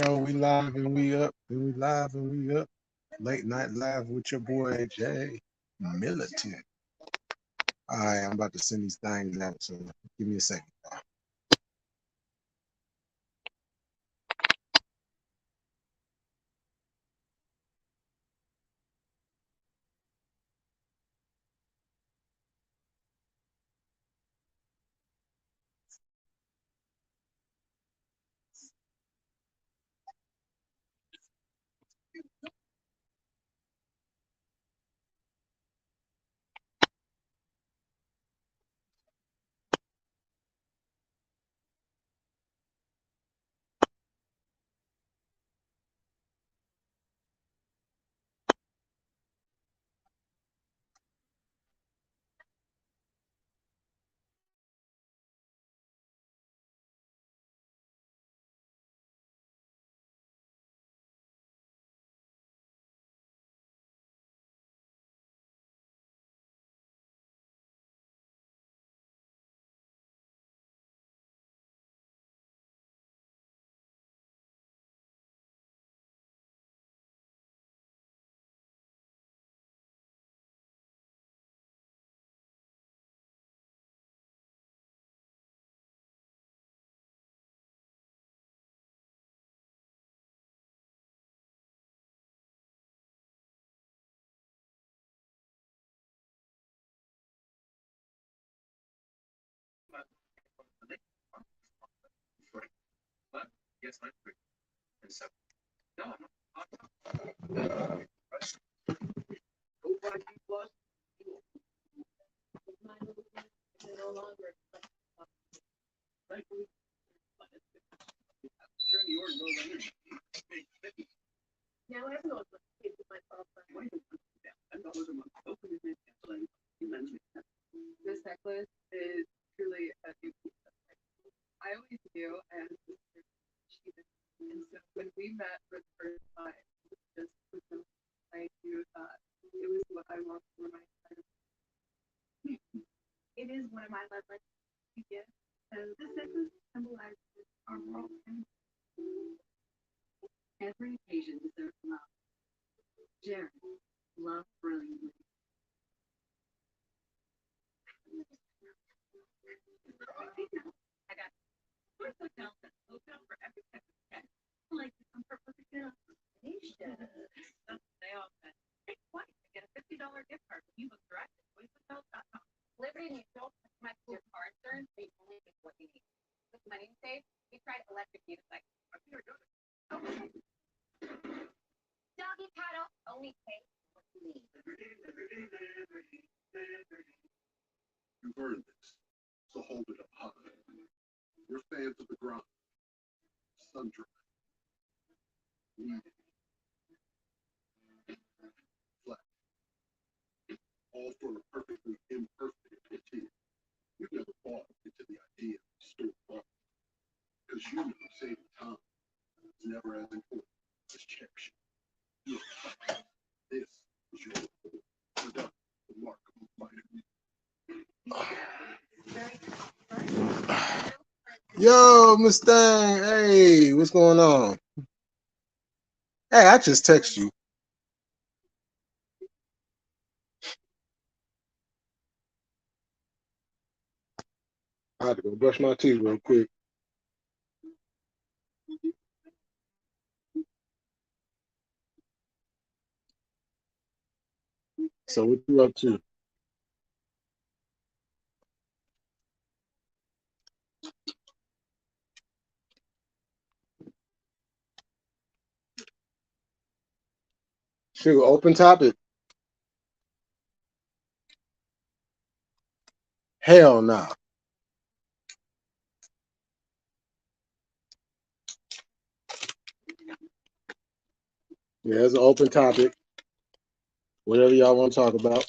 Yo, we live and we up, and we live and we up. Late night live with your boy Jay Militant. All right, I'm about to send these things out, so give me a second. Yo, Mustang, hey, what's going on? Hey, I just text you. I had to go brush my teeth real quick. So what you up to? Shoot, open topic. Hell nah. Yeah, it's an open topic. Whatever y'all want to talk about.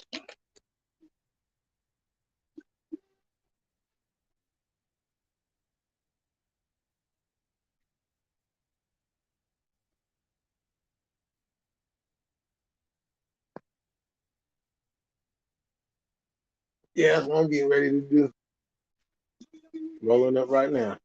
Yeah, that's what I'm getting ready to do. Rolling up right now.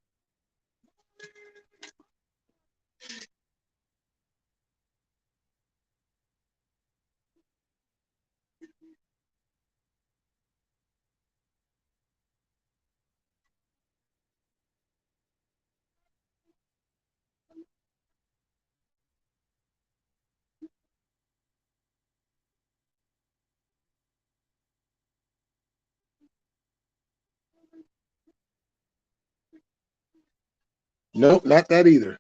Nope, not that either.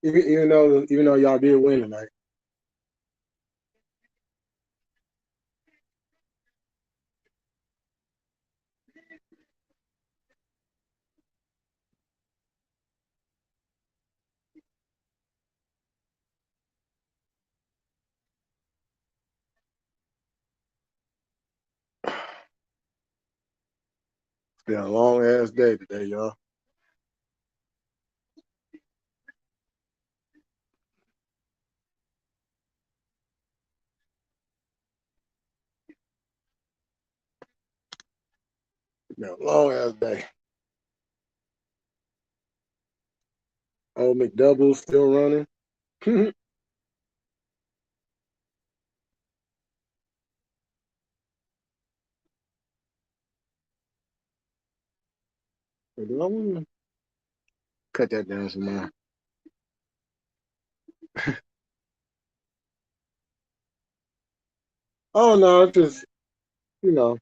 even though y'all did win tonight. It's been a long ass day today, y'all. It's been a long ass day. Old McDouble's still running. Do I want to cut that down some more? Oh no, it's just you know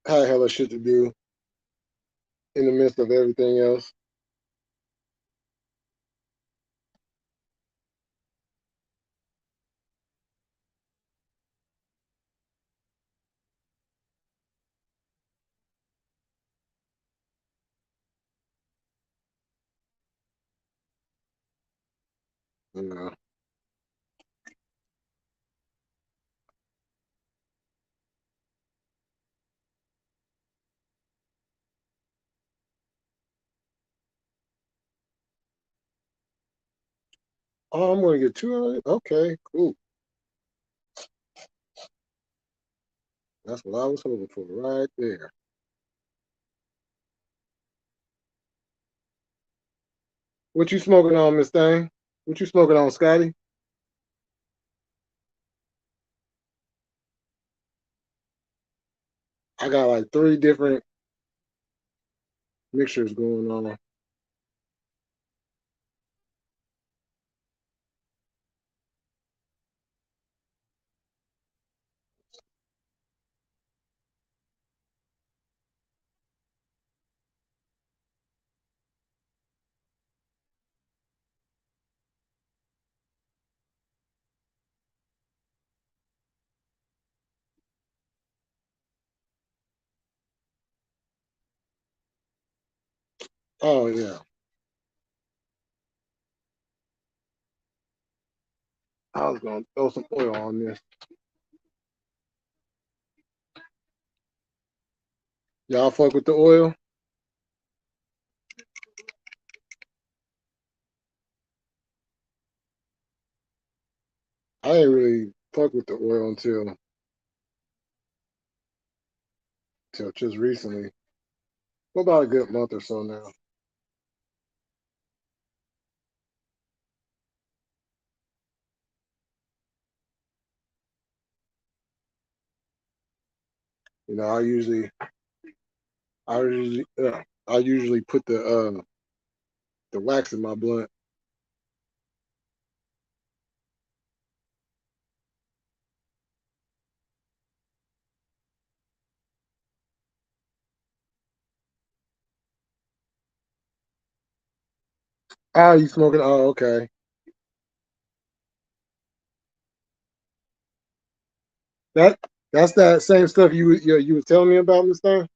had hella shit to do in the midst of everything else. You know. Oh, I'm gonna get 200. Okay, cool. That's what I was hoping for right there. What you smoking on, Miss Thing? What you smoking on, Scotty? I got like three different mixtures going on. Oh yeah. I was gonna throw some oil on this. Y'all fuck with the oil? I didn't really fuck with the oil until just recently. For about a good month or so now. You know, I usually put the wax in my blunt. Oh, you smoking? Oh, okay. That that's that same stuff you was telling me about, Miss Thing?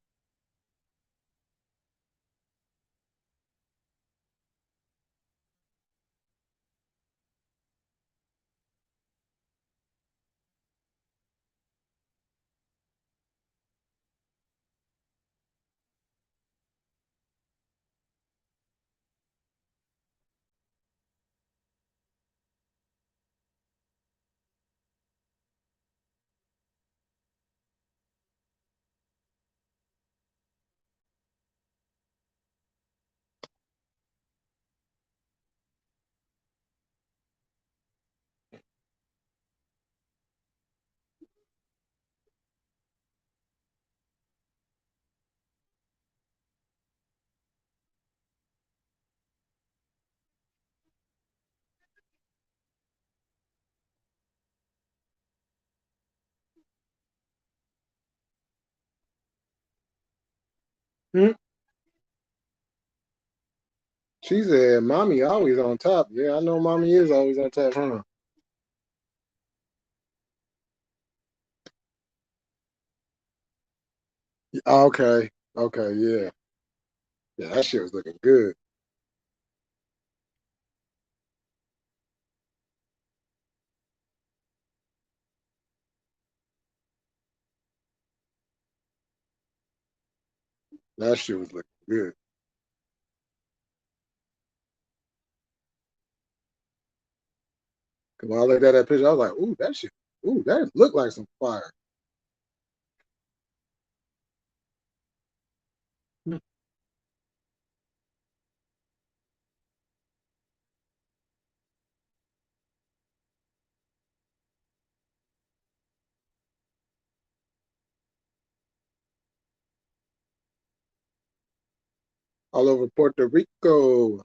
Hmm? She said, "Mommy always on top." Yeah, I know, mommy is always on top, huh? Okay, okay, yeah, yeah. That shit was looking good. That shit was looking good. Cause when I looked at that picture, I was like, "Ooh, that shit. Ooh, that looked like some fire." All over Puerto Rico,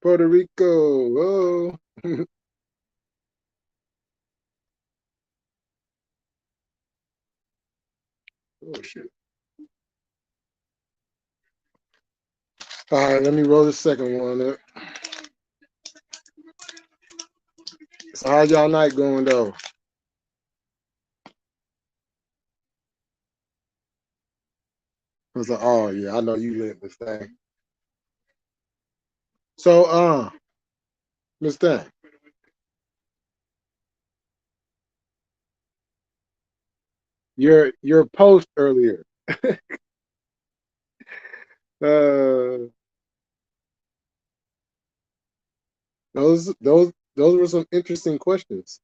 Puerto Rico. Oh, oh shit. All right, let me roll the second one up. So how y'all night going though? Oh yeah, I know you lit this thing. So Miss Thing, your post earlier. Uh, those were some interesting questions.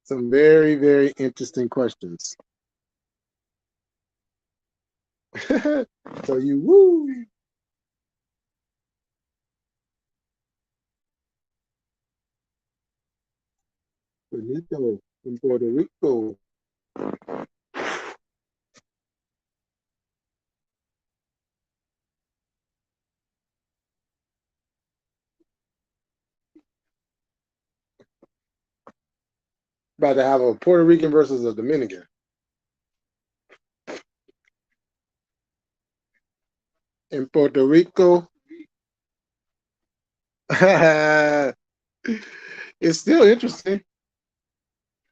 Some very very interesting questions. So you woo, Benito in Puerto Rico. About to have a Puerto Rican versus a Dominican in Puerto Rico. It's still interesting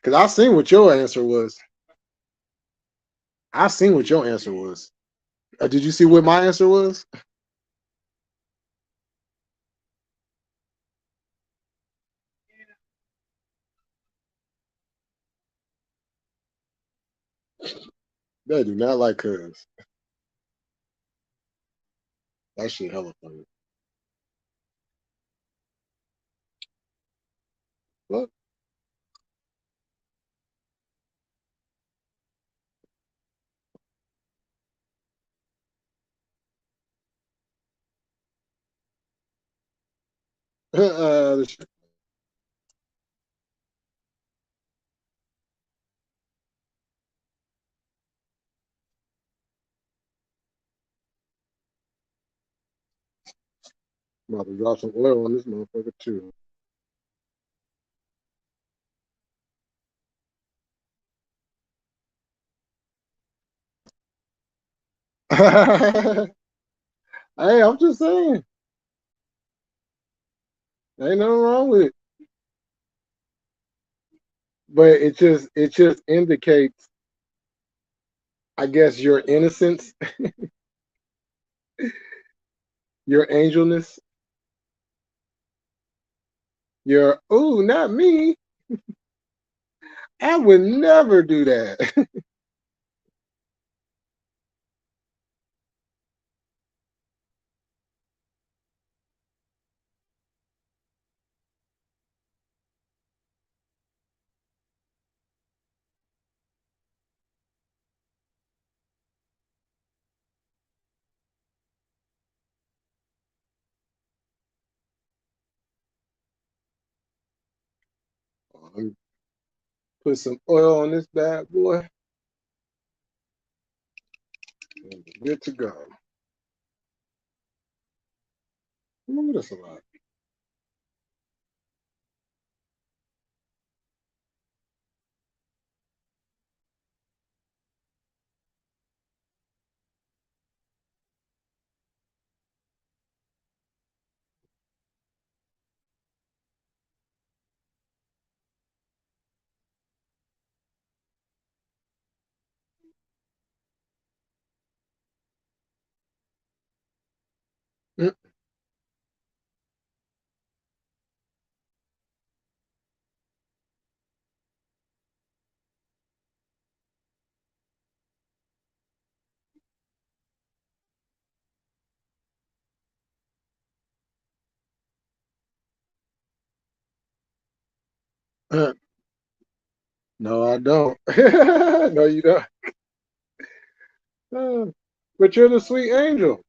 because I seen what your answer was. I seen what your answer was. Did you see what my answer was? They do not like cuz. That shit hella funny. Look, this shit about to drop some oil on this motherfucker too. Hey, I'm just saying, ain't nothing wrong with it. But it just indicates, I guess, your innocence, your angelness, your ooh, not me. I would never do that. Put some oil on this bad boy, and we're good to go. Ooh, that's a lot. No, I don't. No, you don't. But you're the sweet angel.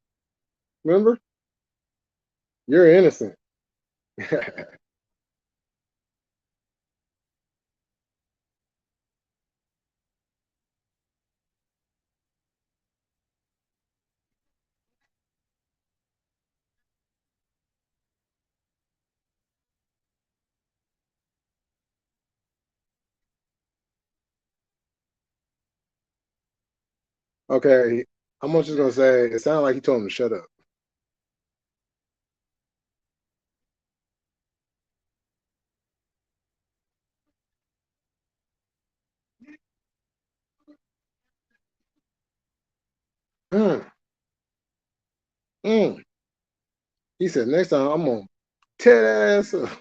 Remember? You're innocent. Okay, I'm just gonna say it sounded like he told him to shut up. Mm. He said, next time I'm gonna tear that ass up.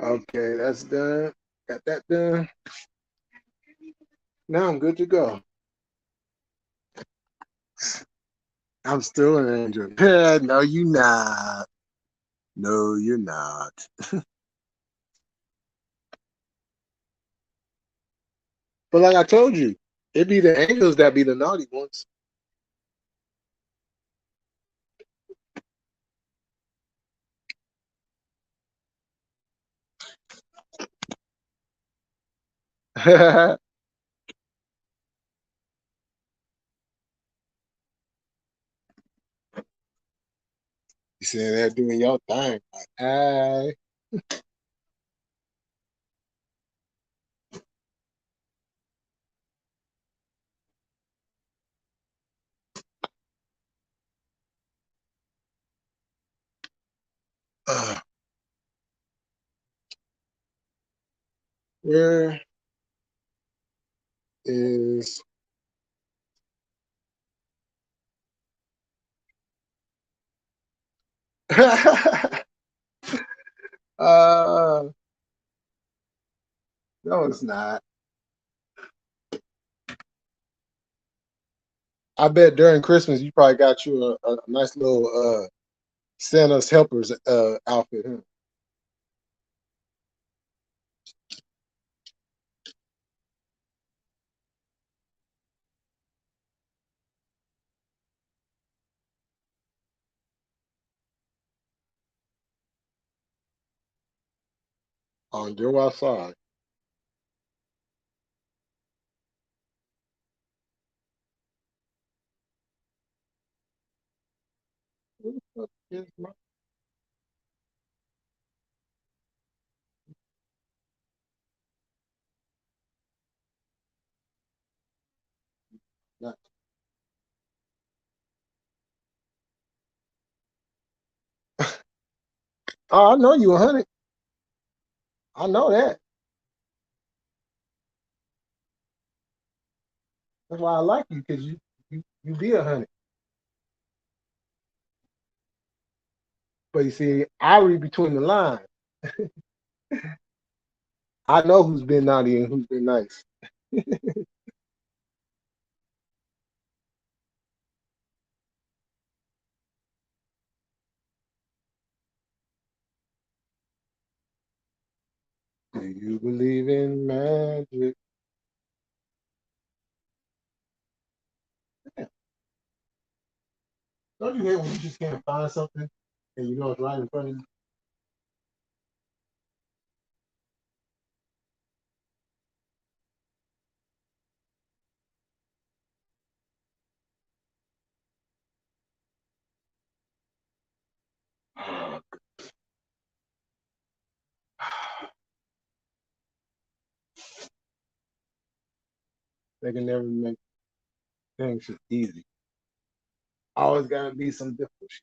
Okay, that's done. Got that done. Now I'm good to go. I'm still an angel. No, you not. No, you're not. But like I told you, it be the angels that be the naughty ones. You saying that doing your thing. Like, uh, where is uh no it's not. I bet during Christmas you probably got you a nice little Santa's helpers outfit, huh? On your outside. Who the fuck is my- Oh, I know you 100. I know that. That's why I like you because you be 100. But you see, I read between the lines. I know who's been naughty and who's been nice. Do you believe in magic? Damn, don't you hate when you just can't find something and you know it's right in front of you? They can never make things just easy. Always gotta be some difficult shit.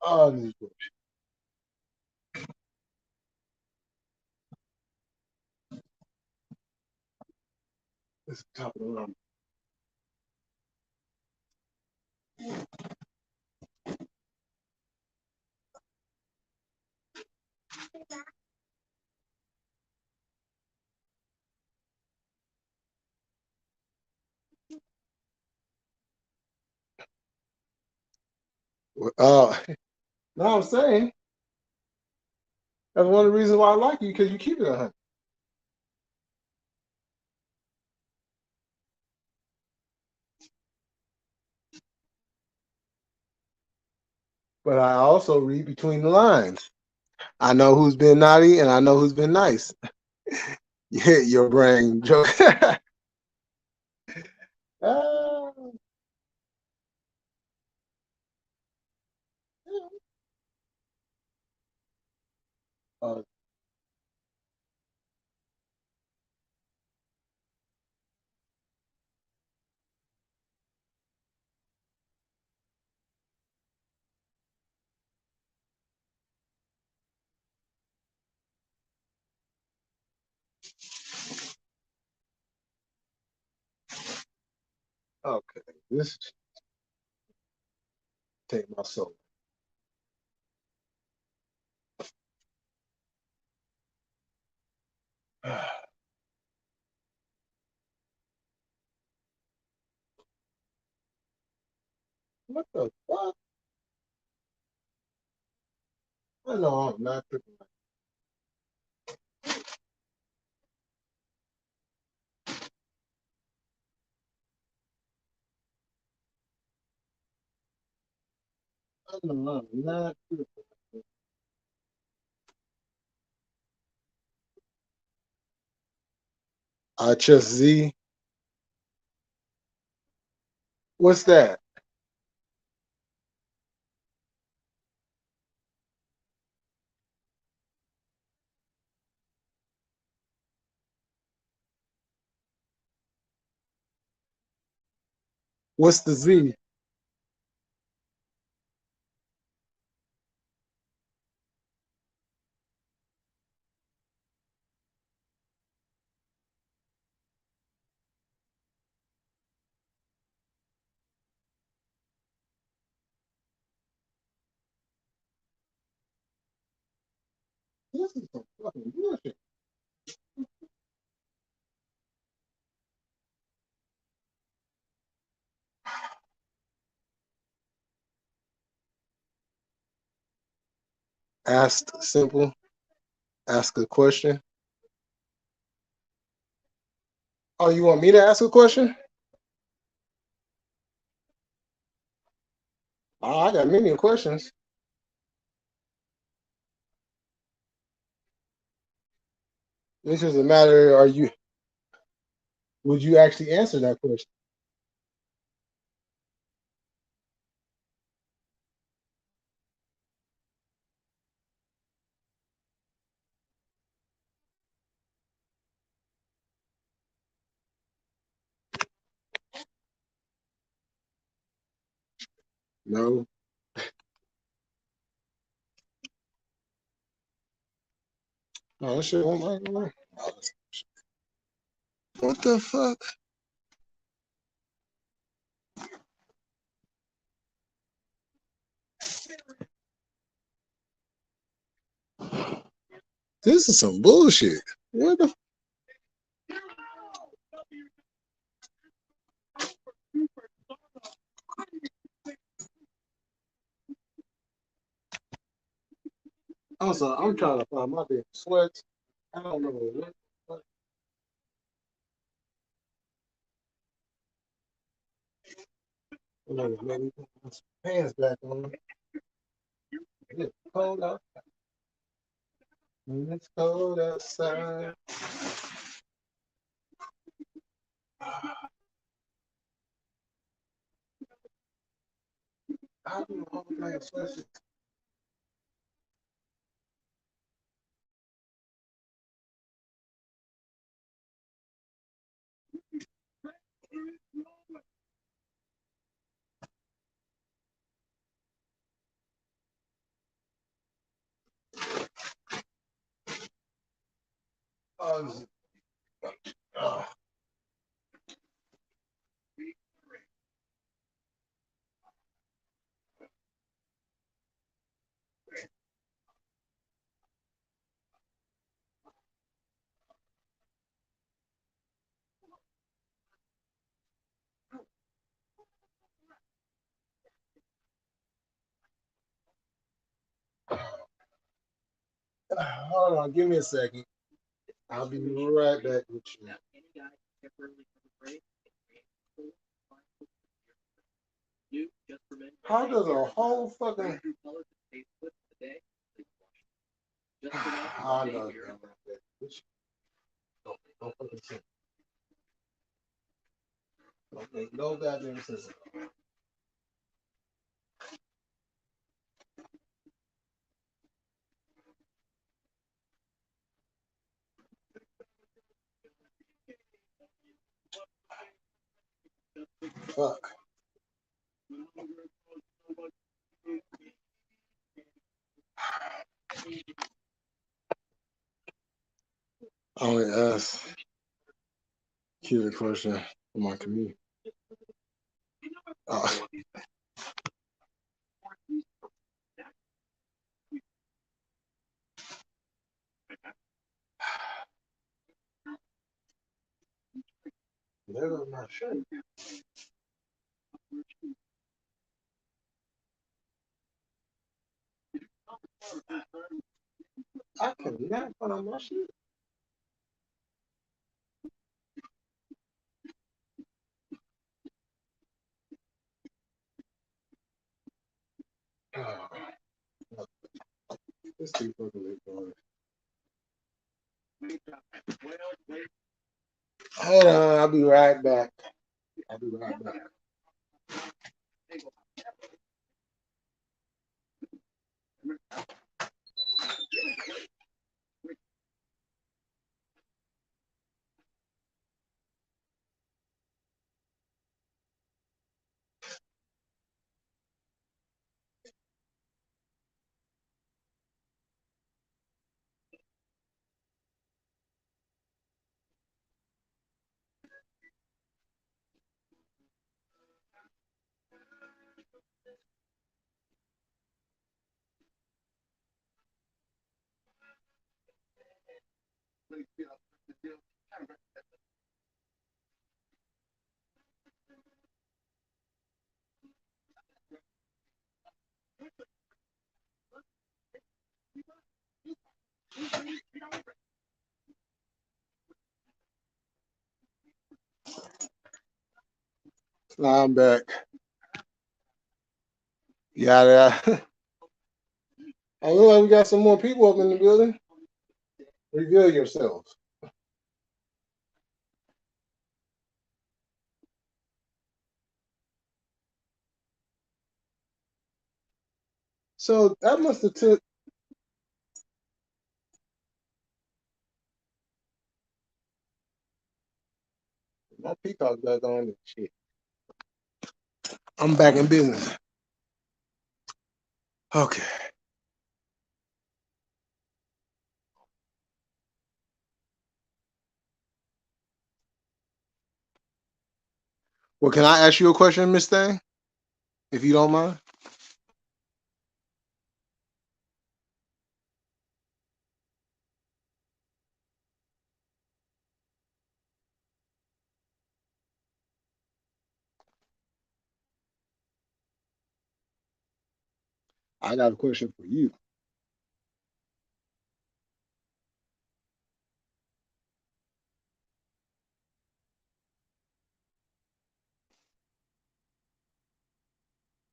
Oh, this is bullshit. This is top of the line. now I'm saying that's one of the reasons why I like you because you keep it 100. But I also read between the lines. I know who's been naughty and I know who's been nice. Yeah, your brain joke. Ah, uh, okay, this take my soul. What the fuck? I know I'm not tripping. I know I'm not tripping. I trust Z. What's that? What's the Z? This is some fucking bullshit. Asked simple. Ask a question. Oh, you want me to ask a question? Oh, I got many questions. It's just a matter. Would you actually answer that question? No. Oh, that shit won't like. What the fuck? This is some bullshit. What the? Also, I'm trying to find my damn sweats. I don't know what. Maybe put my pants back on. It's cold out. It's cold outside. I don't know how my sweats. Oh, oh. Hold on, give me a second. I'll be right back with you. How does a whole fucking I know that. Don't fucking sense. Don't make no goddamn sense. Fuck. I only ask Q a question for my community. Oh. There goes my shirt. I cannot find my shit. Oh, it's too fucking late for it. Hold on, I'll be right back. I'll be right back. I'm back. Yeah. I look like we got some more people up in the building. Reveal yourselves. So that must have took. My peacock back on and shit. I'm back in business. Okay. Well, can I ask you a question, Miss Thang? If you don't mind? I got a question for you.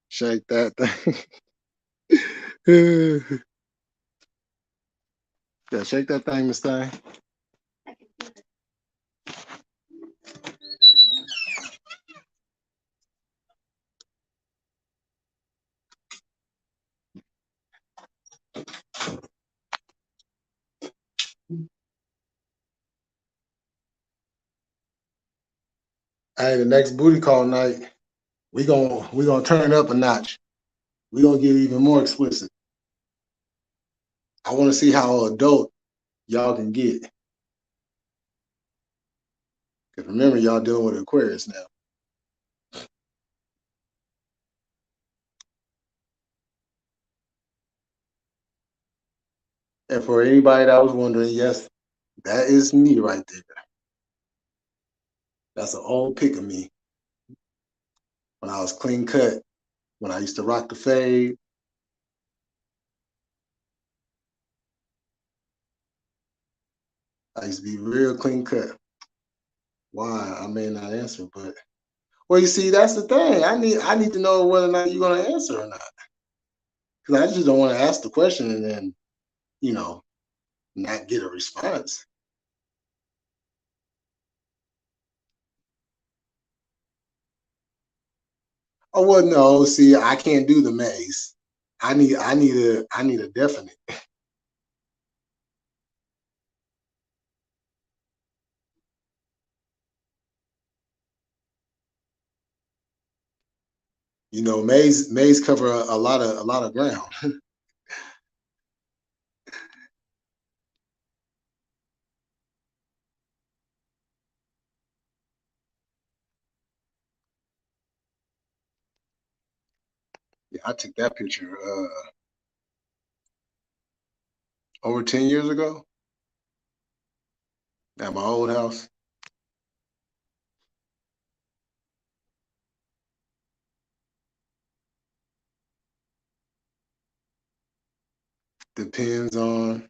Shake that thing. Yeah, shake that thing, Miss Thang. Hey, the next booty call night, we gonna turn it up a notch. We gonna get even more explicit. I want to see how adult y'all can get. Cause remember, y'all dealing with Aquarius now. And for anybody that was wondering, yes, that is me right there. That's an old pic of me when I was clean cut, when I used to rock the fade. I used to be real clean cut. Why? I may not answer, but well, you see, that's the thing. I need to know whether or not you're gonna answer or not. Because I just don't want to ask the question and then, you know, not get a response. Oh well, no. See, I can't do the maze. I need a definite. You know, maze cover a lot of ground. Yeah, I took that picture over 10 years ago at my old house. Depends on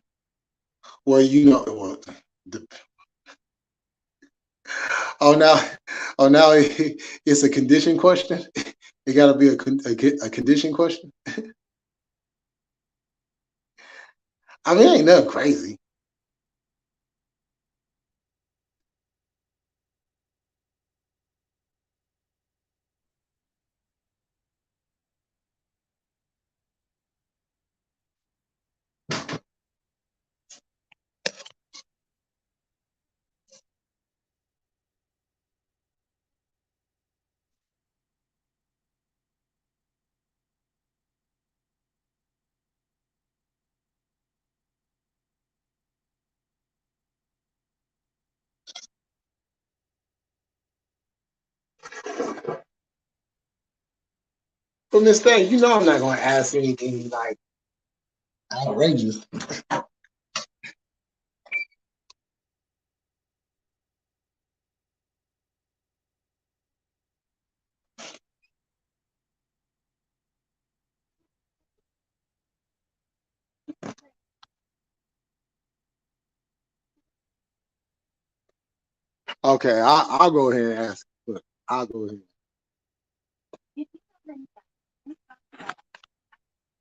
well, you know, well, the, oh now, oh now it's a condition question. It got to be a condition question. I mean, it ain't nothing crazy. But Miss Thing, you know, I'm not gonna ask anything like outrageous. Okay, I'll go ahead and ask. Look, I'll go ahead.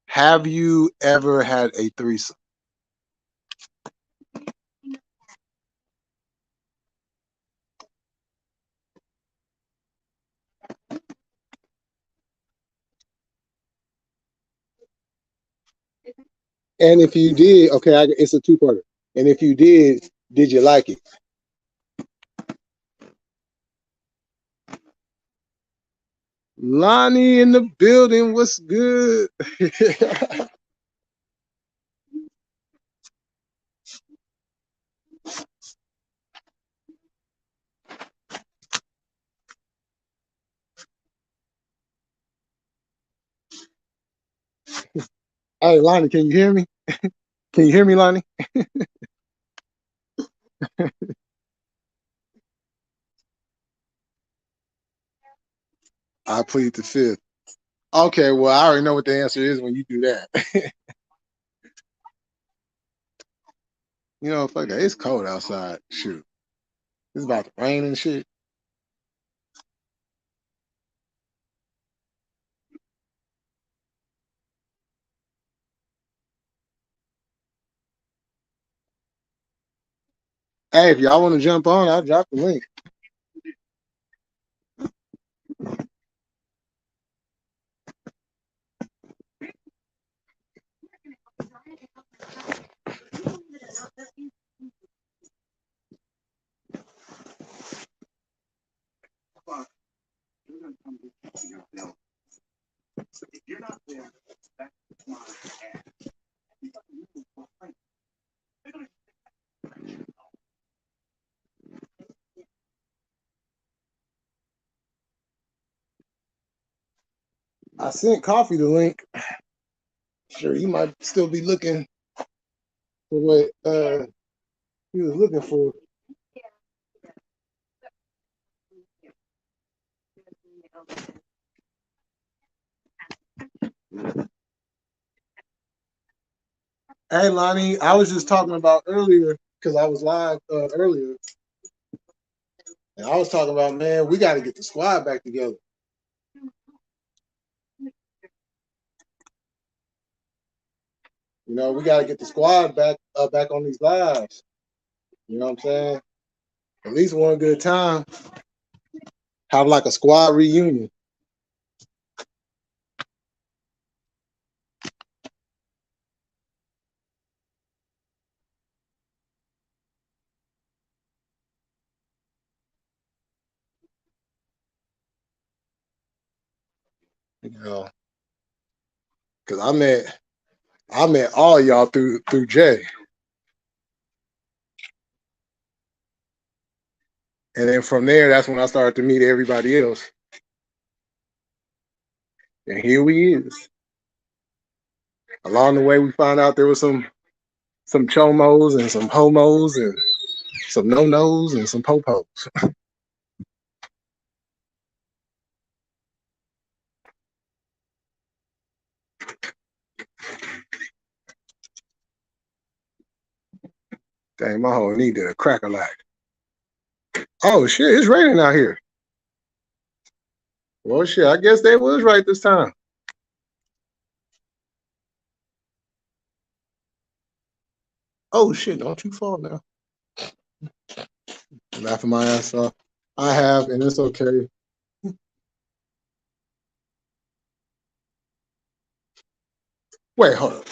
Have you ever had a threesome? And if you did, okay, it's a two-parter. And if you did you like it? Lonnie in the building, what's good? Hey, Lonnie, can you hear me? Can you hear me, Lonnie? I plead the fifth. Okay, well, I already know what the answer is when you do that. You know, fuck that. It's cold outside. Shoot. It's about to rain and shit. Hey, if y'all want to jump on, I'll drop the link. I sent Coffee the link. Sure, he might still be looking for what he was looking for. Hey, Lonnie, I was just talking about earlier. because I was live earlier, and I was talking about, man, we got to get the squad back together. You know, we got to get the squad back on these lives. You know what I'm saying? At least one good time. Have like a squad reunion. You know, because I met all y'all through Jay, and then from there, that's when I started to meet everybody else. And here we is. Along the way, we found out there was some chomos and some homos and some no-nos and some popos. Dang, my whole need to crack a lack. Oh shit, it's raining out here. Well shit, I guess they was right this time. Oh shit, don't you fall now. Laughing my ass off. I have, and it's okay. Wait, hold up.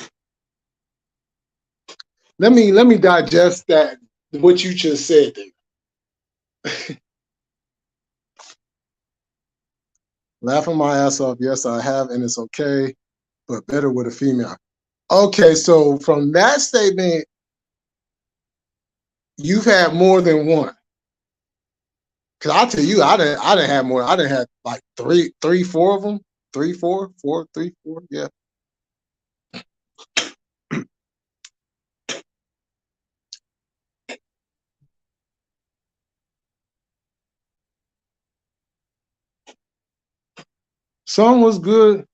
Let me digest that what you just said there. Laughing my ass off, yes, I have, and it's okay, but better with a female. Okay, so from that statement, you've had more than one. Cause I'll tell you, I didn't have more. I didn't have like three, four of them. 3, 4, 4, 3, 4. Yeah. Some was good,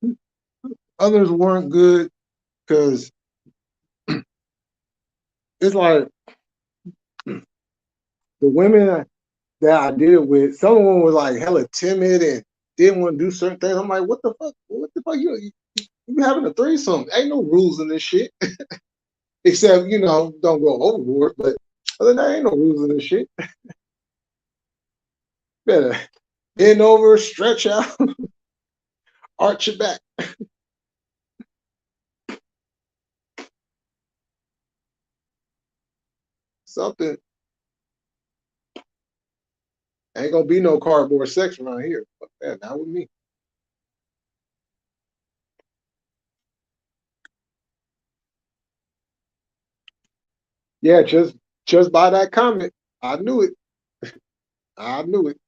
others weren't good. Cause it's like the women that I did with, some of them was like hella timid and didn't want to do certain things. I'm like, what the fuck? What the fuck? You having a threesome? Ain't no rules in this shit. Except, you know, don't go overboard. But other than that, ain't no rules in this shit. Better bend over, stretch out, arch your back. Something. Ain't gonna be no cardboard sex around here. Fuck that, not with me. Yeah, just by that comment, I knew it. I knew it.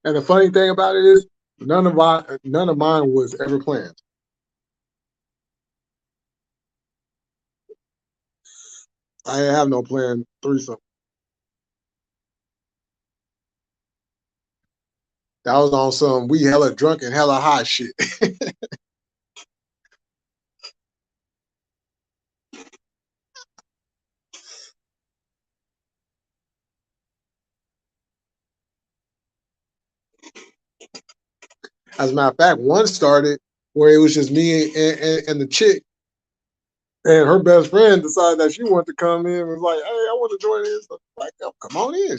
And the funny thing about it is, none of mine was ever planned. I didn't have no planned threesome. That was on some we hella drunk and hella high shit. As a matter of fact, one started where it was just me and the chick, and her best friend decided that she wanted to come in and was like, "Hey, I want to join this." Like, oh, come on in.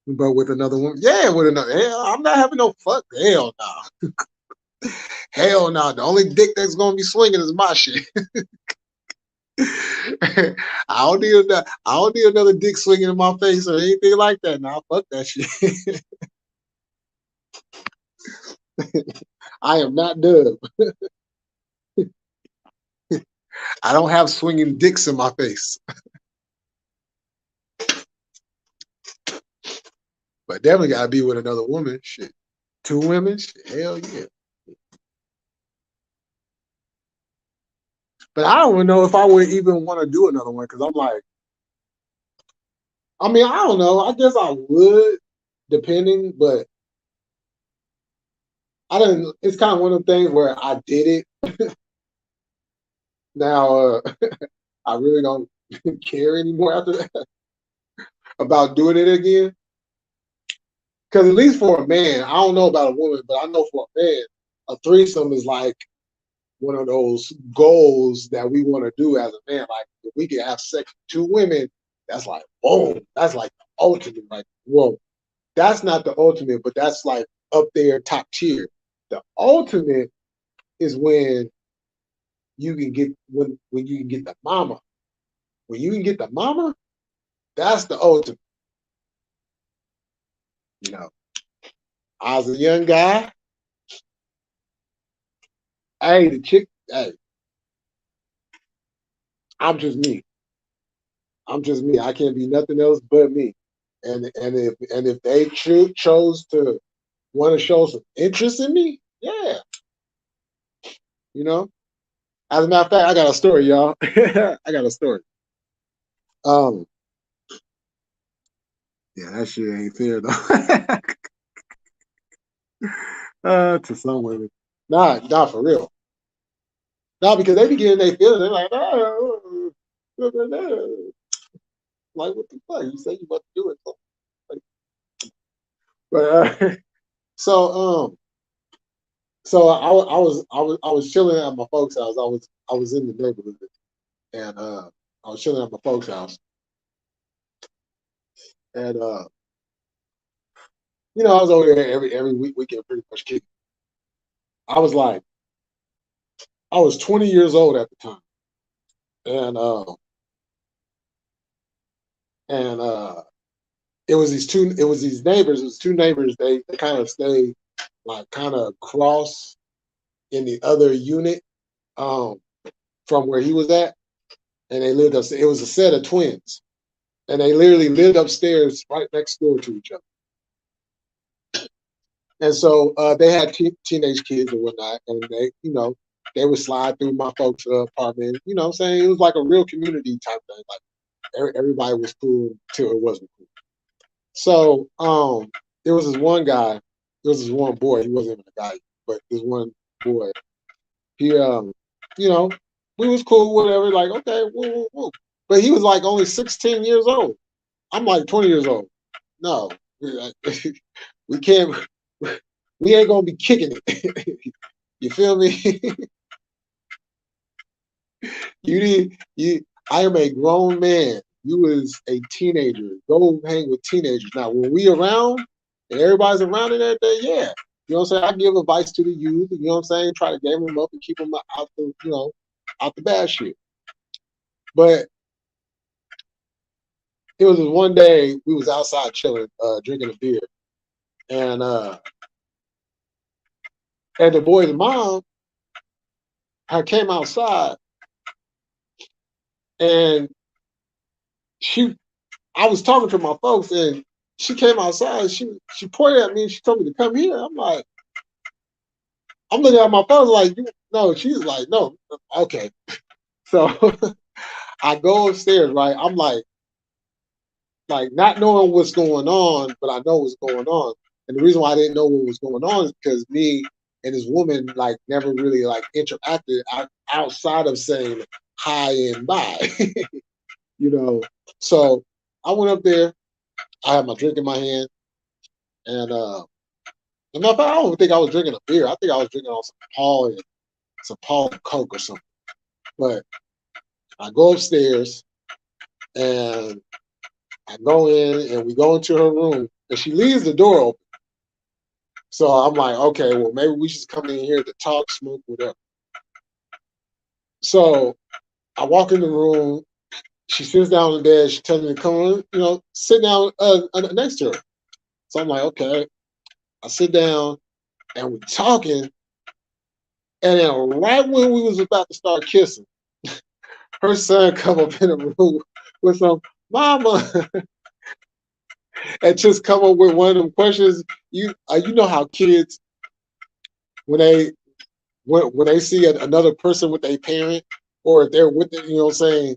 But with another woman, yeah, with another. Hell, I'm not having no fuck. Hell no. Hell no. The only dick that's gonna be swinging is my shit. I I don't need another dick swinging in my face or anything like that. Nah, fuck that shit. I am not Dub. I don't have swinging dicks in my face. But definitely gotta be with another woman. Shit. 2 women? Shit, hell yeah. But I don't even know if I would even want to do another one because I'm like, I mean, I don't know. I guess I would, depending, but I didn't. It's kind of one of the things where I did it. Now I really don't care anymore after that about doing it again. Because at least for a man, I don't know about a woman, but I know for a man, a threesome is like one of those goals that we want to do as a man. Like if we can have sex with two women, that's like boom, that's like the ultimate. Like, well, that's not the ultimate, but that's like up there, top tier. The ultimate is when you can get when you can get the mama. When you can get the mama, that's the ultimate. You know, I was a young guy. Hey, the chick. Hey, I'm just me. I'm just me. I can't be nothing else but me. And if they chose to want to show some interest in me, yeah, you know. As a matter of fact, I got a story, y'all. I got a story. Um, yeah, that shit ain't fair though. To some women, not for real. Not because they be getting their feelings. They're like, oh, like what the fuck? You say you about to do it, so, like, but so I was chilling at my folks' house. I was in the neighborhood, and I was chilling at my folks' house, and I was over there every weekend pretty much kicking. I was like, I was 20 years old at the time, and and it was these neighbors. It was two neighbors. They kind of stayed like kind of across in the other unit um from where he was at, and they lived upstairs. It was a set of twins, and they literally lived upstairs right next door to each other. And so they had teenage kids and whatnot, and they would slide through my folks' apartment. You know what I'm saying? It was like a real community type thing. Like everybody was cool till it wasn't cool. So there was this one guy, there was this one boy, he wasn't even a guy, but this one boy, he you know, we was cool, whatever, like, okay, woo, woo, woo. But he was like only 16 years old. I'm like 20 years old. No, we can't, we ain't gonna be kicking it. You feel me? I am a grown man. You was a teenager. Go hang with teenagers. Now, when we around and everybody's around and everything, yeah. You know what I'm saying? I give advice to the youth, you know what I'm saying? Try to game them up and keep them out the bad shit. But it was this one day we was outside chilling, drinking a beer. And the boy's mom had came outside, and I was talking to my folks, and she came outside. She pointed at me and she told me to come here. I'm looking at my phone like, no. She's like, no, okay. So I go upstairs, right? I'm like not knowing what's going on, but I know what's going on. And the reason why I didn't know what was going on is because me and this woman like never really like interacted outside of saying hi and bye, you know. So I went up there. I had my drink in my hand, and I don't think I was drinking a beer. I think I was drinking on some Paul and Coke or something. But I go upstairs and I go in and we go into her room and she leaves the door open. So I'm like, okay, well maybe we should come in here to talk, smoke, whatever. So I walk in the room. She sits down in bed. She tells me to come on, sit down next to her. So I'm like, okay. I sit down and we're talking. And then right when we was about to start kissing, her son come up in the room with some mama and just come up with one of them questions. You know how kids when they see another person with a parent, or if they're with it, you know what I'm saying,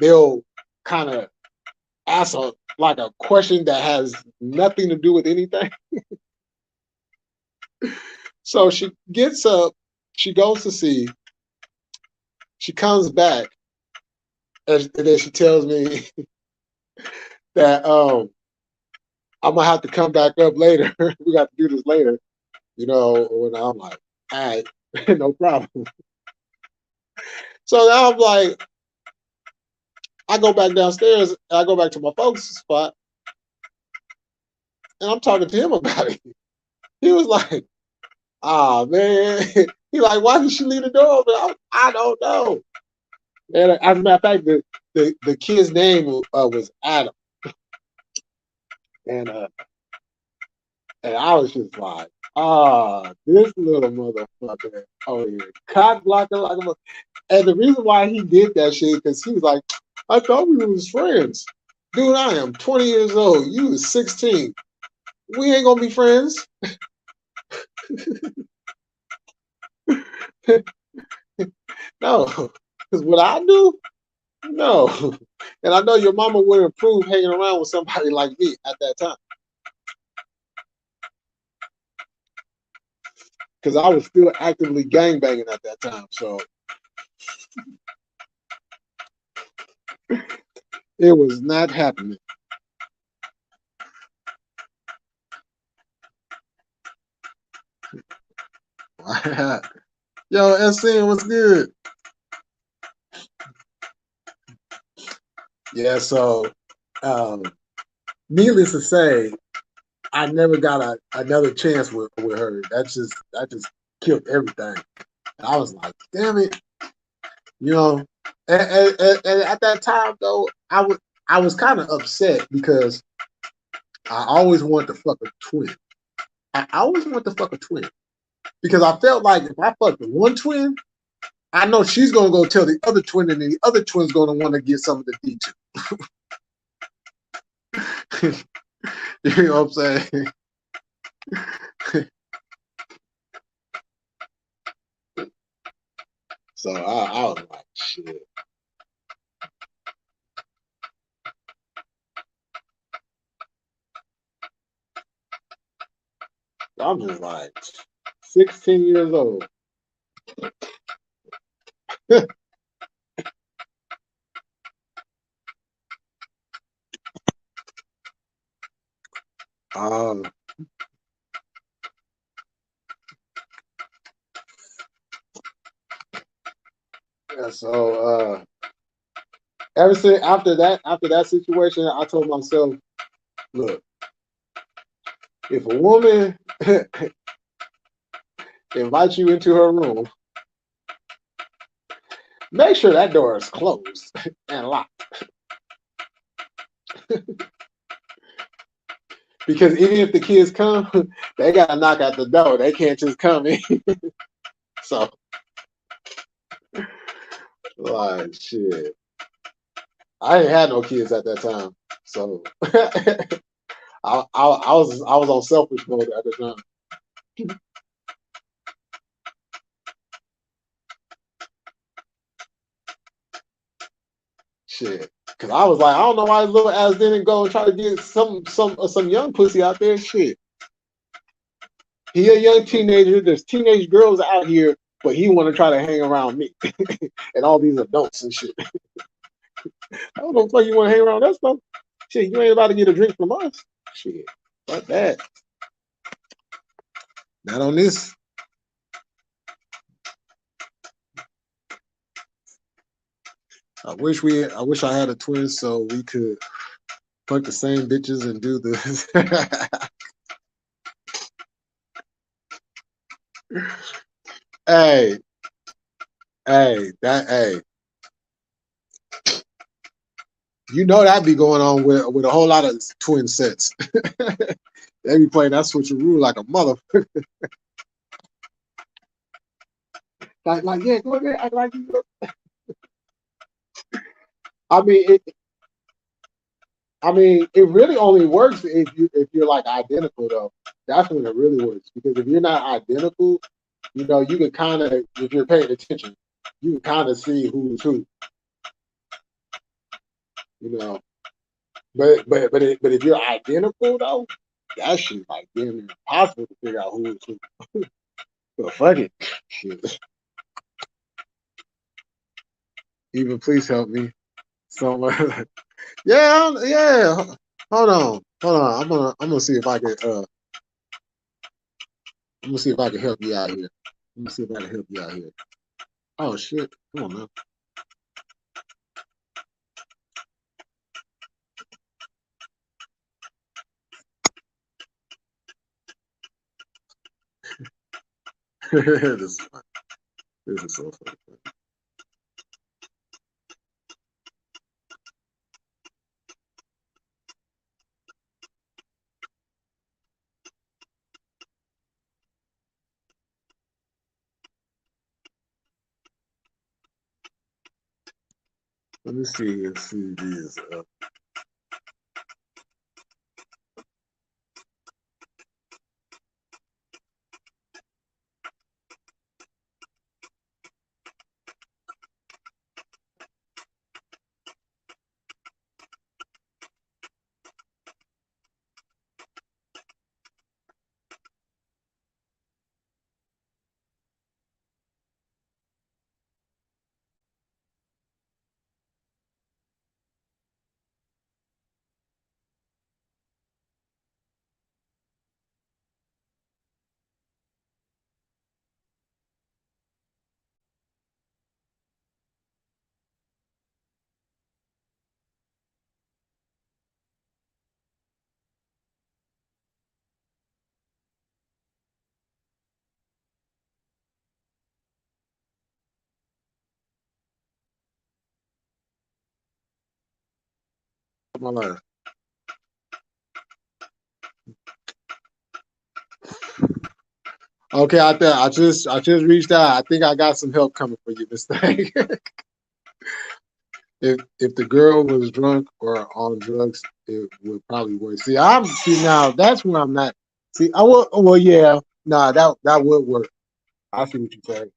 they'll kind of ask like a question that has nothing to do with anything. So she gets up, she goes to see, she comes back, and then she tells me that I'm gonna have to come back up later. We got to do this later, you know. And I'm like, all right, no problem. So now I'm like, I go back downstairs, and I go back to my folks' spot, and I'm talking to him about it. He was like, ah, man. He like, why did she leave the door open? I don't know. And as a matter of fact, the kid's name was Adam, and I was just like, this little motherfucker over here, cock blocking like a mother. And the reason why he did that shit because he was like, I thought we was friends, dude. I am 20 years old. You was 16. We ain't gonna be friends. No, because what I do, no. And I know your mama would approve hanging around with somebody like me at that time. Because I was still actively gangbanging at that time. So it was not happening. Yo, SN, what's good? Yeah, so needless to say, I never got another chance with her. That just killed everything. And I was like, damn it, you know. And at that time though, I was kind of upset because I always wanted to fuck a twin. I always wanted to fuck a twin because I felt like if I fucked one twin, I know she's gonna go tell the other twin, and the other twin's gonna want to get some of the D too. You know what I'm saying? So I was like, shit. I'm just like 16 years old. Yeah, so ever since after that situation, I told myself, look, if a woman invites you into her room, make sure that door is closed and locked. Because even if the kids come, they gotta knock at the door. They can't just come in. So, like, shit. I ain't had no kids at that time, so I was on selfish mode at the time. Shit, because I was like, I don't know why his little ass didn't go and try to get some young pussy out there. Shit, he a young teenager. There's teenage girls out here, but he want to try to hang around me and all these adults and shit. I don't know if you want to hang around us though. Shit, you ain't about to get a drink from us. Shit, fuck that. Not on this. I wish I had a twin so we could fuck the same bitches and do this. Hey, hey. You know that be going on with a whole lot of twin sets. They be playing that switcheroo like a motherfucker. like yeah, go ahead, act like you. I mean, it really only works if you're like identical though. That's when it really works. Because if you're not identical, you know, you can kind of, if you're paying attention, you can kind of see who's who. You know. but if you're identical though, that shit's like damn near impossible to figure out who is who. But fuck it, shit. Even please help me. Someone, yeah, yeah. Hold on. I'm gonna see if I can I'm gonna see if I can help you out here. Let me see if I can help you out here. Oh shit! Come on, man. this, this is so funny. Let me see if CD is up. My life. Okay, I just reached out. I think I got some help coming for you this thing. If the girl was drunk or on drugs, it would probably work. See now that's where I'm not. See, I will. Well, yeah, nah, that would work. I see what you're saying.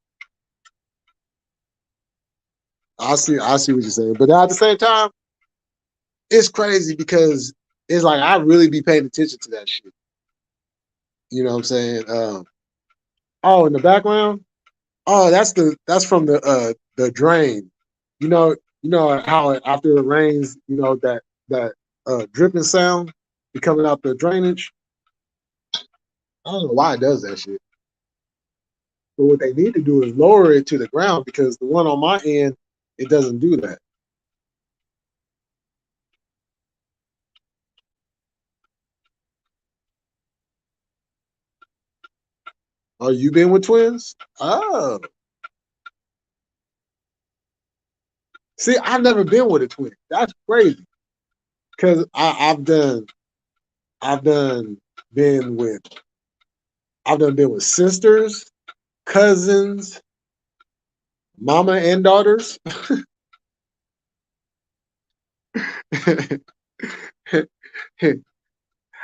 I see what you're saying. But at the same time, it's crazy because it's like I really be paying attention to that shit. You know what I'm saying? Oh, in the background. Oh, that's from the drain. You know how after it rains, that dripping sound be coming out the drainage. I don't know why it does that shit. But what they need to do is lower it to the ground because the one on my end, it doesn't do that. Oh, you been with twins? Oh, see, I've never been with a twin. That's crazy because I've done been with I've done been with sisters, cousins, mama and daughters.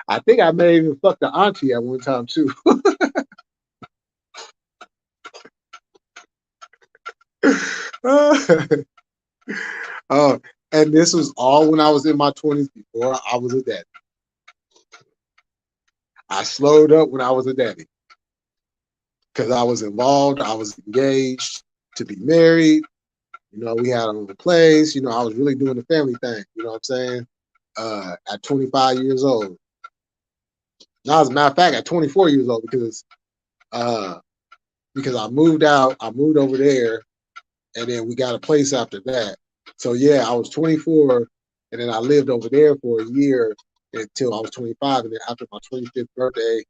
I think I may even fuck the auntie at one time too. Oh, and this was all when I was in my 20s before I was a daddy. I slowed up when I was a daddy because I was involved, I was engaged to be married. We had our own place. I was really doing the family thing. You know what I'm saying? At 25 years old. Now, as a matter of fact, at 24 years old, uh, because I moved out, I moved over there, and then we got a place after that. So yeah, I was 24, and then I lived over there for a year until I was 25, and then after my 25th birthday,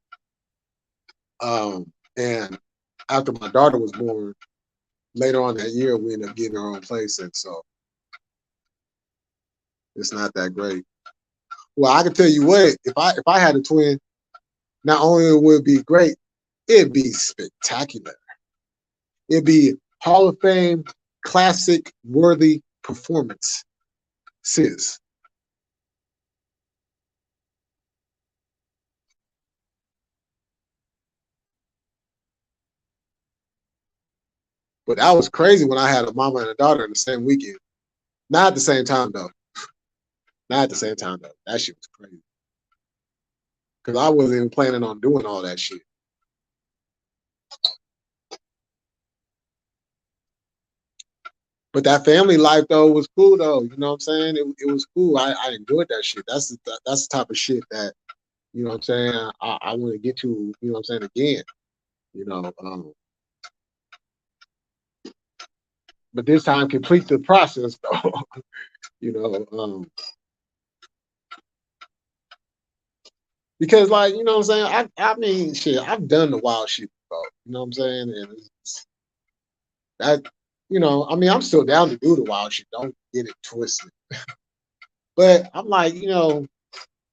and after my daughter was born, later on that year, we ended up getting our own place, and so it's not that great. Well, I can tell you what, if I had a twin, not only would it be great, it'd be spectacular. It'd be Hall of Fame, classic worthy performance, sis. But that was crazy when I had a mama and a daughter in the same weekend. Not at the same time though. Not at the same time though. That shit was crazy. Cause I wasn't even planning on doing all that shit. But that family life though was cool though. You know what I'm saying? It was cool. I enjoyed that shit. That's the type of shit that, you know what I'm saying, I want to get to, you know what I'm saying, again. You know, but this time complete the process though. You know, because like, you know what I'm saying, I mean shit, I've done the wild shit before. You know what I'm saying? And that, you know, I mean, I'm still down to do the wild shit. Don't get it twisted. But I'm like, you know,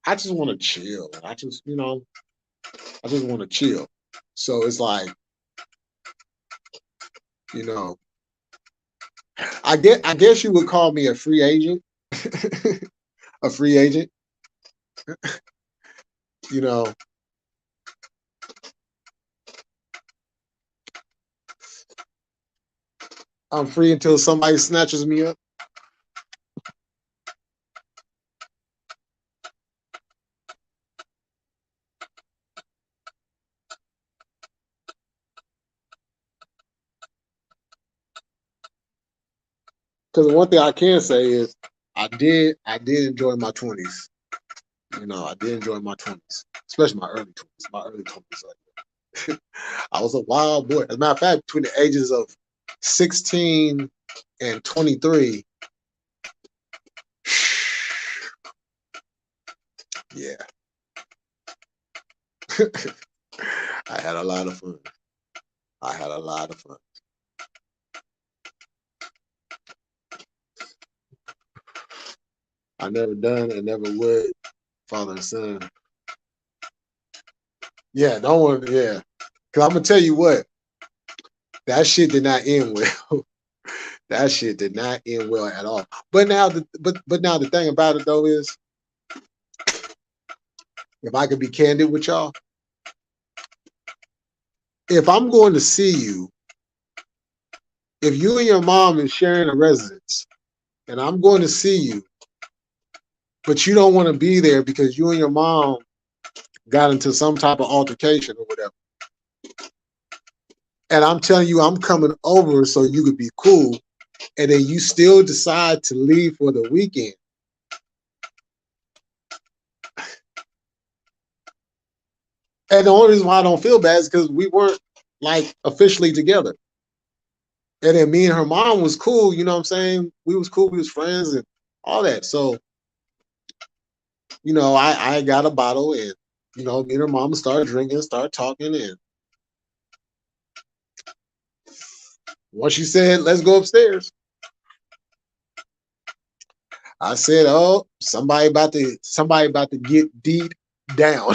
I just want to chill. I just, you know, I just want to chill. So it's like, you know, I guess you would call me a free agent. A free agent. You know, I'm free until somebody snatches me up. Because one thing I can say is I did enjoy my 20s. You know, I did enjoy my 20s, especially my early 20s. My early 20s, like, I was a wild boy. As a matter of fact, between the ages of 16 and 23, yeah, I had a lot of fun. I had a lot of fun. I never done and never would father and son. Yeah, don't want. Yeah, because I'm gonna tell you what, that shit did not end well. That shit did not end well at all. But now, but now the thing about it though is, if I could be candid with y'all, if I'm going to see you, if you and your mom is sharing a residence, and I'm going to see you, but you don't want to be there because you and your mom got into some type of altercation or whatever, and I'm telling you I'm coming over so you could be cool, and then you still decide to leave for the weekend. And the only reason why I don't feel bad is because we weren't like officially together. And then me and her mom was cool, you know what I'm saying? We was cool, we was friends and all that. So, you know, I got a bottle and, you know, me and her mom started drinking, started talking, and once she said, let's go upstairs, I said, oh, somebody about to get deep down.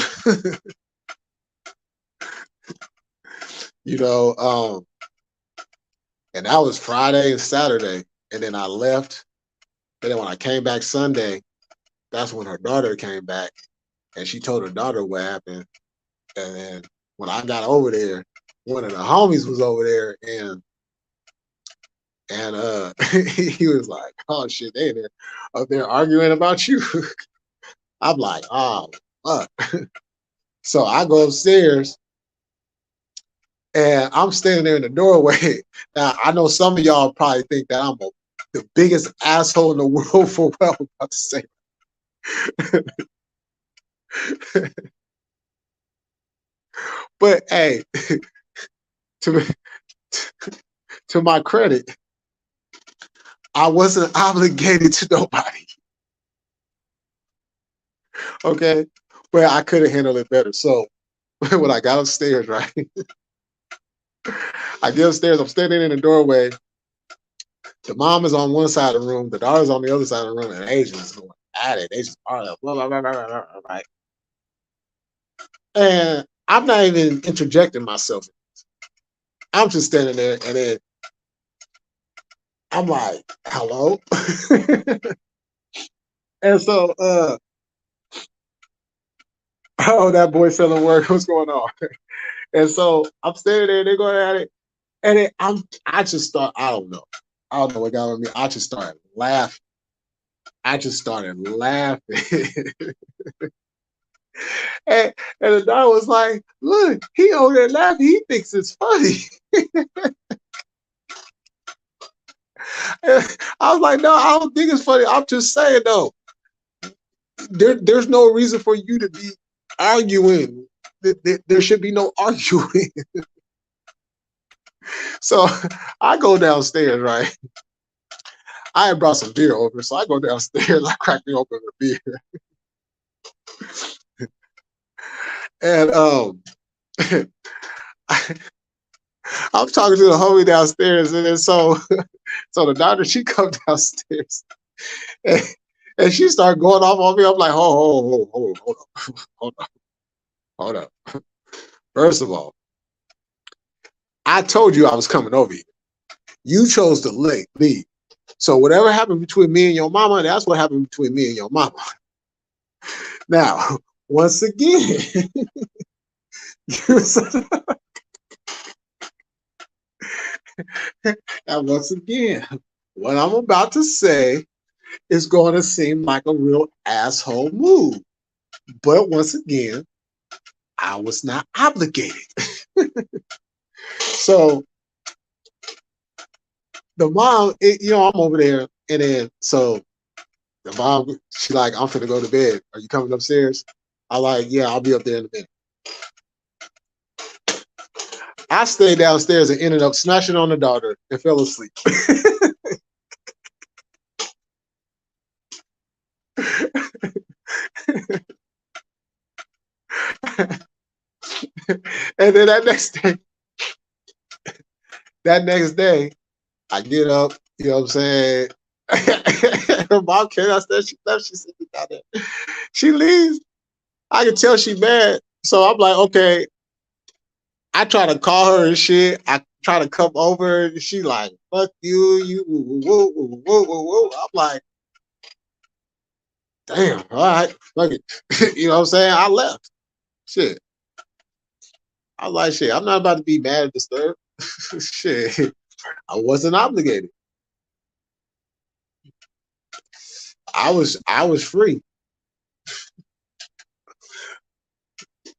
You know, and that was Friday and Saturday. And then I left. And then when I came back Sunday, that's when her daughter came back and she told her daughter what happened. And then when I got over there, one of the homies was over there and he was like, oh shit, they there up there arguing about you. I'm like, oh fuck. So I go upstairs and I'm standing there in the doorway. Now I know some of y'all probably think that the biggest asshole in the world for what I'm about to say. But hey, to to my credit, I wasn't obligated to nobody. Okay, but I could have handled it better. So when I got upstairs, right, I get upstairs. I'm standing in the doorway. The mom is on one side of the room, the daughter's on the other side of the room, and Asians going at it. They just are blah, blah, blah, blah, blah, blah, right. And I'm not even interjecting myself. I'm just standing there, and then I'm like, "Hello," and so, oh, that boy selling work. What's going on? And so I'm standing there, they're going at it, and then I just start. I don't know what got on me. I just started laughing. I just started laughing. And the dog was like, look, he over there laughing. He thinks it's funny. I was like, no, I don't think it's funny. I'm just saying, though, there's no reason for you to be arguing. There should be no arguing. So I go downstairs, right? I had brought some beer over, so I go downstairs. I crack me open a beer. And I'm talking to the homie downstairs, and then so the doctor, she come downstairs, and, she started going off on me. I'm like, hold up. First of all, I told you I was coming over here. You chose to leave. So whatever happened between me and your mama, that's what happened between me and your mama. Now, once again, and once again, what I'm about to say is going to seem like a real asshole move. But once again, I was not obligated. So the mom, I'm over there, and then so the mom, she like, I'm finna go to bed. Are you coming upstairs? I like, yeah, I'll be up there in a minute. I stayed downstairs and ended up smashing on the daughter and fell asleep. And then that next day, I get up, you know what I'm saying? Her mom came downstairs, she left, she said, down there. She leaves. I can tell she mad. So I'm like, okay. I try to call her and shit. I try to come over and she like, fuck you, woo, woo, woo, woo, woo. I'm like, damn, all right, fuck it. You know what I'm saying? I left. Shit. I was like, shit, I'm not about to be mad and disturbed. Shit. I wasn't obligated. I was free.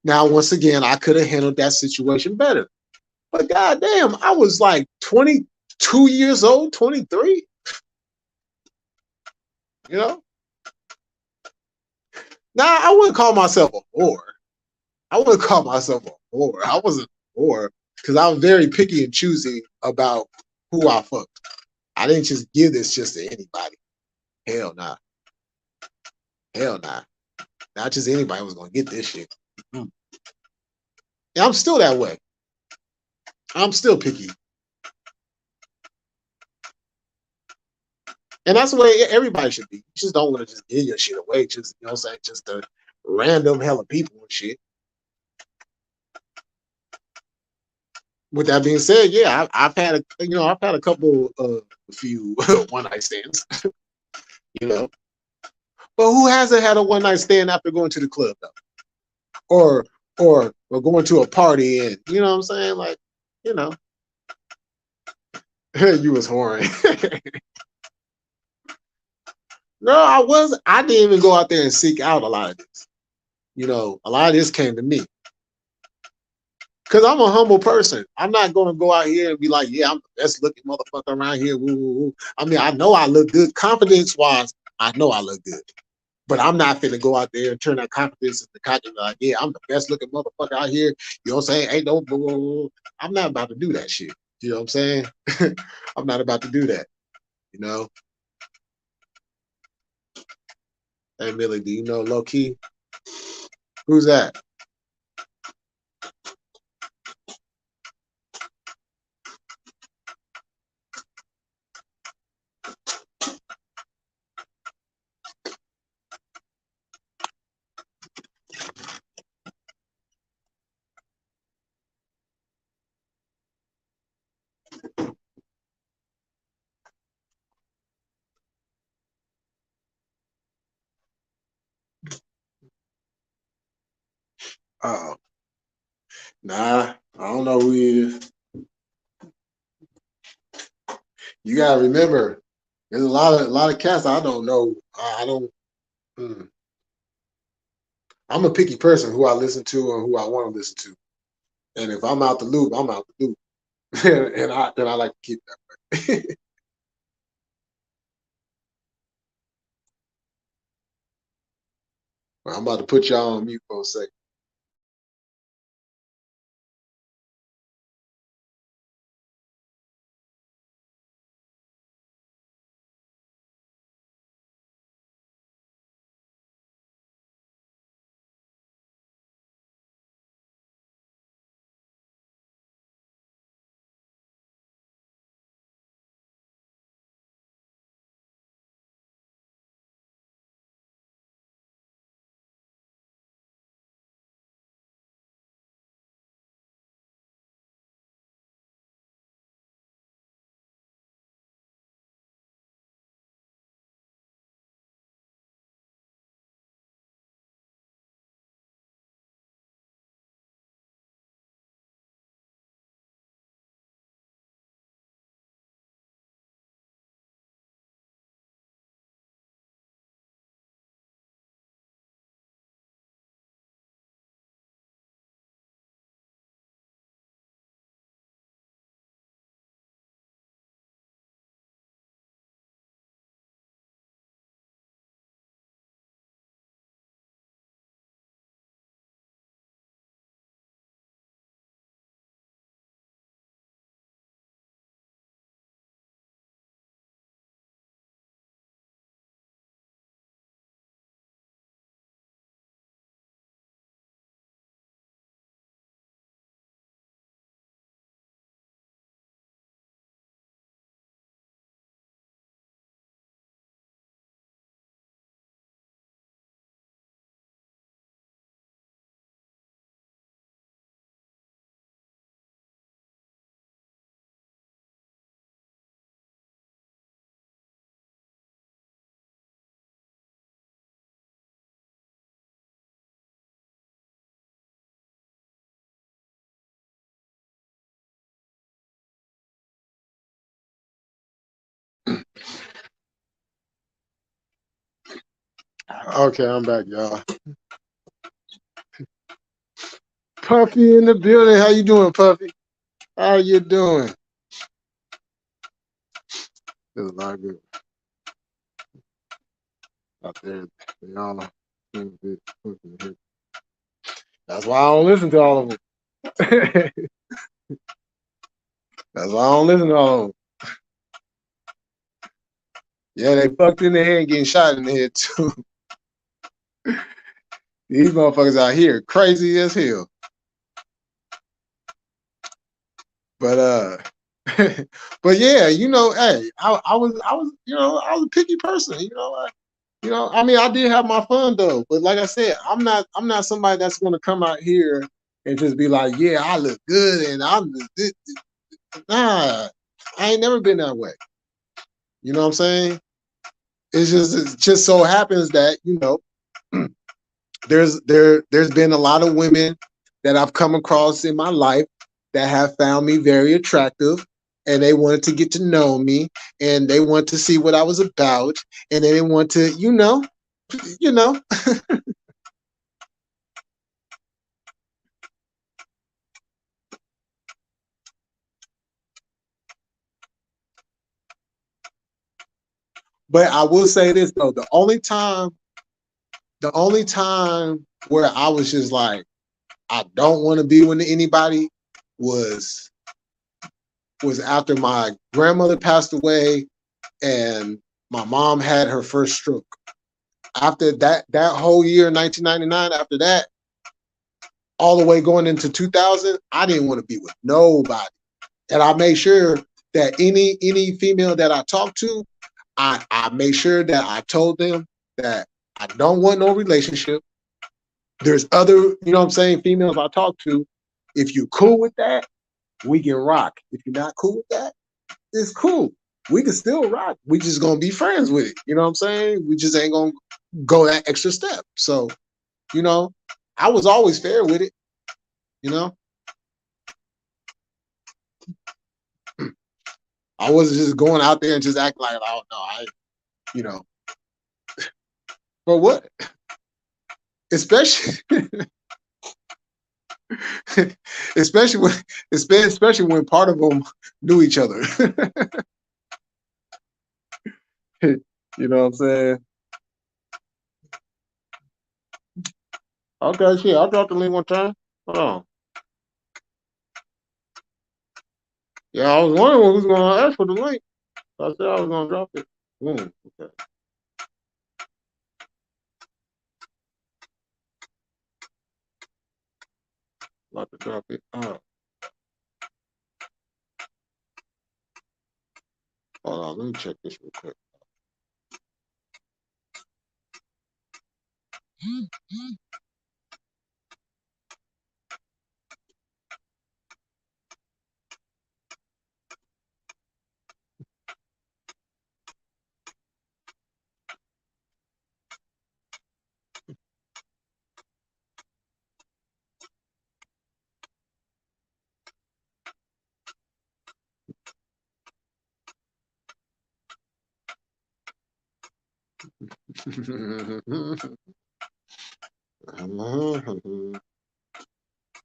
Now, once again, I could have handled that situation better. But goddamn, I was like 22 years old, 23. You know? Now, I wouldn't call myself a whore. I wasn't a whore because I was very picky and choosy about who I fucked. I didn't just give this just to anybody. Hell nah. Hell nah. Not just anybody was gonna get this shit. Mm-hmm. Yeah, I'm still that way. I'm still picky. And that's the way everybody should be. You just don't want to just give your shit away, just, you know what I'm saying, just to random hella people and shit. With that being said, yeah, I've had a couple of a few one night stands, you know. But who hasn't had a one night stand after going to the club though, or going to a party and you know what I'm saying, like, you know, you was whoring. No, I didn't even go out there and seek out a lot of this. You know, a lot of this came to me. Because I'm a humble person. I'm not going to go out here and be like, yeah, I'm the best looking motherfucker around here. Woo, woo, woo. I mean, I know I look good. Confidence-wise, I know I look good. But I'm not finna go out there and turn that confidence into cocky like, yeah, I'm the best looking motherfucker out here. You know what I'm saying? Ain't no boo. I'm not about to do that shit. You know what I'm saying? I'm not about to do that. You know? Hey, Millie, do you know Low Key? Who's that? Oh, nah, I don't know who he is. You gotta remember, There's a lot of cats I don't know. I don't. mm. I'm a picky person who I listen to and who I want to listen to. And if I'm out the loop, I'm out the loop. and I like to keep that way. I'm about to put y'all on mute for a second. Okay, I'm back, y'all. Puffy in the building. How you doing, Puffy? How you doing? There's a lot of good out there. Y'all. That's why I don't listen to all of them. That's why I don't listen to all of them. Yeah, they fucked in the head and getting shot in the head too. These motherfuckers out here crazy as hell. But but yeah, you know, hey, I was I was a picky person, I mean, I did have my fun though, but like I said, I'm not somebody that's gonna come out here and just be like, yeah, I look good and nah, I ain't never been that way. You know what I'm saying? It just so happens that, there's been a lot of women that I've come across in my life that have found me very attractive, and they wanted to get to know me, and they want to see what I was about, and they want to, you know. But I will say this though, the only time where I was just like, I don't want to be with anybody was after my grandmother passed away and my mom had her first stroke. After that whole year, 1999, after that, all the way going into 2000, I didn't want to be with nobody. And I made sure that any female that I talked to, I made sure that I told them that I don't want no relationship. There's other, females I talk to. If you cool with that, we can rock. If you're not cool with that, it's cool. We can still rock. We just gonna be friends with it. You know what I'm saying? We just ain't gonna go that extra step. So, I was always fair with it, you know. I wasn't just going out there and just acting like, oh no, you know, for what? Especially, especially when part of them knew each other. You know what I'm saying? Okay, shit. I'll drop the link one time. Hold on. Yeah, I was wondering who's gonna ask for the link. I said I was gonna drop it. Okay. About to drop it. Hold on, let me check this real quick.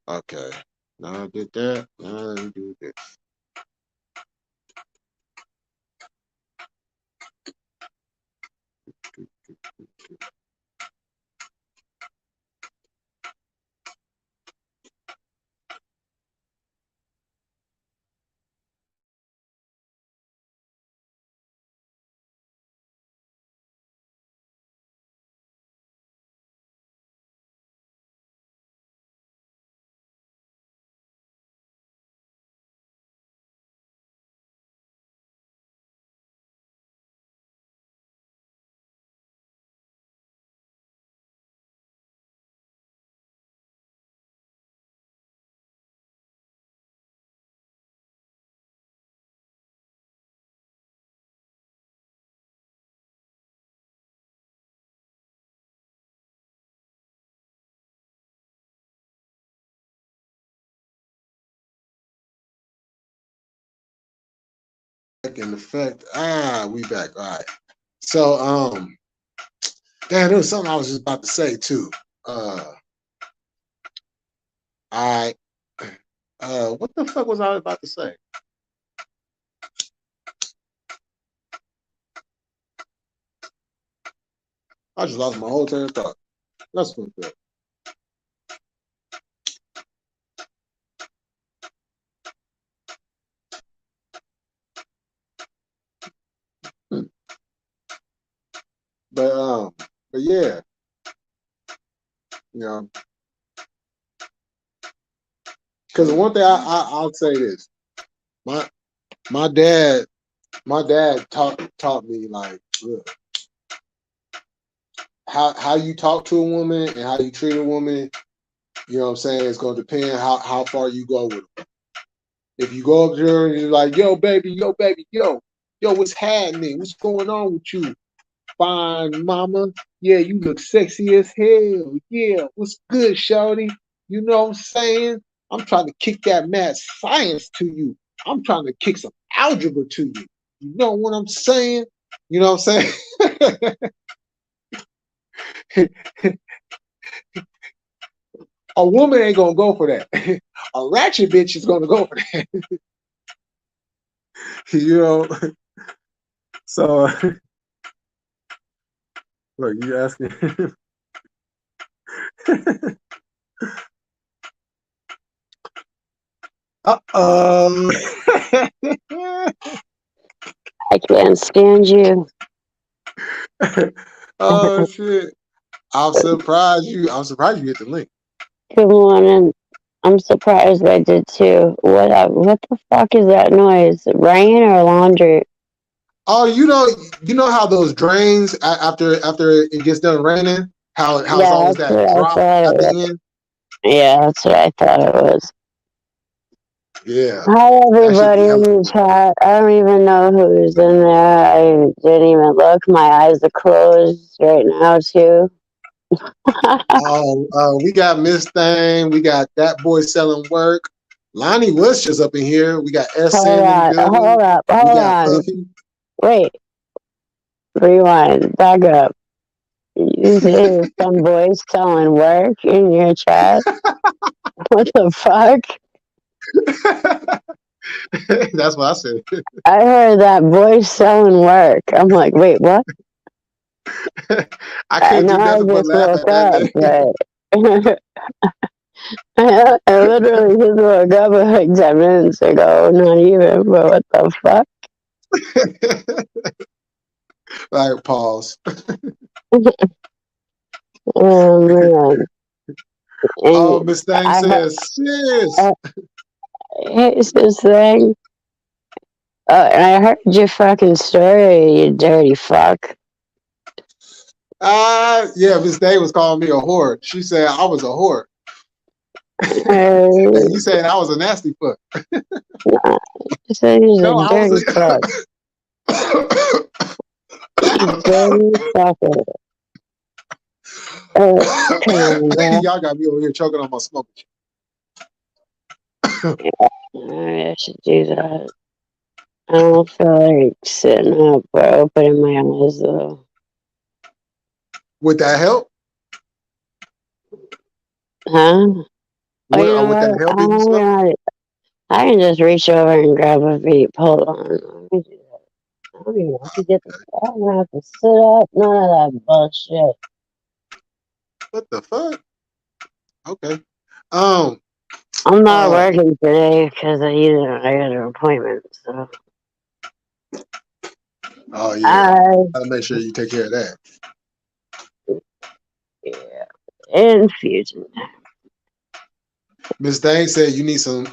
Okay. Now I did that. Now let me do this. In effect. We back. All right. So damn, there was something I was just about to say too. I what the fuck was I about to say? I just lost my whole train of thought. That's fucked up. But yeah, you know, because one thing I'll say this, my dad taught me like, look, how you talk to a woman and how you treat a woman, you know what I'm saying, it's gonna depend how far you go with them. If you go up there and you're like, yo baby, yo, what's happening? What's going on with you? Fine, mama. Yeah, you look sexy as hell. Yeah, what's good, shawty? You know what I'm saying? I'm trying to kick that math science to you. I'm trying to kick some algebra to you. You know what I'm saying? You know what I'm saying? A woman ain't gonna go for that. A ratchet bitch is gonna go for that. You know? So look, you asking. Uh-oh. I can't stand you. Oh shit. I'm surprised you get the link. Good morning. I'm surprised I did too. What the fuck is that noise? Rain or laundry? Oh, you know how those drains after it gets done raining, how it's Yeah, always that's that what I drop thought at it the was. end? Yeah, that's what I thought it was. Yeah. Hi That should be everybody in hella the chat. I don't even know who's in there. I didn't even look. My eyes are closed right now too. we got Miss Thing, we got That Boy Selling Work, Lonnie was just up in here. We got SN Hold in the on, building. hold up, We hold got on. Puffy. Wait, rewind, back up. You say some boys selling work in your chat? What the fuck? That's what I said. I heard that boys selling work. I'm like, wait, what? I I couldn't know do I nothing but just laugh woke at that up, name. but I literally just woke up like 10 minutes ago. Not even, but what the fuck? Like, pause. Oh man. Oh, And Miss Thang I heard, says, sis. it's this thing. And I heard your fucking story, you dirty fuck. Yeah, Miss Thang was calling me a whore. She said I was a whore. Uh, And you saying I was a nasty fuck. I said he's No, a I was dirty fuck. Dirty fucker. Come on, bro. Y'all got me over here choking on my smoke. I should do that. I don't feel like sitting up or opening my eyes though. Would that help? Huh? Oh, you know Would that what? help if you smoke? I can just reach over and grab a vape. Hold on. Let me do that. I don't even have to get the. I don't have to sit up. None of that bullshit. What the fuck? Okay. I'm not working today because I got an appointment. So. Oh yeah. Gotta make sure you take care of that. Yeah. Infusion. Miss Thang said you need some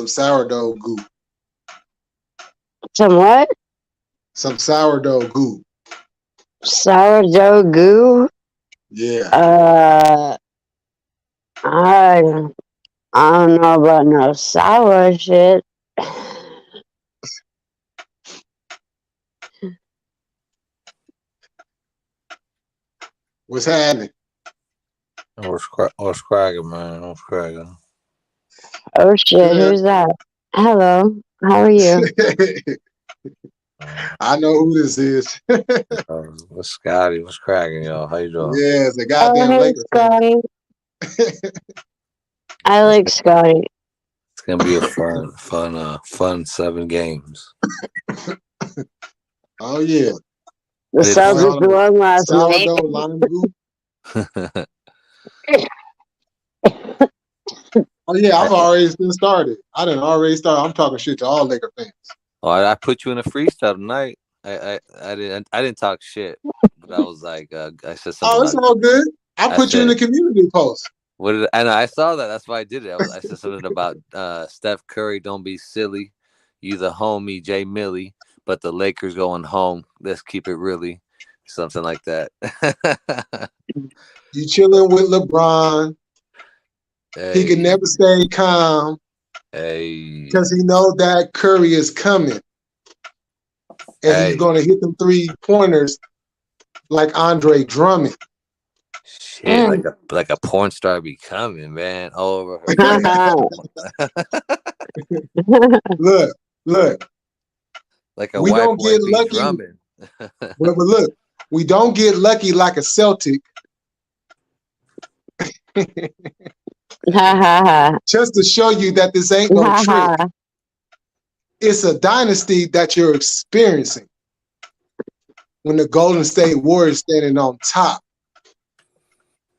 sourdough goo. Some what? Some sourdough goo. Sourdough goo? Yeah. I don't know about no sour shit. What's happening? What's cracking, man? What's cracking? Oh shit, who's that? Hello, how are you? I know who this is. What's Scotty? What's cracking, y'all? How you doing? Yeah, it's a goddamn hey, Laker fan. Scotty. I like Scotty. It's gonna be a fun 7 games. Oh yeah. The Celtics won last night. Sourdough lime goo. Oh yeah, I've already been started. I didn't already start. I'm talking shit to all Laker fans. Oh, I put you in a freestyle tonight. I didn't talk shit, but I was like, I said something. Oh, it's all good. I put you in the community post. And I saw that. That's why I did it. I said something about Steph Curry. Don't be silly. You the homie, Jay Millie. But the Lakers going home. Let's keep it really. Something like that. You chilling with LeBron. Hey. He can never stay calm. Hey. Because he knows that Curry is coming. And he's going to hit them 3-pointers like Andre Drummond. Shit, like a porn star be coming, man. Over. Look. Like a white boy get be lucky. drumming. but look, we don't get lucky like a Celtic. Just to show you that this ain't no trick. It's a dynasty that you're experiencing. When the Golden State Warriors standing on top.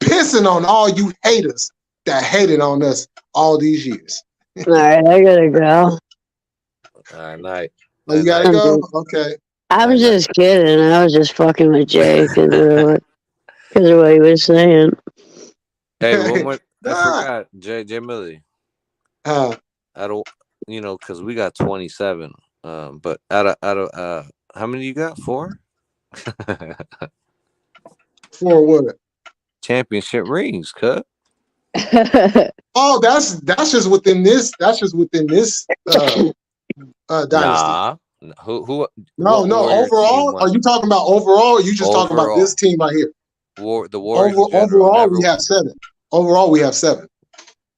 Pissing on all you haters that hated on us all these years. All right, I gotta go. All right, night. Oh, you gotta go? Okay. I was just kidding. I was just fucking with Jay because of what he was saying. Hey, one more. I forgot, Jay Millie. I don't, because we got 27. But out of how many you got? 4? 4 what? Championship rings, cut. Oh, that's just within this. That's just within this dynasty. Nah. Who? No. Overall, are you talking about overall? Or you just talking about this team right here? The Warriors. Overall, we have 7. Overall, we have 7.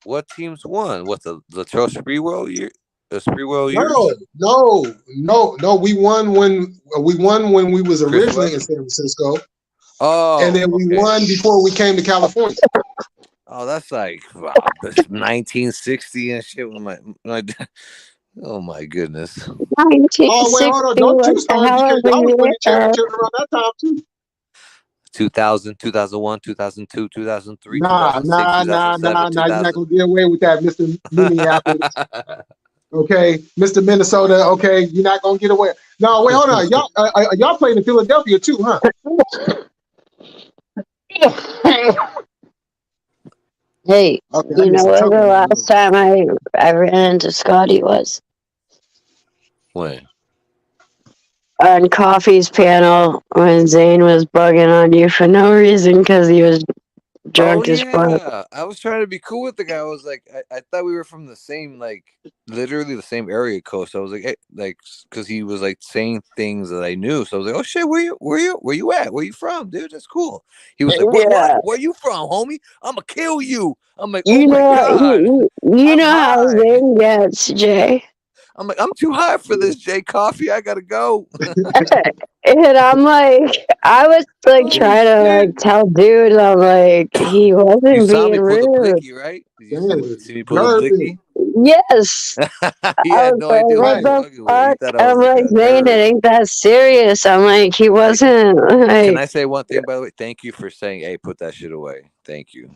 What teams won? What the Latrell Sprewell year? The Sprewell years? No. We won when we was Chris originally in Webber? San Francisco, Oh, and then we okay. won before we came to California. Oh, that's like 1960 and shit. Oh my goodness. Oh wait, hold on! 1960, Don't what you the start hell because is y'all was winning it? championships around that time too. 2000, 2001, 2002, 2003, Nah. 2006, 2007, You're not 2000. gonna get away with that, Mister Minneapolis. Okay, Mr. Minnesota. Okay, you're not gonna get away. No, wait, hold on. Y'all playing in Philadelphia too, huh? Hey, Okay, I you get know some what trouble the going last time I ran into Scotty was? When? On Coffee's panel when Zane was bugging on you for no reason because he was drunk as fuck. Yeah, I was trying to be cool with the guy. I was like, I thought we were from the same, like, literally the same area code. So I was like, hey, like, because he was like saying things that I knew. So I was like, oh shit, where you at? Where you from, dude? That's cool. He was like, Yeah. Where you from, homie? I'm gonna kill you. I'm like, You oh my know god, you I'm know how high. Zane gets, Jay. I'm like, I'm too high for this, Jay Coffee. I gotta go. And I'm like, I was like Oh trying to shit. like tell dude, I'm like, he You wasn't saw me being pull the rude. blicky, right? Did you on. see me pull the Garbage. blicky? Yes. He I had was no like, idea who he what was Hey, the fucking with. He fuck? thought I I'm was like like, a Zane, it nerd. ain't that serious. I'm like, he Hey, wasn't can like, I say one thing, by the way? Thank you for saying, hey, put that shit away. Thank you.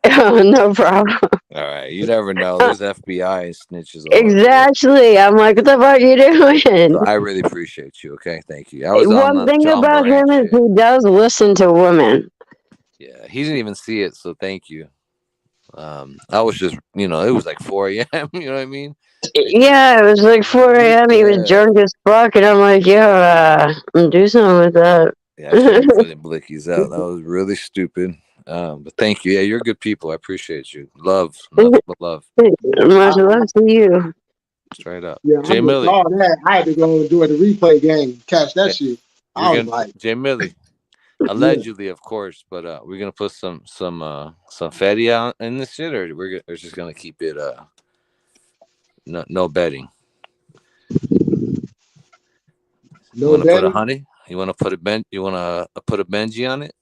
no problem. All right. You never know. There's FBI and snitches all over. Exactly. I'm like, what the fuck are you doing? So I really appreciate you. Okay. Thank you. I was on One the thing John about Moran him is shit. he does listen to women. Yeah. He didn't even see it. So thank you. I was just, it was like 4 a.m. You know what I mean? Yeah, it was like 4 a.m. He was Yeah. drunk as fuck, and I'm like, yo, do something with that. Yeah. I shouldn't be putting blickies out. That was really stupid. But thank you. Yeah. You're good people. I appreciate you. Love. Nothing but love. Much love to you. Straight up. yeah, I Jay missed Millie. all that. I had to go and do the replay game, catch that Hey, shit. we're I was gonna like, Jay Millie. yeah. Allegedly, of course, but we're gonna put some fatty out in this shit, or we're just gonna keep it no betting. You No want to put a betting. honey? You want to put a You want to put a Benji on it?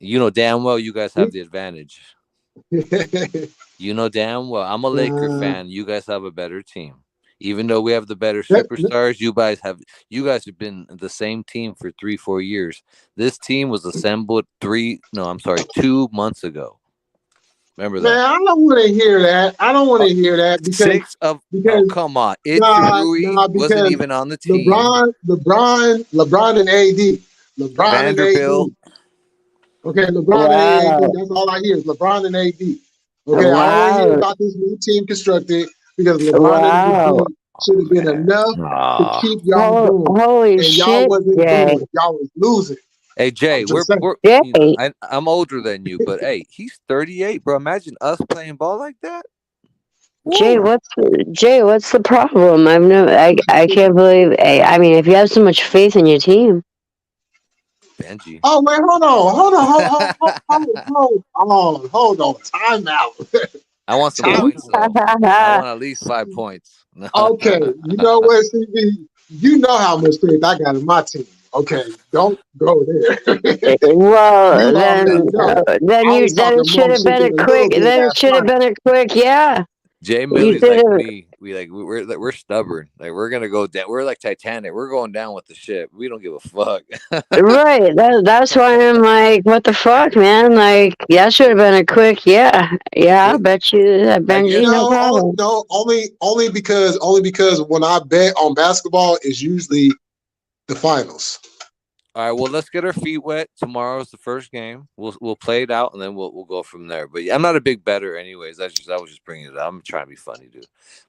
You know damn well you guys have the advantage. You know damn well I'm a Laker fan. You guys have a better team. Even though we have the better superstars, you guys have been the same team for 3-4 years. This team was assembled 2 months ago. Remember Man, that. I don't want to hear that. I don't want to hear that because Oh, come on. Rui wasn't because even on the team. LeBron and AD. LeBron and Vanderbilt. AD. Okay, LeBron and AD. Wow. That's all I hear is LeBron and AD. Okay, I don't want to hear Wow. about this new team constructed because LeBron and Wow. AD should have been enough to keep y'all going. Holy And y'all shit, wasn't Jay. going. Y'all was losing. Hey, Jay, I'm just saying. Jay, I'm older than you, but hey, he's 38, bro. Imagine us playing ball like that. Jay, Woo. what's the problem? I can't believe. I mean, if you have so much faith in your team, Benji. Oh wait, hold on. Time out. I want some Time points, out. though. I want at least 5 points. Okay, you know what, CB? You know how much faith I got in my team. Okay, don't go there. well, You already know. then I was it talking should more have shit been than a a little quick. bit Then it last should have night. been a quick. Yeah, Jay you Millie's should like have. me. We're stubborn. Like we're gonna go down. We're like Titanic. We're going down with the ship. We don't give a fuck. Right. That's why I'm like, what the fuck, man? Like, that should have been a quick. Yeah, I bet you that I guess. Benji, no problem. Only because when I bet on basketball, it's usually the finals. All right. Well, let's get our feet wet. Tomorrow's the first game. We'll play it out and then we'll go from there. But yeah, I'm not a big better, anyways. I was just bringing it up. I'm trying to be funny, dude.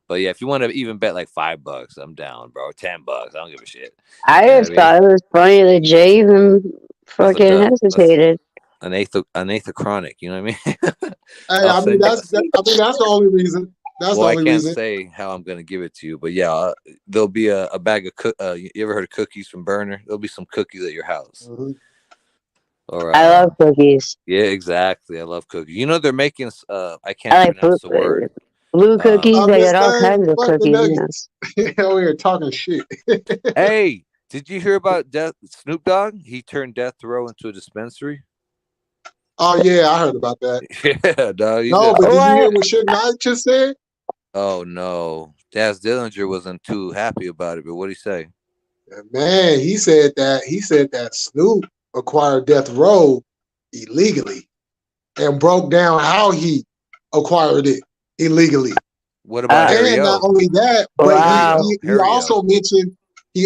But yeah, if you want to even bet like $5, I'm down, bro. $10. I don't give a shit. I You know what just I mean? thought it was funny that Jay even That's like fucking hesitated. an eighth of chronic. You know what I mean? Hey, I'll send you. that's the only reason. That's Well, the I only can't reason. say how I'm gonna give it to you, but yeah, there'll be a bag of you ever heard of cookies from Burner? There'll be some cookies at your house. Mm-hmm. Or I love cookies. yeah, exactly. I love cookies. You know they're making I can't I like pronounce the word. blue cookies. I'm They just got all saying, kinds of fuck the cookies. Yeah. Nuggets. Over here talking shit. Hey, did you hear about Snoop Dogg? He turned death row into a dispensary. Oh yeah, I heard about that. Yeah, dog. He No, just but did you hear What? what Suge Knight just said? oh no. Daz Dillinger wasn't too happy about it, but what'd he say? Man, he said that Snoop acquired Death Row illegally and broke down how he acquired it illegally. What about Harry And not O? only that, What but about he Wow. he, he Harry O?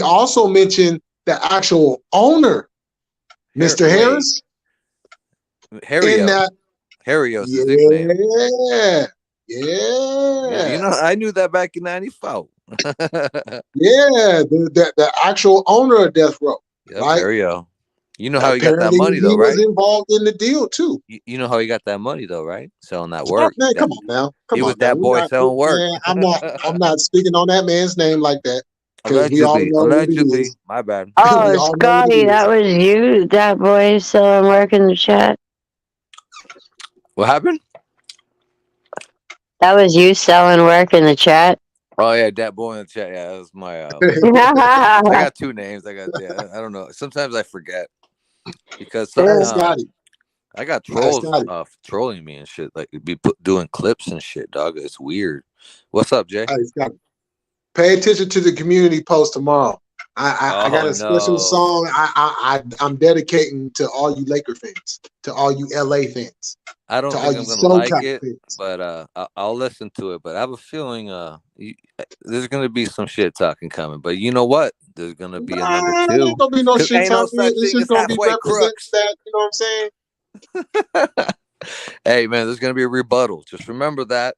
also mentioned the actual owner, Mr. Wait, Harris, Harry in O. that. Harry O's his nickname. Yeah, Yeah, you yeah, know, I knew that back in '94. yeah. The actual owner of Death Row, Yep, right? Harry O. You know how he got that Apparently, money he though, was right? involved in the deal too. You know how he got that money though, right? Selling that Oh, work. man, That come he was on now. that boy selling work. Man, I'm not speaking on that man's name like that because we all Allegedly, know what it allegedly. is. My bad. We Oh, all know what it Scotty, is. that was you. That boy selling work in the chat. What happened? That was you selling work in the chat. Oh yeah, that boy in the chat. Yeah, that was my. I got two names. I don't know. Sometimes I forget because Hey, Yeah. Scotty. I got Hey, trolls Scotty. trolling me and shit. Like doing clips and shit, dog. It's weird. What's up, Jay? Hey, Scotty. Pay attention to the community post tomorrow. I got Oh a special no. song I'm dedicating to all you Laker fans, to all you LA fans, I to don't all think you I'm gonna like SoCal it, fans. but I'll listen to it. But I have a feeling there's gonna be some shit talking coming. But you know what? There's gonna be a number Nah, two ain't gonna be no because shit ain't no talking. such It's thing just as gonna be halfway representing crooks. that. You know what I'm saying? Hey man, there's gonna be a rebuttal. Just remember that.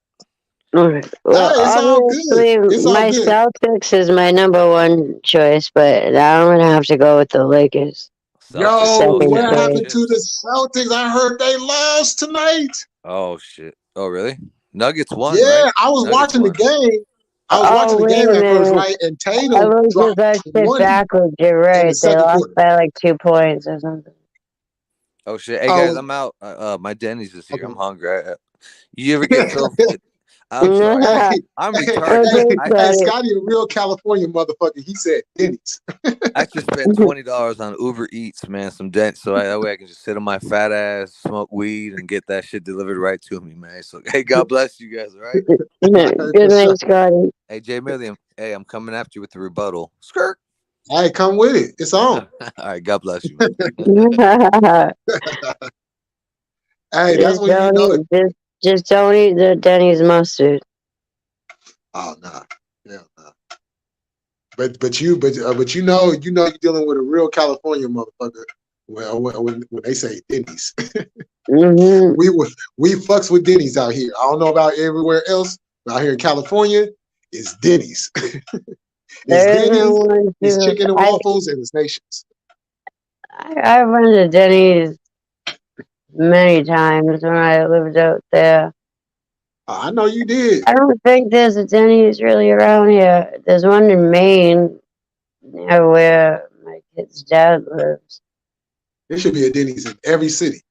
Well, Hey, it's all good. obviously, It's all my good. Celtics is my number one choice, but now I'm gonna have to go with the Lakers. Celtics Yo, Second what bullshit choice. happened to the chips. Celtics? I heard they lost tonight. Oh shit. Oh really? Nuggets won, Yeah, right? I was Nuggets watching the won. game. I was watching Oh, the wait game a at first, minute. right? And I Tatum looked at dropped that shit 20 backwards. You're in the right. They second lost quarter. by like 2 points or something. Oh shit. Hey I guys, was I'm out. My Denny's is here. I'm okay. hungry. You ever get so I'm sorry. Hey, I'm hey, retarded. Okay, hey, Scotty. Scotty, a real California motherfucker. He said Denny's. I just spent $20 on Uber Eats, man. Some dent, so that way I can just sit on my fat ass, smoke weed, and get that shit delivered right to me, man. So hey, God bless you guys, all right? Good For sure. night, Scotty. Hey, Jay Milliam. Hey, I'm coming after you with the rebuttal. Skirt. Hey, come with it. It's on. All right, God bless you, man. Hey, that's when you know it. Just don't eat the Denny's mustard. Oh nah. Yeah, nah. But you know you're dealing with a real California motherfucker. Well, when they say Denny's, Mm-hmm. we fucks with Denny's out here. I don't know about everywhere else, but out here in California, it's Denny's. It's There isn't Denny's, one it's too. chicken and waffles, and it's Nations. I've run to Denny's many times when I lived out there. I know you did. I don't think there's a Denny's really around here. There's one in Maine, near where my kid's dad lives. There should be a Denny's in every city.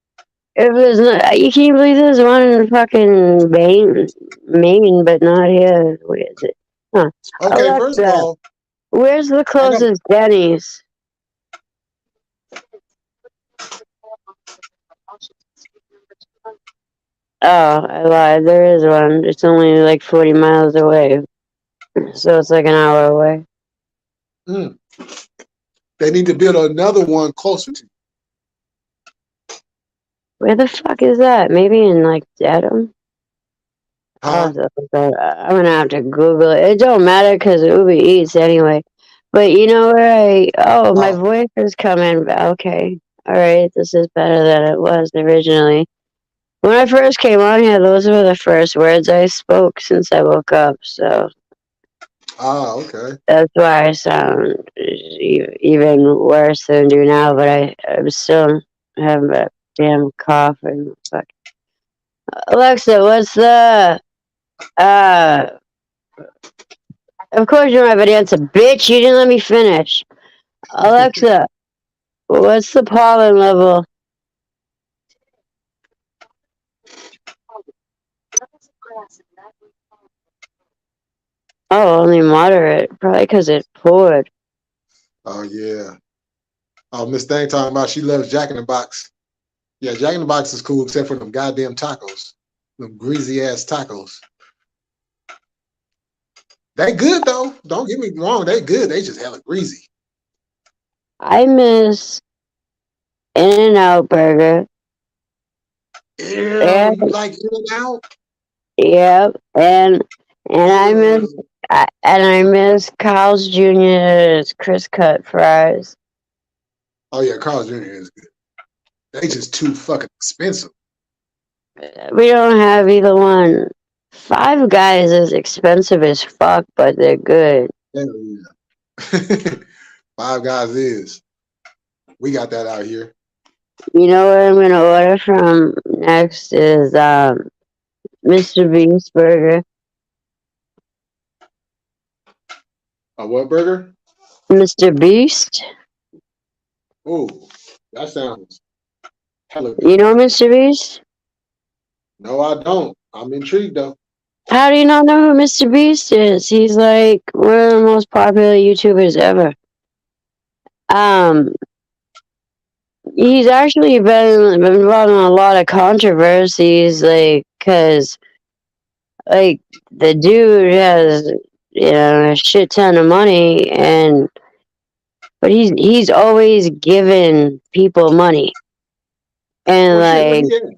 If there's not, you can't believe there's one in fucking Maine, but not here. Where is it? Huh. Okay, first of Alexa, all, where's the I got closest Denny's? Oh, I lied. There is one. It's only like 40 miles away. So it's like an hour away. they need to build another one closer to you. Where the fuck is that? Maybe in like Dedham? Huh? I'm gonna have to Google it. It don't matter because Uber Eats anyway. But you know where my Oh, voice is coming. Okay. All right. This is better than it was originally. When I first came on here, those were the first words I spoke since I woke up. So okay. that's why I sound even worse than I do now. But I'm still having a damn cough and fuck. Alexa, what's the of course you don't have an answer, bitch. You didn't let me finish. Alexa, what's the pollen level? Oh, only moderate. Probably because it poured. Oh yeah. Oh, Miss Thang talking about she loves Jack in the Box. Yeah, Jack in the Box is cool except for them goddamn tacos. Them greasy ass tacos. They good though. Don't get me wrong, they good. They just hella greasy. I miss In-N-Out Burger. Ew, And you like In-N-Out? yeah, and Ew. I miss Carl's Jr.'s Crisp Cut fries. Oh yeah, Carl's Jr. is good. They just too fucking expensive. We don't have either one. Five Guys is expensive as fuck, but they're good. Hell yeah. Five Guys is. We got that out here. You know what I'm gonna order from next is Mr. Beast Burger. A what burger? Mr. Beast? Oh, that sounds hella good. You know Mr. Beast? No, I don't. I'm intrigued though. How do you not know who Mr. Beast is? He's like one of the most popular YouTubers ever. He's actually been involved in a lot of controversies, like, cause like the dude has a shit ton of money, but he's always given people money, and Well, shit, like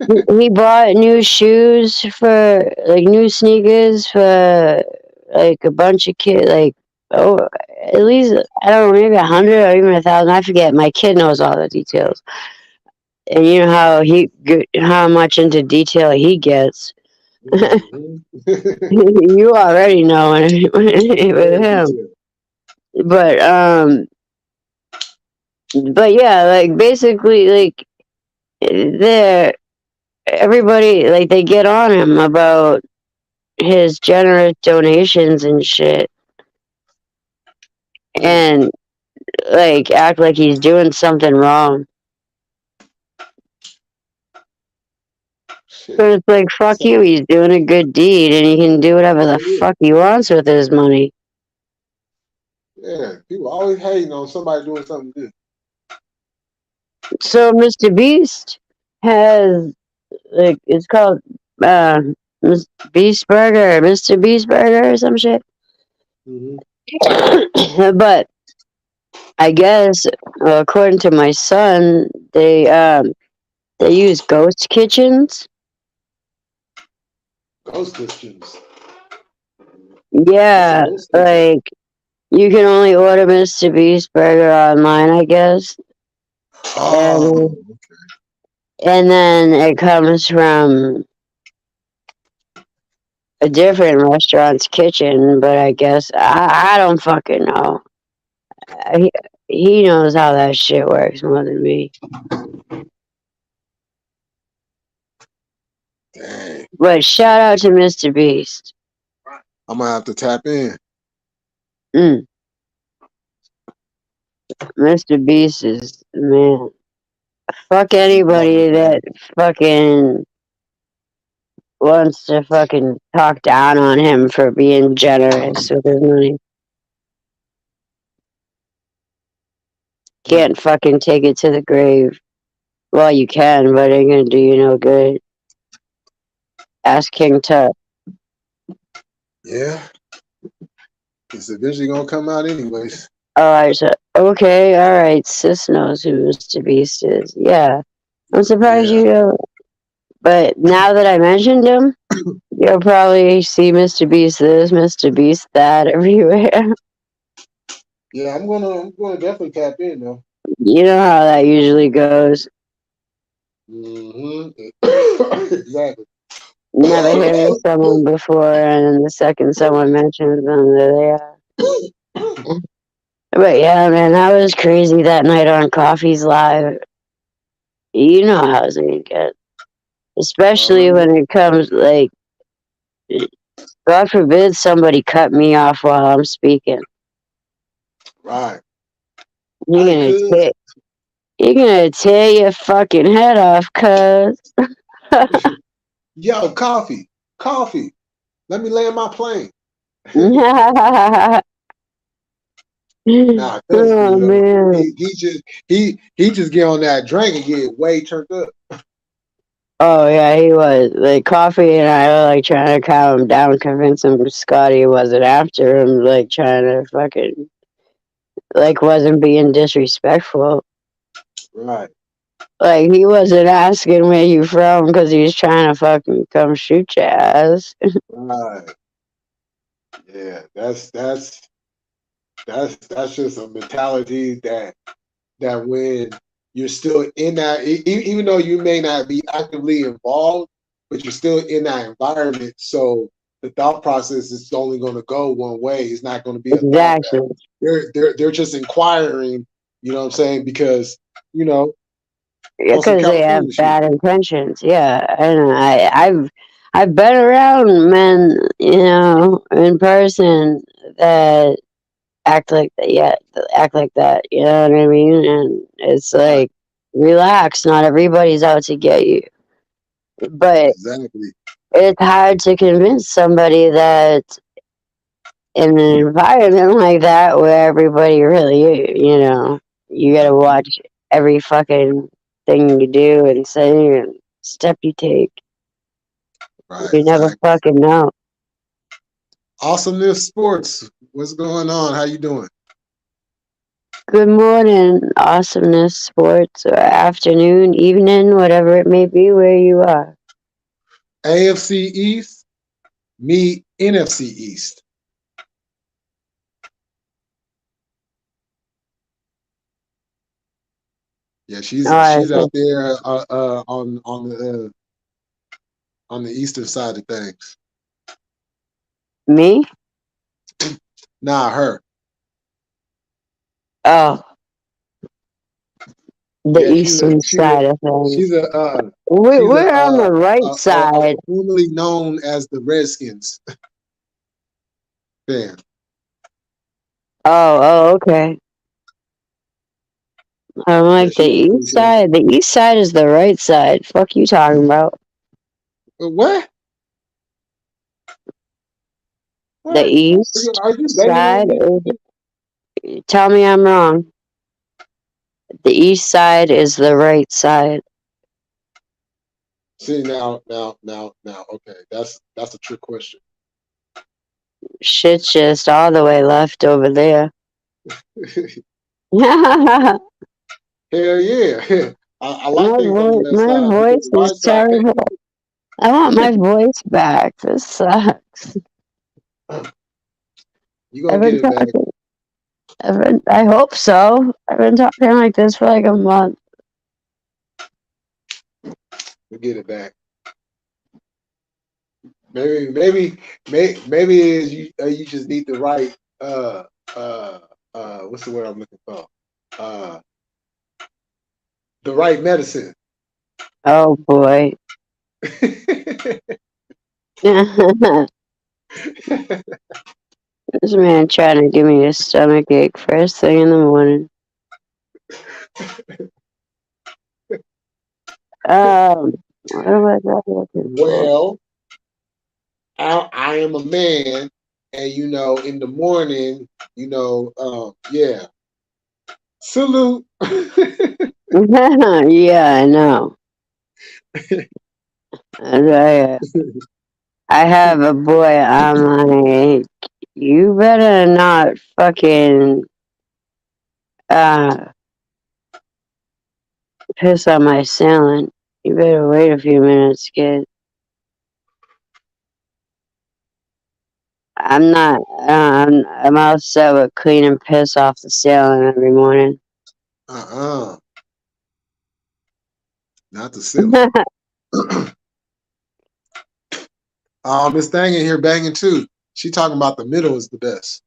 yeah. he bought new shoes for like new sneakers for like a bunch of kids, like oh at least I don't know, maybe 100 or even 1,000. I forget. My kid knows all the details, and you know how much into detail he gets. Mhm. You already know with Very him, detailed. but yeah, like basically, like they're everybody like they get on him about his generous donations and shit, and like act like he's doing something wrong. Shit. But it's like fuck you, he's doing a good deed and he can do whatever the Yeah. fuck he wants with his money. Yeah, people always hating on somebody doing something good. So Mr. Beast has like it's called Beast Burger or Mr. Beast Burger or some shit. Mm-hmm. But I guess according to my son, they use ghost kitchens. Ghost Christians. What's a Yeah, ghost kitchen? like you can only order Mr. Beast Burger online, I guess. Oh, And then it comes from a different restaurant's kitchen, but I guess I don't fucking know. He, he knows how that shit works more than me. dang. But shout out to Mr. Beast. I'm gonna have to tap in. Mr. Beast is man. Fuck anybody that fucking wants to fucking talk down on him for being generous with his money. Can't fucking take it to the grave. Well, you can, but it ain't gonna do you no good. Ask King Tut. Yeah. It's eventually gonna come out anyways. Alright, so, okay, alright, sis knows who Mr. Beast is. Yeah. I'm surprised Yeah. you know. But now that I mentioned him, you'll probably see Mr. Beast this, Mr. Beast that everywhere. Yeah, I'm gonna definitely tap in though. You know how that usually goes. Mm-hmm. Exactly. Never heard of someone before, and then the second someone mentions them, there they are. But yeah, man, that was crazy that night on Coffee's Live. You know how it's gonna get. Especially when it comes, like, God forbid somebody cut me off while I'm speaking. Right. You're gonna tear your fucking head off, cuz. Yo, coffee. Let me land my plane. Nah, cause Oh man. he just get on that drink and get way turned up. Oh yeah, he was. Like Coffee and I were like trying to calm him down, convince him Scotty wasn't after him, like trying to fucking like wasn't being disrespectful. Right, Like he wasn't asking where you from because he was trying to fucking come shoot your ass. right. Yeah, that's just a mentality that when you're still in that, even though you may not be actively involved, but you're still in that environment. So the thought process is only going to go one way. It's not going to be a thought Exactly. that they're just inquiring. You know what I'm saying? Because you know, Yeah, on some because they have California shit. bad intentions. Yeah, and I've been around men, you know, in person that act like that. Yeah, that act like that. You know what I mean? And it's Right. like, relax. Not everybody's out to get you, but Exactly. it's hard to convince somebody that in an environment like that where everybody really, you know, you gotta watch every fucking thing you do and say and step you take. Right. You never Exactly. fucking know. Awesomeness Sports. What's going on? How you doing? Good morning, awesomeness, sports, or afternoon, evening, whatever it may be where you are. AFC East, me NFC East. Yeah, All right, she's out there on the eastern side of things. me? Nah, her. Oh, the Yeah, eastern side of things. she's a We're on the right side. formerly known as the Redskins fan. Oh, okay. I'm Yeah, like the she east appreciates. side. The east side is the right side. Fuck you talking about? What? The What? east Are you side dating is. Tell me I'm wrong. The east side is the right side. See now. Okay, that's a trick question. Shit's just all the way left over there. My Hell yeah. I like things on the left side because voice the is right side. terrible. I want my voice back. This sucks. You I've gonna get been it back. talking. I hope so. I've been talking like this for like a month. You get it back. Maybe is you just need the right what's the word I'm looking for? Uh, the right medicine. Oh boy. This man trying to give me a stomach ache first thing in the morning. What am I looking for? Well, I am a man, and in the morning, yeah. Salute. Yeah, I know. I have a boy. I'm like, you better not fucking piss on my ceiling. You better wait a few minutes, kid. I'm not. I'm all set with cleaning piss off the ceiling every morning. Not the ceiling. Miss Thang in here banging too. She talking about the middle is the best.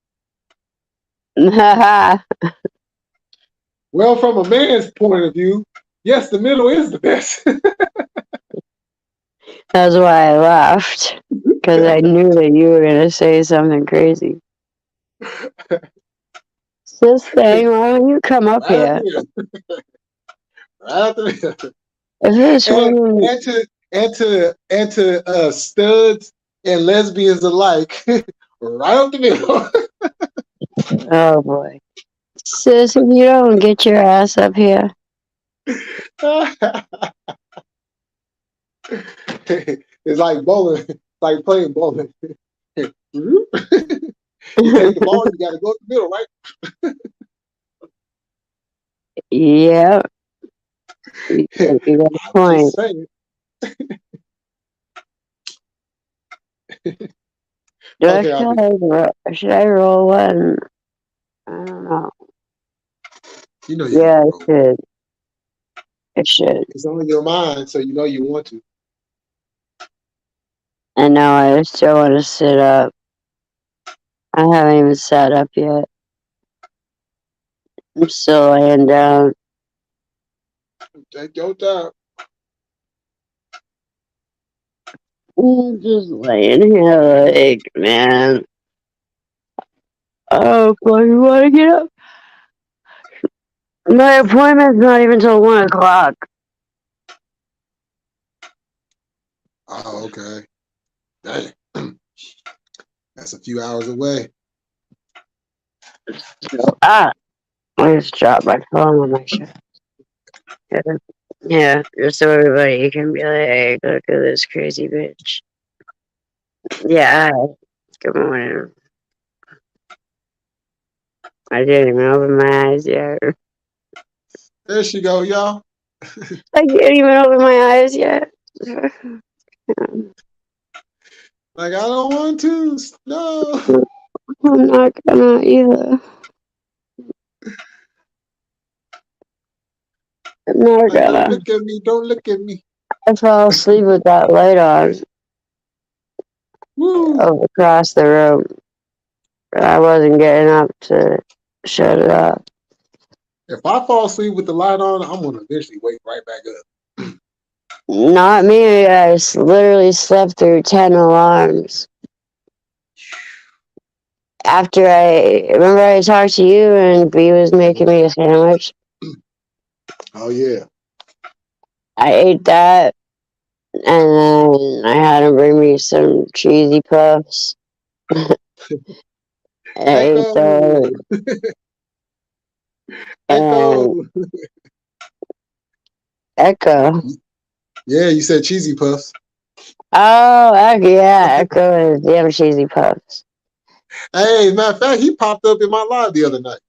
Well, from a man's point of view, yes, the middle is the best. That's why I laughed, because I knew that you were gonna say something crazy. Sis thing, why don't you come up here? Right there. If this woman, And to studs and lesbians alike, Right up the middle. Oh boy. Sis, if you don't get your ass up here. It's like bowling. It's like playing bowling. You take the ball, you gotta go up the middle, right? Yeah. You got a I'm point. just saying. Okay, I'll be. Should I roll one? I don't know. You know you Yeah, gotta it roll. should. It should. It's on your mind, so you know you want to. And now I still want to sit up. I haven't even sat up yet. I'm still laying down. Take your time. Just laying here like, man. Oh boy, you want to get up? My appointment's not even till 1 o'clock. Oh, okay. Dang. That's a few hours away. I just dropped my phone on my shirt. Yeah, just so everybody can be like, hey, look at this crazy bitch. Yeah, hi. Good morning. I didn't even open my eyes yet. There she go, y'all. I can't even open my eyes yet. Like, I don't want to. No. I'm not gonna either. I'm not Like, don't gonna. look at me. Don't look at me. I fell asleep with that light on Woo. across the room. But I wasn't getting up to shut it off. If I fall asleep with the light on, I'm gonna eventually wake right back up. Not me. I literally slept through 10 alarms. After remember I talked to you and B was making me a sandwich. Oh yeah. I ate that, and then I had him bring me some cheesy puffs. I ate Echo. those, and Echo. Echo. Yeah, you said cheesy puffs. Oh, yeah, Echo is damn cheesy puffs. Hey, matter of fact, he popped up in my live the other night.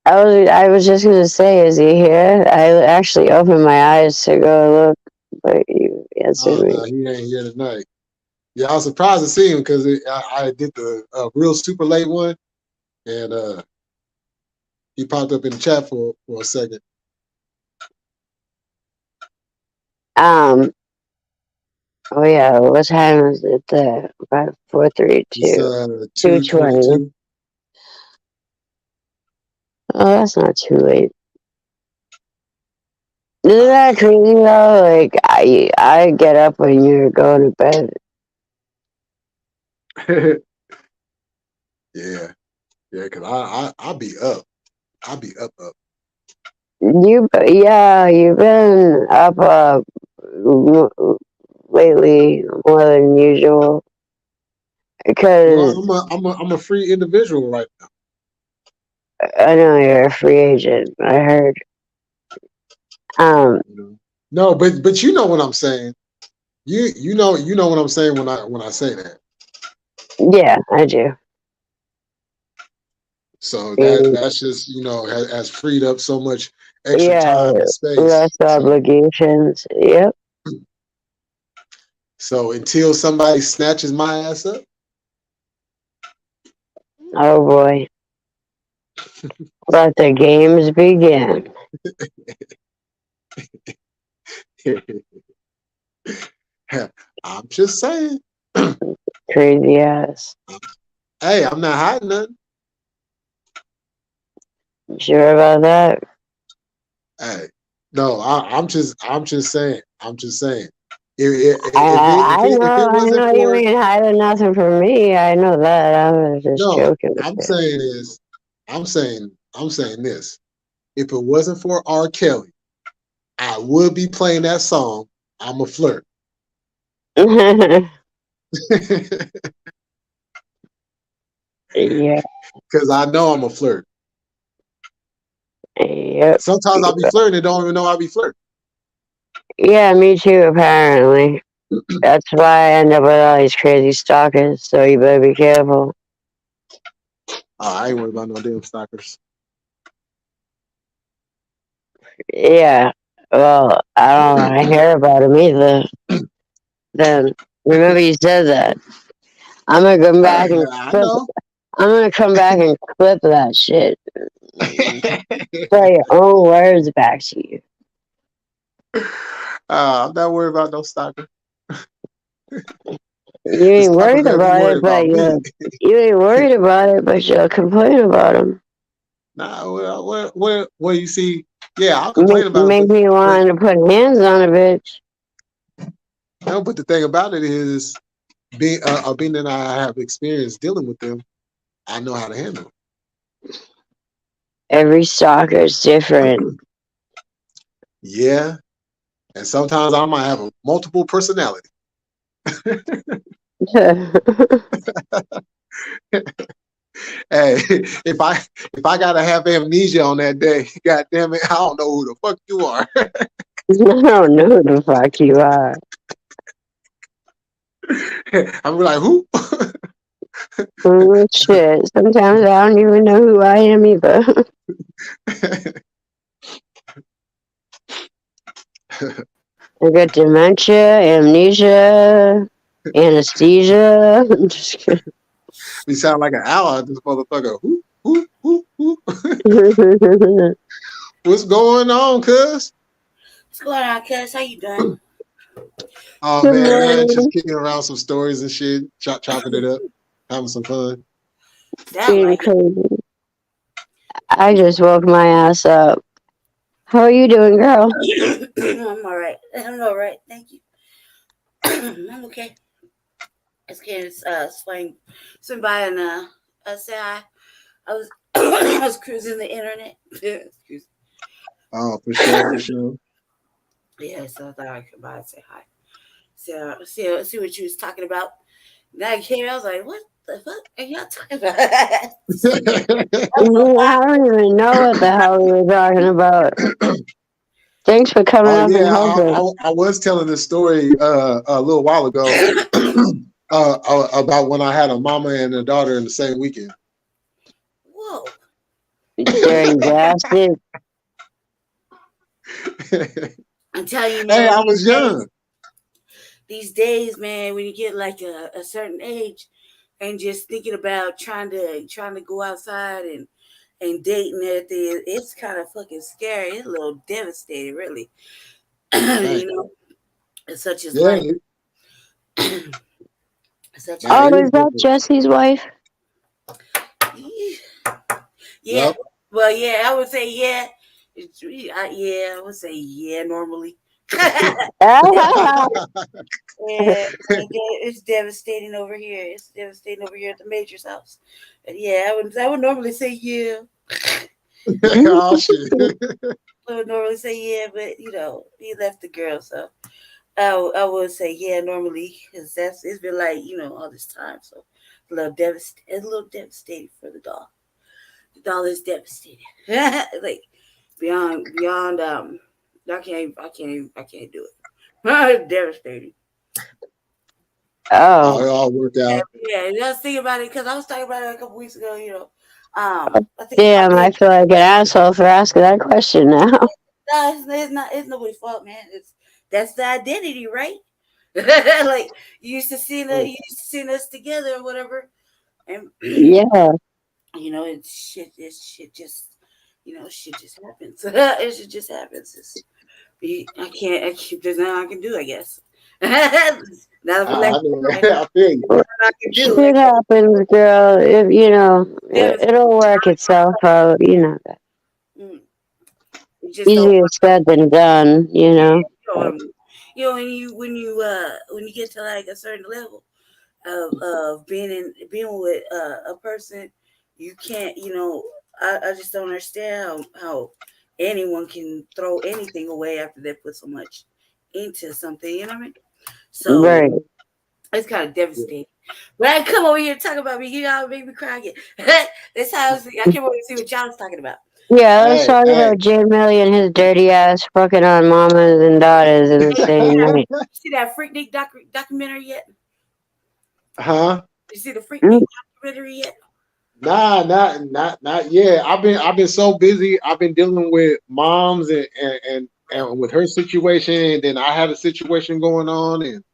I was just gonna say, is he here? I actually opened my eyes to go look, but you answered Oh me. no, he ain't here tonight. Yeah, I was surprised to see him because I did the real super late one, and he popped up in the chat for a second. Oh yeah, what time is it there? About 4:32. It's 2:20. 2:22. Oh, that's not too late. Isn't that crazy though? Like I get up when you're going to bed. Yeah, because I'll be up. I'll be up. You've been up lately more than usual because Well, I'm a free individual right now. I know you're a free agent. I heard. You know? No, but you know what I'm saying. You know what I'm saying when I say that. Yeah, I do. So And, that's just has freed up so much extra yeah, time and space. less obligations. Yep. So until somebody snatches my ass up, Oh boy. Let the games begin. I'm just saying. Crazy ass. Hey, I'm not hiding nothing. You sure about that? Hey, no, I'm just saying. I'm just saying. If it I wasn't know you for ain't hiding nothing from me. I know that. I was just no, joking with I'm you. saying is I'm saying this. If it wasn't for R. Kelly, I would be playing that song. I'm a flirt. Yeah. Because I know I'm a flirt. Yep. Sometimes I'll be flirting and don't even know I'll be flirting. Yeah, me too, apparently. That's why I end up with all these crazy stalkers, so you better be careful. I ain't worried about no damn stalkers. Yeah. Well, I don't want to hear about them either. Then remember you said that. I'm gonna come back and I clip. know. I'm gonna come back and clip that shit. Say your own words back to you. I'm not worried about no stalker. You The ain't stalker worried better be about worried it, but about me. you ain't worried about it, but you'll complain about them. Nah, well, you see, yeah, I'll complain about it, Make me but want to put hands on a bitch. no, but the thing about it is, being that I have experience dealing with them, I know how to handle Every stalker is different. them. Yeah, and sometimes I might have a multiple personality. Hey, if I gotta have amnesia on that day, god damn it, I don't know who the fuck you are. I don't know who the fuck you are. I'm like, who? Oh, shit. Sometimes I don't even know who I am either. I got dementia, amnesia, anesthesia. I'm just kidding. You sound like an ally, this motherfucker. Who? What's going on, cuz? What's going on, cuz? How you doing? Oh Good man, just morning. kicking around some stories and shit, chopping it up, having some fun. Sound Being like it. crazy. I just woke my ass up. How are you doing, girl? I'm all right. I'm all right. Thank you. I'm okay. It's getting swing by and I say I was I was cruising the internet. Excuse- Oh, for sure. yeah, so I thought I'd come by and say hi. So see what you was talking about. Then I came, I was like, what the fuck are y'all talking about? I I don't even know what the hell we were talking about. Thanks for coming Oh up and yeah, helping. I was telling this story a little while ago about when I had a mama and a daughter in the same weekend. Whoa. Dirty bastard. I'm telling you, Hey, man, I was young. these days, man, when you get like a certain age and just thinking about trying to go outside and date and everything, it's kind of fucking scary. It's a little devastating, really. Hey, You know, it's such as yeah, life. Such as nah, Oh, it life. is is that different. Jesse's wife? Yeah. Yep. Well, yeah, I would say yeah. Yeah, I would say yeah normally. Yeah, it's devastating over here. It's devastating over here at the Major's house. But yeah, I would normally say yeah. Oh shit. I would normally say yeah, but he left the girl, so I would say yeah normally because it's been like all this time, so it's a little devastating for the doll. The doll is devastated, like beyond I can't do it. Devastating. Oh, Oh, it all worked Yeah, out. yeah. Just think about it because I was talking about it a couple weeks ago. I think my damn, I baby. feel like an asshole for asking that question now. No, it's not. It's nobody's fault, man. That's the identity, right? Like you used to seeing us together or whatever, and Yeah. it's shit. It's shit. Just shit just happens. It shit just happens. I can't. There's nothing I can do. I guess. Now that we let I know. go, I feel you. nothing I can do. Shit happens, girl. If Yeah, it'll work itself out. You know that. mm, it just don't. Easier said than done. You Yeah, know. when you get to like a certain level of being with a person, you can't. I just don't understand how anyone can throw anything away after they put so much into something. You know what I mean? So Right. Mhm. it's kind of Yeah. devastating. But I come over here to talk about me. You gotta make me cry again. That's how I came over to see what y'all was talking about. Yeah, let's Hey, talk hey. about Jay Millie and his dirty ass fucking on mamas and daughters in the same night. See that Freaknik documentary yet? Huh? You see the Freaknik documentary yet? Nah, not yet. I've been so busy. I've been dealing with moms and with her situation, and then I had a situation going on, and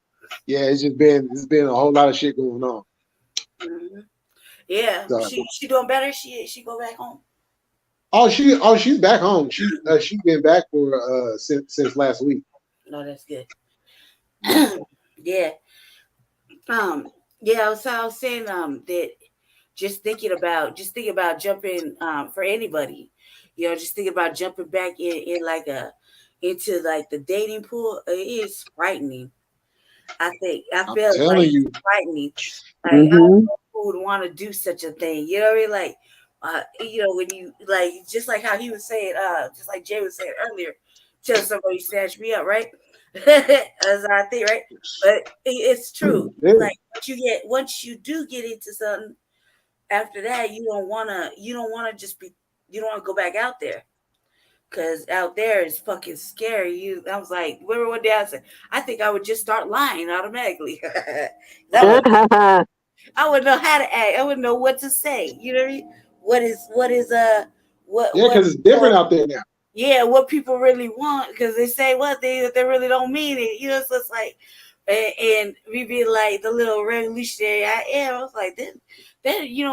yeah, it's been a whole lot of shit going on. Mm-hmm. Yeah, So, she doing better. She go back home. she's back home. She's been back for since last week. No, that's good. Yeah. Yeah. I was saying that just thinking about jumping for anybody, just thinking about jumping back in like into like the dating pool. It is frightening. I I'm feel like telling it's you. frightening. Like I don't Mm-hmm. know who would want to do such a thing. You know what I mean? Like when you like just like how he was saying, just like Jay was saying earlier, tell somebody snatch me up, right? As I think, right? But it's true. Yeah. Like once you do get into something, after that you don't wanna you don't wanna go back out there. Cause out there is fucking scary. I was like, remember one day I said, I think I would just start lying automatically. I wouldn't know how to act. I wouldn't know what to say. You know what I mean? What is Yeah, because it's different out there now. yeah, what people really want, because they say what they really don't mean it. So it's like, and me being like the little revolutionary I am, I was like, then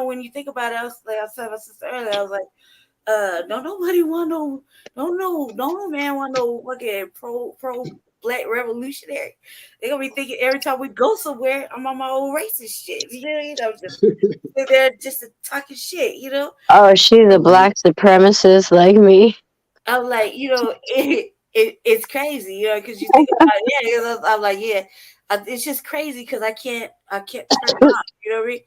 when you think about it, I was like, I said my sister earlier, I was like, don't nobody want no man want no fucking pro black revolutionary. They gonna be thinking every time we go somewhere, I'm on my own racist shit. Just they're just talking shit. Oh, she's a black supremacist like me. I'm like, it's crazy, because you think about it, yeah. 'Cause I'm like, yeah, it's just crazy because I can't turn it on. You know what I mean?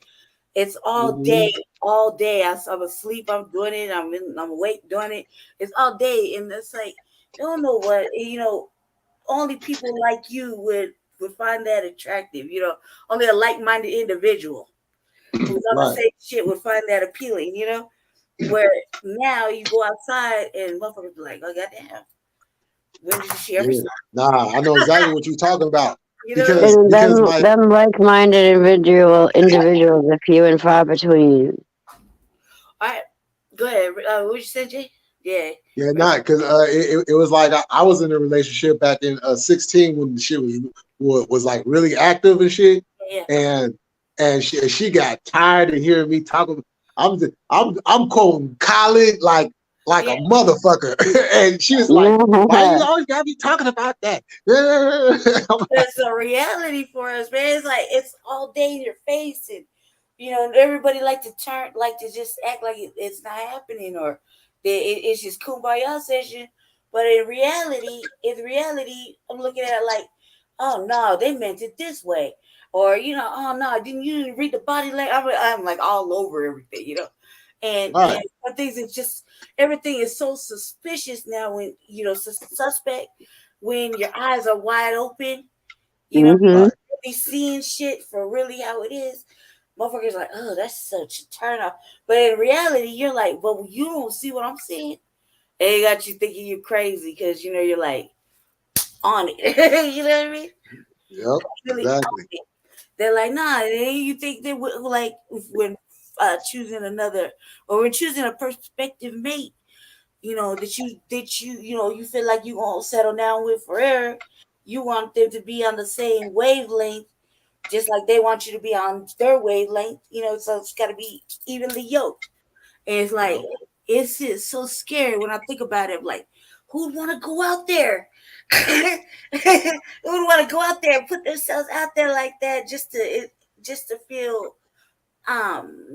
It's all day, all day. I'm asleep, I'm doing it. I'm awake doing it. It's all day, and it's like, you don't know what only people like you would find that attractive. Only a like-minded individual who's on the Right. same shit would find that appealing. Where now you go outside and motherfuckers be like, oh goddamn, when did she ever Yeah. stop? Nah, I know exactly what you're talking about. You know what I mean? And Because my them like-minded individuals are few and far between. All right, go ahead. What you said, Jay? Yeah. yeah, not because it was like I was in a relationship back in 16 when the shit was like really active and shit, Yeah. and she got tired of hearing me talking. I'm quoting Khaled like Yeah. a motherfucker, and she was like, "Why you always gotta be talking about that?" That's a reality for us, man. It's like it's all day in your face, and everybody like to just act like it's not happening, or it's just kumbaya session. But in reality, I'm looking at it like, oh no, they meant it this way, or oh no, you read the body language? I'm like all over everything, and Right. one thing is just everything is so suspicious now when suspect when your eyes are wide open, Right. really seeing shit for really how it is. Motherfuckers like, oh, that's such a turn off. But in reality, you're like, well, you don't see what I'm seeing. And it got you thinking you're crazy because you're like on it. You know what I mean? Yep. Really Exactly. on it. They're like, nah, and you think they would like when choosing another or when choosing a prospective mate, that you feel like you gonna settle down with forever. You want them to be on the same wavelength, just like they want you to be on their wavelength. So it's got to be evenly yoked. And it's like it's just so scary when I think about it. Like, who'd want to go out there? Who would want to go out there and put themselves out there like that just to feel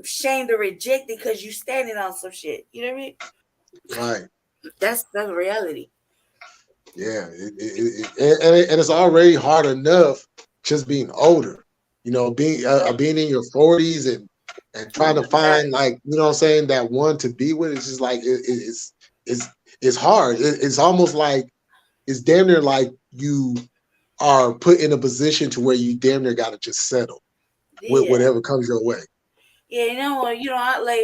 shamed or rejected because you standing on some shit? You know what I mean? Right. That's reality. Yeah, and it's already hard enough just being older, being in your 40s and trying to find like what I'm saying, that one to be with. It's just like it's hard. It's almost like it's damn near like you are put in a position to where you damn near got to just settle. with Yeah. whatever comes your way. Yeah, I like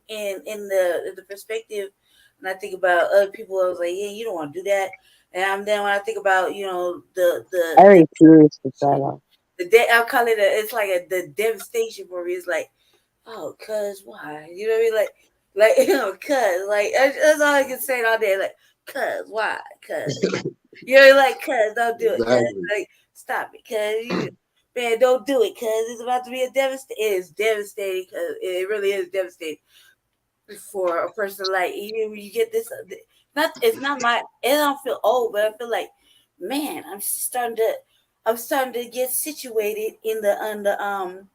in the perspective when I think about other people, I was like, yeah, you don't want to do that. And then when I think about, I refuse to settle. I'll call it it's like the devastation for me. It's like, oh, cuz why? You know what I mean? Like cuz that's all I can say all day. Like, cuz why? Cuz like, cuz don't do it, cuz Exactly. like stop it, cuz man, don't do it, cuz it's about to be a devastating. It is devastating, cuz it really is devastating for a person like you get this. It's not my. I don't feel old, but I feel like, man, I'm starting to get situated in the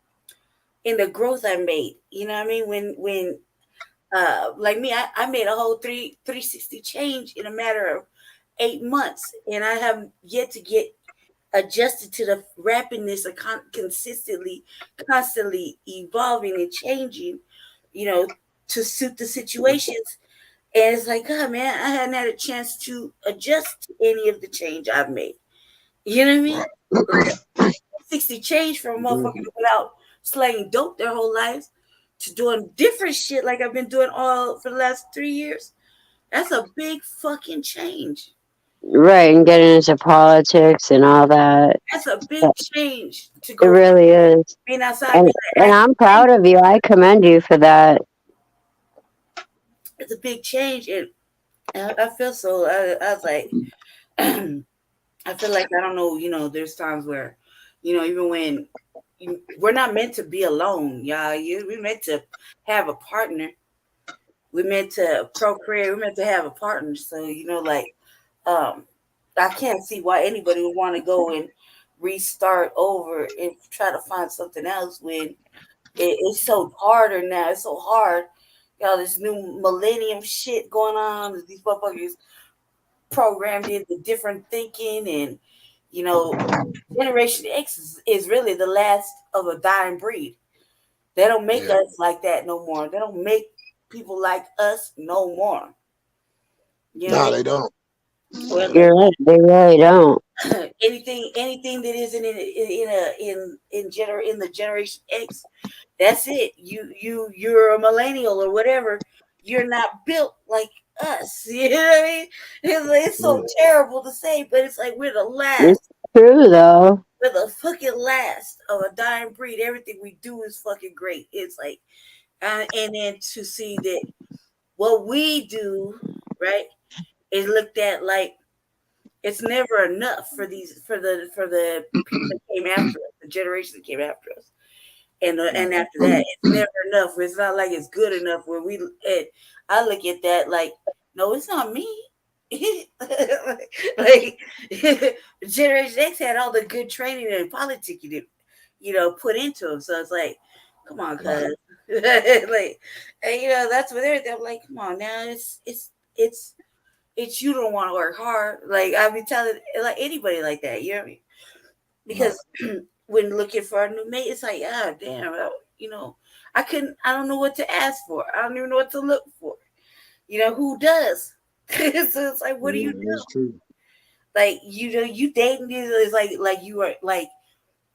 growth I made. You know what I mean? When like me, I made a whole 360 change in a matter of 8 months, and I have yet to get adjusted to the rapidness of constantly evolving and changing, you know, to suit the situations. And it's like, God, man, I hadn't had a chance to adjust to any of the change I've made. You know what I mean? Like 60 change from a motherfucker without slanging dope their whole lives to doing different shit like I've been doing all for the last 3 years. That's a big fucking change. Right, and getting into politics and all that. That's a big change to It go from really is. being outside, And being and I'm proud of you. I commend you for that. it's a big change, and I feel so. I was like, I feel like I don't know. There's times where, even when we're not meant to be alone, y'all. We're meant to have a partner. We're meant to procreate. We're meant to have a partner. So um, I can't see why anybody would want to go and restart over and try to find something else when it's so harder now. It's so hard. Y'all, this new millennium shit going on. These motherfuckers programmed into different thinking, and Generation X is really the last of a dying breed. They don't make Yeah. us like that no more. They don't make people like us no more. You know what I No, mean? they don't. Well, You're right. They really don't. anything that isn't in the Generation X, that's it. You're a millennial or whatever. You're not built like us. You know what I mean? It's so Yeah. terrible to say, but it's like we're the It's last. true though. We're the fucking last of a dying breed. Everything we do is fucking great. It's like, and then to see that what we do, right, is looked at like it's never enough for the people that came after us, the generation that came after us, and after that, it's never enough. It's not like it's good enough. Where I look at that like, no, it's not me. like Generation X had all the good training and politicking it, put into them. So it's like, come on, Right. cuz. like, and that's what everything. I'm like, come on now, it's you don't want to work hard. Like I be telling like anybody like that, you know what I mean? Because when looking for a new mate, it's like, ah, damn, I don't know what to ask for. I don't even know what to look for. Who does? So it's like, what do you Yeah, do? that's true. Like, you dating is like you are like,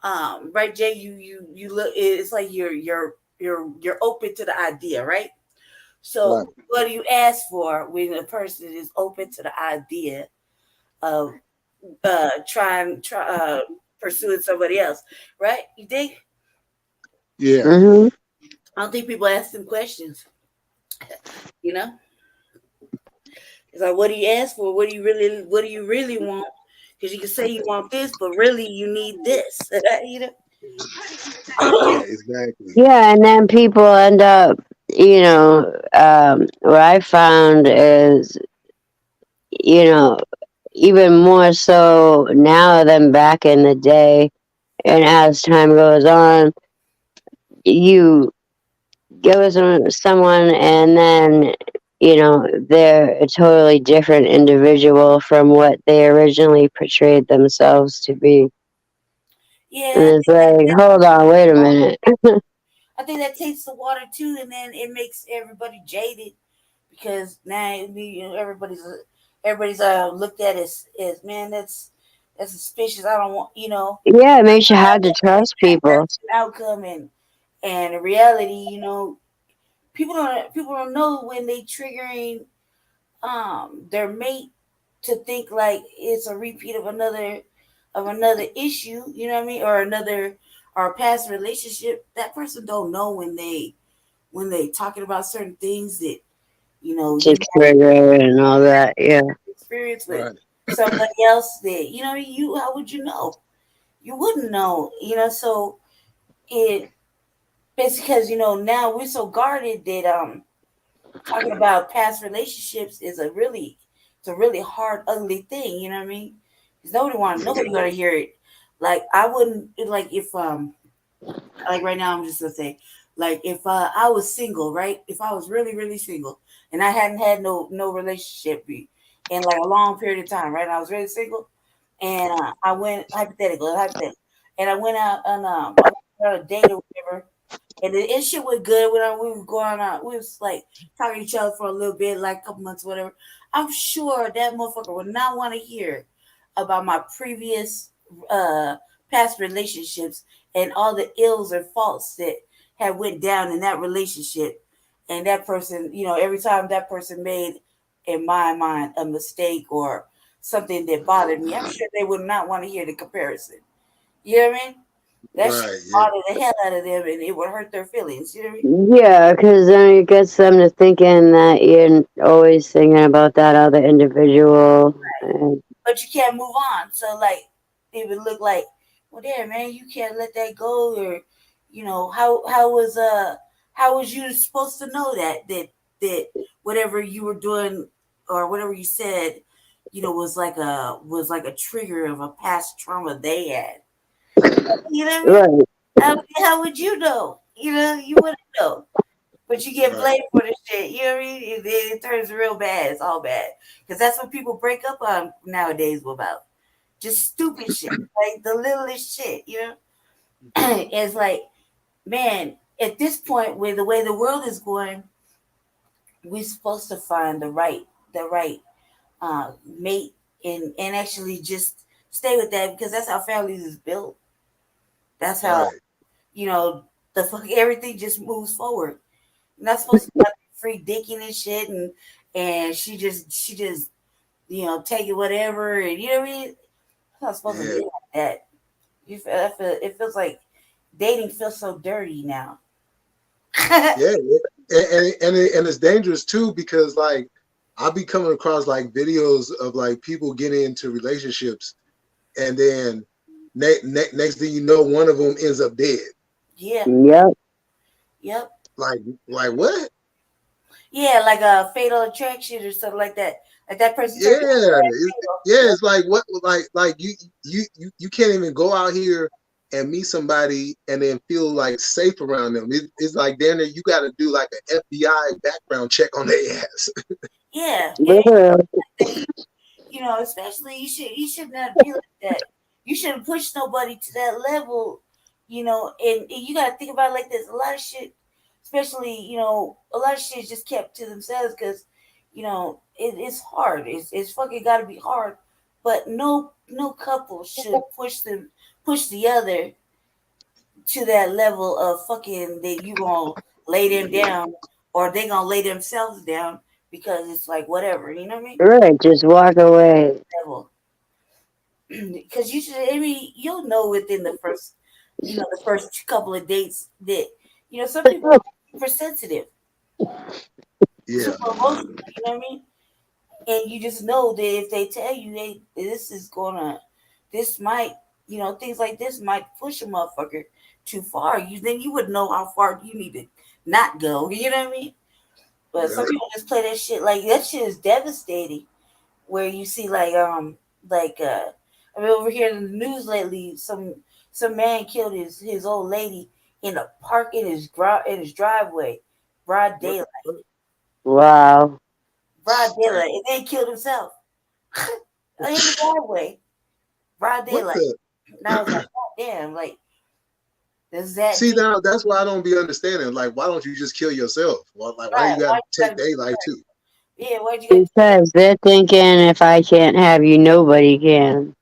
right, Jay, you look, it's like you're open to the idea, right? So Right. what do you ask for when a person is open to the idea of pursuing somebody else, right? You think? Yeah. Hmm. I don't think people ask them questions. You know, it's like, what do you ask for? What do you really want? Because you can say you want this, but really you need this. you know. Yeah. Exactly. Yeah, and then people end up, what I found is, you know, even more so now than back in the day, and as time goes on, you get with someone and then they're a totally different individual from what they originally portrayed themselves to be, and Yeah, it's like, hold on, wait a minute. I think that tastes the water too, and then it makes everybody jaded because now everybody's looked at as man, that's that's suspicious. I don't want, Yeah, it makes you hard to trust people. outcome and in reality, people don't know when they triggering their mate to think like it's a repeat of another issue, you know what I mean, or another or a past relationship. That person don't know when they talking about certain things that you Just trigger and all that. Yeah. experience with Right. somebody else that you how would you know? You wouldn't know, so it it's because now we're so guarded that talking about past relationships is it's a really hard, ugly thing. You know what I mean? Because nobody gonna hear it. Like I wouldn't like if like right now I'm just gonna say like if I was single, right? If I was really really single and I hadn't had no relationship in like a long period of time, right? I was really single and I went hypothetical, and I went out on a date or whatever and the shit was good when we were going out. We was like talking to each other for a little bit, like a couple months, whatever. I'm sure that motherfucker would not want to hear about my previous uh past relationships and all the ills or faults that had went down in that relationship. And that person, every time that person made, in my mind, a mistake or something that bothered me, I'm sure they would not want to hear the comparison. You know what I mean? That shit Right. Yeah. bothered the hell out of them, and it would hurt their feelings. You know what I mean? Yeah, because then it gets them to thinking that you're always thinking about that other individual. And But you can't move on. So like, it would look like, well, there, man, you can't let that go, or how was you supposed to know that whatever you were doing or whatever you said, was like a trigger of a past trauma they had. You know what I mean? right, How would you know? You wouldn't know. But you get Right. blamed for the shit. You know what I mean? It turns real bad. It's all bad. Because that's what people break up on nowadays about. Just stupid shit. Like the littlest shit, it's like, man, at this point, with the way the world is going, we're supposed to find the right mate and actually just stay with that because that's how families is built. That's how, Right. you know, the fuck everything just moves forward. You're not supposed to have free dicking and shit, and she just taking whatever, and you know what I mean. It's not supposed to Yeah. be like that. It feels like dating feels so dirty now. Yeah. And it's dangerous too because like I'll be coming across like videos of like people getting into relationships and then next thing you know, one of them ends up dead. Yeah, yep, yep, Like what? yeah, like a fatal attraction or something like that. Like that person Yeah, turned out fatal. it's like what like you can't even go out here and meet somebody and then feel like safe around them. It's like then you got to do like an FBI background check on their ass. Yeah, it literally. ain't especially you should not be like that. You shouldn't push nobody to that level, and you gotta think about it like this. A lot of shit, especially, a lot of shit is just kept to themselves because, it's hard. It's fucking gotta be hard. But no couple should push the other to that level of fucking that you gonna lay them down or they gonna lay themselves down because it's like whatever, you know what I mean? Right, just walk away. Level. Because you should, I mean, you'll know within the first couple of dates that, some people are super sensitive, Yeah, super emotional, you know what I mean? And you just know that if they tell you, hey, this might, things like this might push a motherfucker too far. Then you would know how far you need to not go. You know what I mean? But some yeah, people just play that shit like that shit is devastating. Where you see I mean over here in the news lately, some man killed his old lady in a park in his driveway, broad what, daylight, Wow. and then killed himself in the driveway, broad what daylight. the And I was like, God damn, like does that see deep, now that's why I don't be understanding. Like, why don't you just kill yourself? Well, like, why right? you got Why to you take gotta, their life too? yeah? Why'd you get Because they're thinking if I can't have you, nobody can.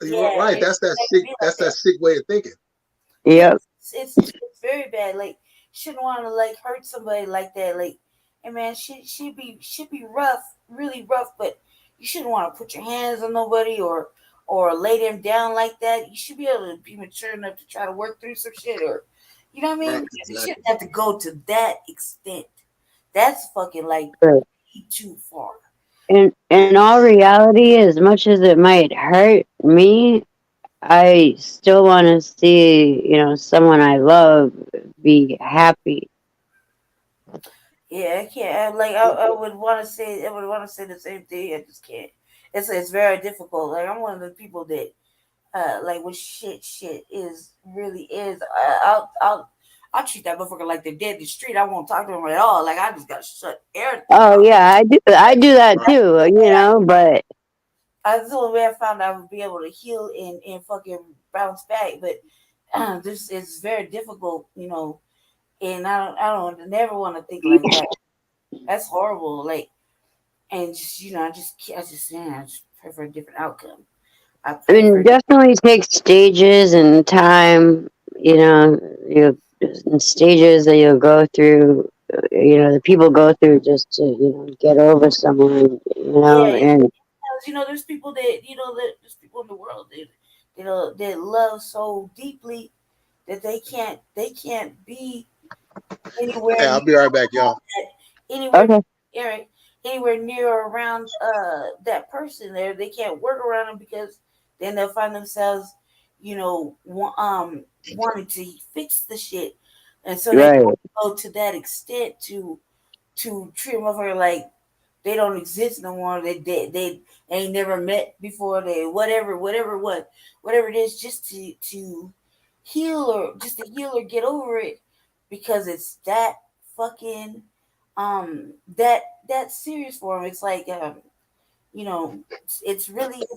Yeah, right. it That's that shouldn't sick. be like That's that that. sick way of thinking. Yeah, Yep. it's very bad. Like, shouldn't want to like hurt somebody like that. Like, and man, should be rough, really rough. But you shouldn't want to put your hands on nobody or lay them down like that. You should be able to be mature enough to try to work through some shit, or you know what I mean? Right. Because you Exactly. shouldn't have to go to that extent. That's fucking like Right. too far. In all reality, as much as it might hurt me, I still want to see, someone I love be happy. Yeah, I can't. I would want to say, I would want to say the same thing. I just can't. It's very difficult. Like, I'm one of the people that like when shit is really is. I'll treat that motherfucker like they're dead in the street. I won't talk to him at all. Like, I just gotta shut everything Oh off. yeah, I do that Right. too, but That's the only way I found I would be able to heal and fucking bounce back. But this is very difficult, and I don't never want to think like that. That's horrible. Like, and just I just pray for a different outcome. I I pray mean, for definitely take stages and time, you stages that you'll go through, the people go through just to, get over someone, yeah. and There's people that there's people in the world that love so deeply that they can't be Hey, anywhere I'll be right back, y'all. anywhere okay, Eric, anywhere near or around that person there. They can't work around them because then they'll find themselves, wanting to fix the shit, and so they right, go to that extent to treat them over like they don't exist no more. They ain't never met before. They whatever it is, just to heal or get over it, because it's that fucking that serious for them. It's like it's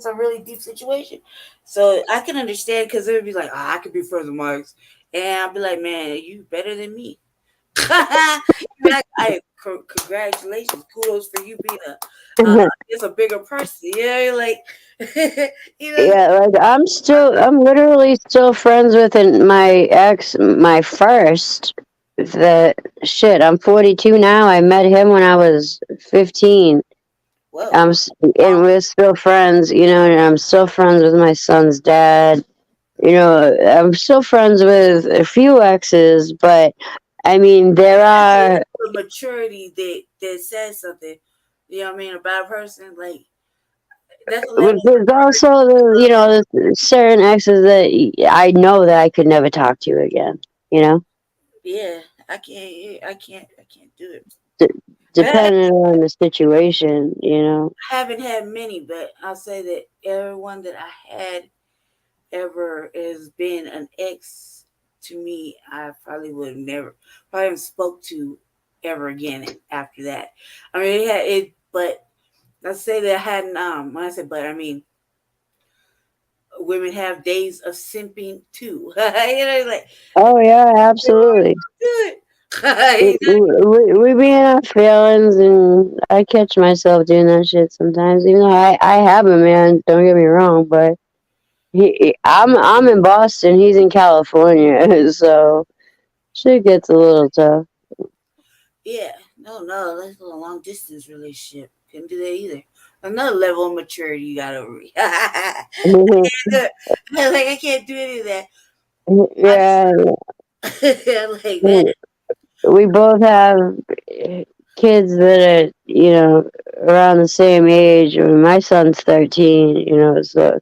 a really deep situation. So I can understand, because it would be like, I could be friends with Marks, and I'll be like, man, you better than me. Congratulations, kudos for you being just a bigger person. Like you know, yeah. Like I'm literally still friends with my ex, my first. That shit. I'm 42 now. I met him when I was 15. whoa, And we're still friends, and I'm still friends with my son's dad. I'm still friends with a few exes, but I mean, there are. the maturity that says something. You know what I mean about a person, like that's a level. There's also there's certain exes that I know that I could never talk to again. Yeah, I can't do it. D- But I Depending on the situation. haven't had many, but I'll say that everyone that I had ever has been an ex to me. I probably would have never probably haven't spoke to ever again after that. I mean, it had it, but let's say that I hadn't. When I said, but I mean, women have days of simping too. Like Oh yeah, absolutely. good. We be in our feelings, and I catch myself doing that shit sometimes. Even though I have a man, don't get me wrong, but I'm in Boston, he's in California, so shit gets a little tough. Yeah, no, that's a long distance relationship. Couldn't do that either. Another level of maturity you got over me. Like, I can't do any of that. I Yeah, like man. we both have kids that are, around the same age. I mean, my son's 13, so,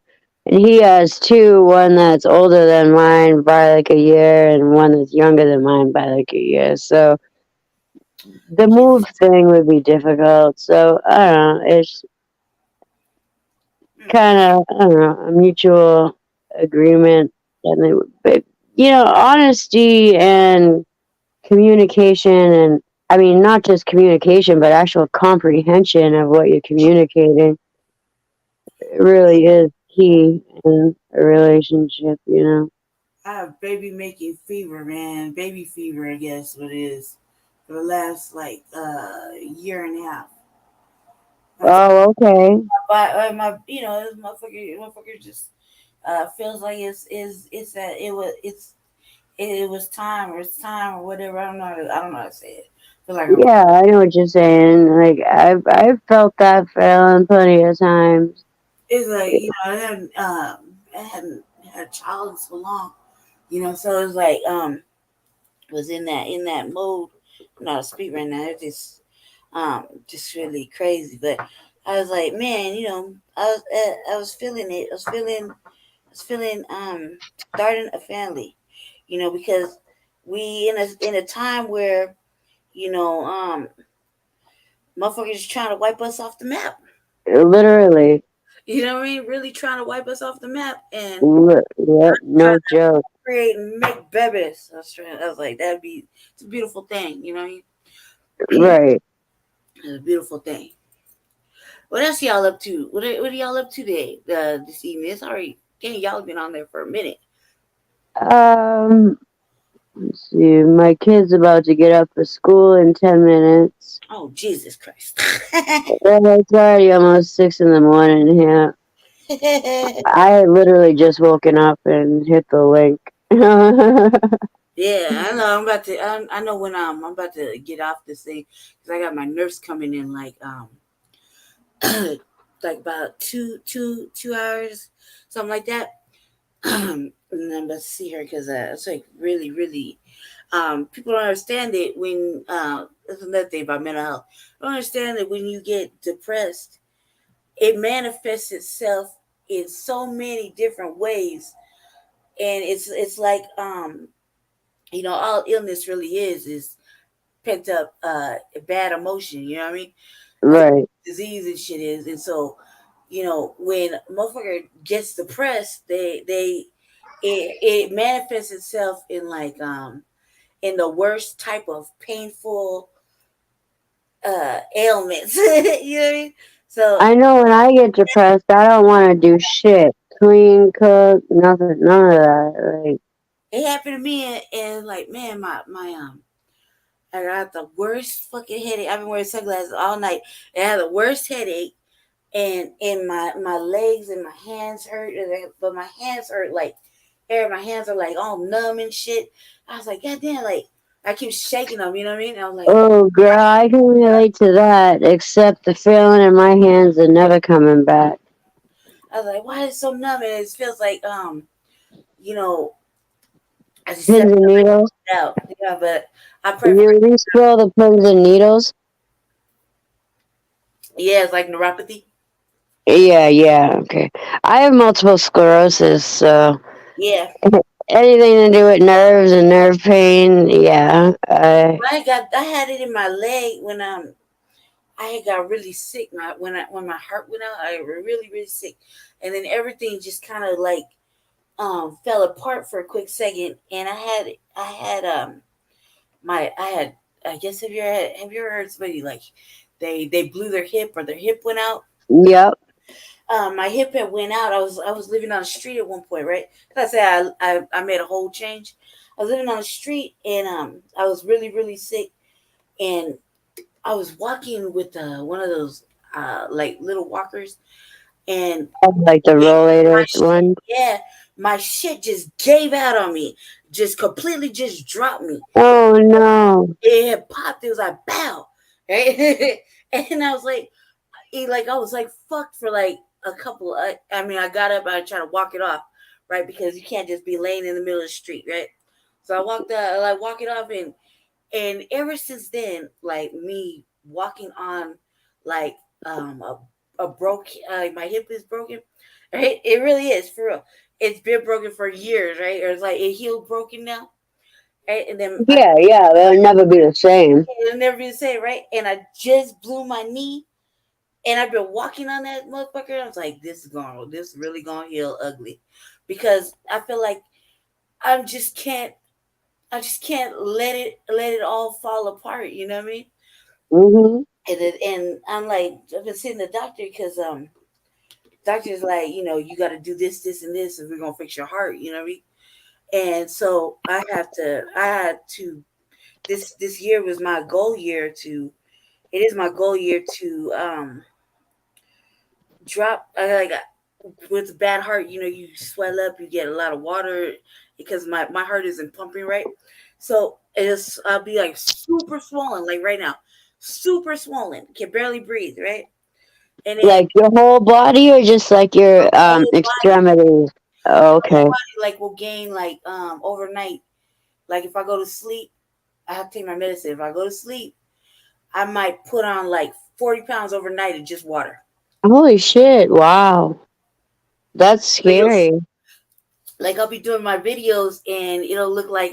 and he has two, one that's older than mine by like a year, and one that's younger than mine by like a year. So the Kids. move thing would be difficult. So I don't know. It's Mm, kind of, I don't know, a mutual agreement, and but honesty and communication, and I mean not just communication but actual comprehension of what you're communicating really is key in a relationship. I have baby making fever, man. Baby fever, I guess what it is. For the last like year and a half. I Oh, okay. my this motherfucker just feels like it's that it was time or it's time or whatever. I don't know how to say it. Feel like I'm Yeah, I know what you're saying. Like I've felt that feeling plenty of times. it's like, I hadn't had a child in so long, so it's like was in that mode. I'm not a speak right now. It's just really crazy. But I was like, man, I was feeling it. I was feeling starting a family, because we in a time where you know motherfuckers trying to wipe us off the map. Literally. You know what I mean? Really trying to wipe us off the map and Yep, trying no to joke. create and make babies. I was like, it's a beautiful thing. You know what I mean? Right. It's a beautiful thing. What else y'all up to? What are y'all up to today? This evening? It's already. Dang, y'all been on there for a minute. Um, let's see. My kid's about to get up for school in 10 minutes. Oh, Jesus Christ. Well, it's already almost 6 in the morning here. I had literally just woken up and hit the link. Yeah, I know. I'm about to. I know when I'm about to get off this thing because I got my nurse coming in like like about 2 hours, something like that. And I'm about to see her because it's like really, really. People don't understand it when. That's another thing about mental health. Don't understand that when you get depressed, it manifests itself in so many different ways, and it's like all illness really is pent up bad emotion. You know what I mean? That's Right. what disease and shit is. And so, when a motherfucker gets depressed, it manifests itself in like in the worst type of painful ailments. You know what I mean? So I know when I get depressed, I don't want to do shit. Clean, cook, nothing, none of that. Like, it happened to me, and like, man, my I got the worst fucking headache. I've been wearing sunglasses all night. And I had the worst headache, and my legs and my hands hurt, but my hands hurt like my hands are like all numb and shit. I was like, God damn, like I keep shaking them, you know what I mean? I was like, oh, girl, I can relate to that, except the feeling in my hands are never coming back. why is it so numb? And it feels like you know, I just said Pins and needles. it out. Yeah, but I pray for You at least feel the pins and needles? yeah, it's like neuropathy. Yeah, yeah, okay. I have multiple sclerosis, so Yeah. anything to do with nerves and nerve pain, yeah. I had it in my leg when I got really sick. When my heart went out, I got really, really sick. And then everything just kind of like fell apart for a quick second, and I had I guess have you ever heard somebody like they blew their hip or their hip went out? Yep. My hip had went out. I was living on the street at one point, right? I said I made a whole change. I was living on the street, and I was really, really sick, and I was walking with one of those like little walkers, and Like the my rollator shit, one. yeah, my shit just gave out on me, just completely just dropped me. Oh no. It had popped. It was like bow, right? And I was like, I was like fucked for like a couple. I mean, I got up. I tried to walk it off, right? Because you can't just be laying in the middle of the street, right? So I walked out, like walk it off, and ever since then, like me walking on, like a broke, my hip is broken, right? It really is for real. It's been broken for years, right? Or it's like it healed broken now, right? And then Yeah, yeah, they'll never be the same. it'll never be the same, right? And I just blew my knee, and I've been walking on that motherfucker. I was like, this really gonna heal ugly, because I feel like I just can't, I just can't let it all fall apart. You know what I mean? Mhm. And I'm like, I've been seeing the doctor because doctor's like, you got to do this, this, and this, and we're gonna fix your heart. You know what I mean? And so I had to. This year was my goal year to. It is my goal year to drop. with a bad heart, you swell up, you get a lot of water because my heart isn't pumping right. So I'll be like super swollen, like right now, super swollen, can barely breathe, right? And then Like your whole body or just like your my whole body, extremities? my Okay. whole body like will gain like overnight. Like if I go to sleep, I have to take my medicine. If I go to sleep, I might put on like 40 pounds overnight of just water. Holy shit. Wow. That's Like scary. I'll be doing my videos and it'll look like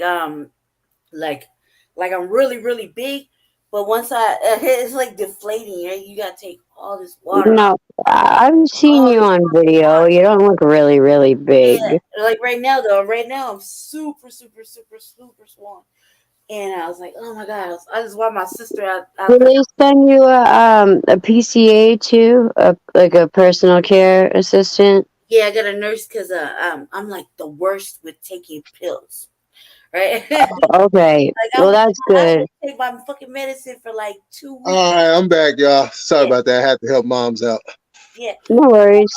like I'm really really big, but once it's like deflating. Right? You gotta take all this water, No, I've seen all you this on fucking video. water. You don't look really, really Yeah, big. like right now though. Right now I'm super super super super swollen, and I was like, oh my god! I just want my sister out Do there. they send you a PCA too, like a personal care assistant? Yeah, I got a nurse because I'm like the worst with taking pills, right? Like Okay, I well would that's I would good. take my fucking medicine for like 2 weeks. All right, I'm back, y'all. Sorry Yeah, about that. I had to help moms out. yeah. No worries.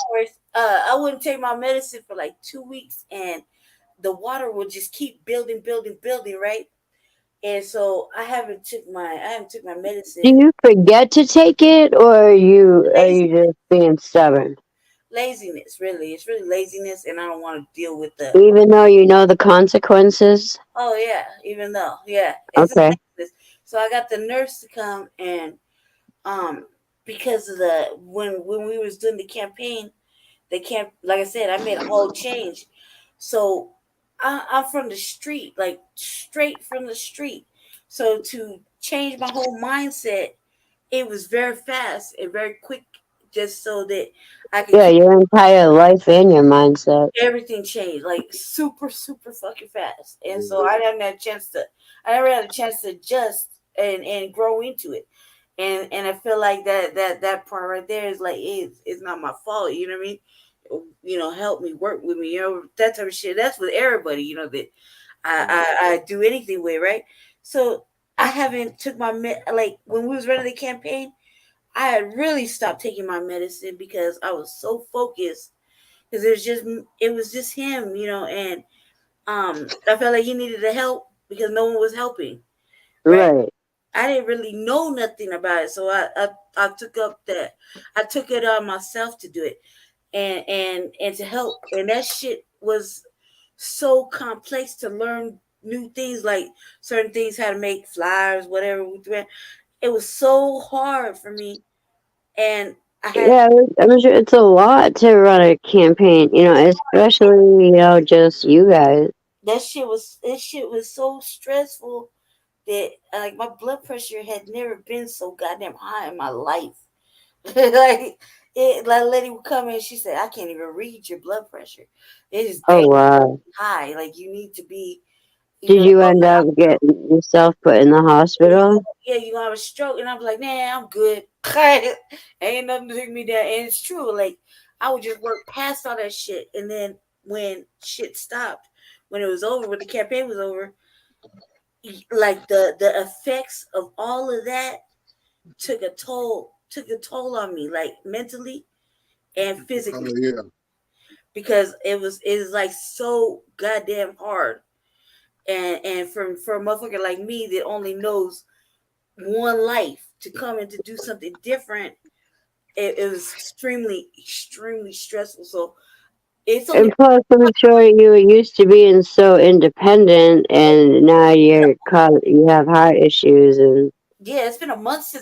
I wouldn't take my medicine for like 2 weeks, and the water would just keep building, building, building, right? And so I haven't took my Do medicine. you forget to take it, or are you Laziness, just being stubborn? laziness, really. It's really laziness, and I don't want to deal with the. Even though you know the consequences? Oh yeah, even though it's just Okay. laziness. So I got the nurse to come and um because of the when we was doing the campaign, they can't, like I said, I made a whole change. So I'm from the street, like straight from the street. So to change my whole mindset, it was very fast and very quick, just so that I could Yeah, keep your entire life and your mindset. everything changed like super, super fucking fast. And so I never had a chance to adjust and grow into it. And I feel like that part right there is like it's not my fault. You know what I mean? Help me, work with me. That type of shit. That's with everybody. That I do anything with, right? So I haven't took like when we was running the campaign. I had really stopped taking my medicine because I was so focused because it was just him, and I felt like he needed the help because no one was helping, right? Right. I didn't really know nothing about it, so I took it on myself to do it and to help, and that shit was so complex to learn new things like certain things, how to make flyers, whatever. It was so hard for me, and I had Yeah, I'm sure it's a lot to run a campaign, especially, just you guys. that shit was so stressful that like my blood pressure had never been so goddamn high in my life. Like a lady would come in, she said, I can't even read your blood pressure. It is Oh, dangerous wow. high. Like you need to be, Did you oh, end up getting yourself put in the hospital? yeah, you gonna have a stroke. And I'm like, nah, I'm good. Ain't nothing to take me down. And it's true. Like I would just work past all that shit. And then when shit stopped, when it was over, when the campaign was over, like the effects of all of that took a toll on me, like mentally and Oh physically, yeah. because it is like so goddamn hard. And for a motherfucker like me that only knows one life to come and to do something different, it was extremely, extremely stressful. So it's only And plus, I'm sure you were used to being so independent, and now you have heart issues, and yeah, it's been a month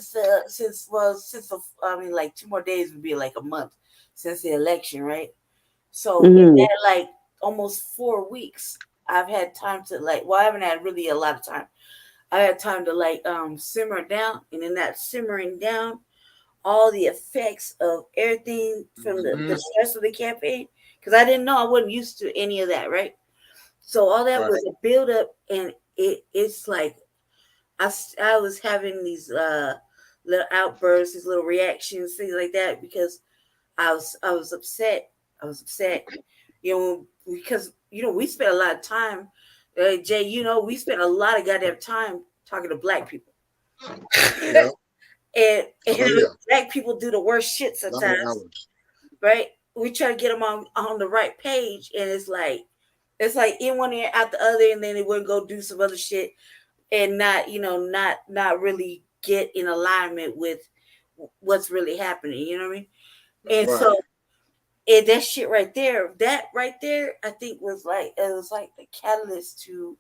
I mean, like 2 more days would be like a month since the election, right? So in mhm. that like almost 4 weeks, I've had time to like. Well, I haven't had really a lot of time. I had time to like simmer down, and in that simmering down, all the effects of everything from the Mhm. stress of the campaign, because I didn't know, I wasn't used to any of that, right? So all that Right. was a build up, and it's like I was having these little outbursts, these little reactions, things like that, because I was upset. I was upset, because we spent a lot of time, Jay. We spent a lot of goddamn time talking to black people, Yeah. and Oh yeah. black people do the worst shit A lot of sometimes, hours. right? we try to get them on the right page, and it's like in one ear out the other, and then they wouldn't go do some other shit and not not really get in alignment with what's really happening. You know what I mean? And Right. so that shit right there, I think was like the catalyst to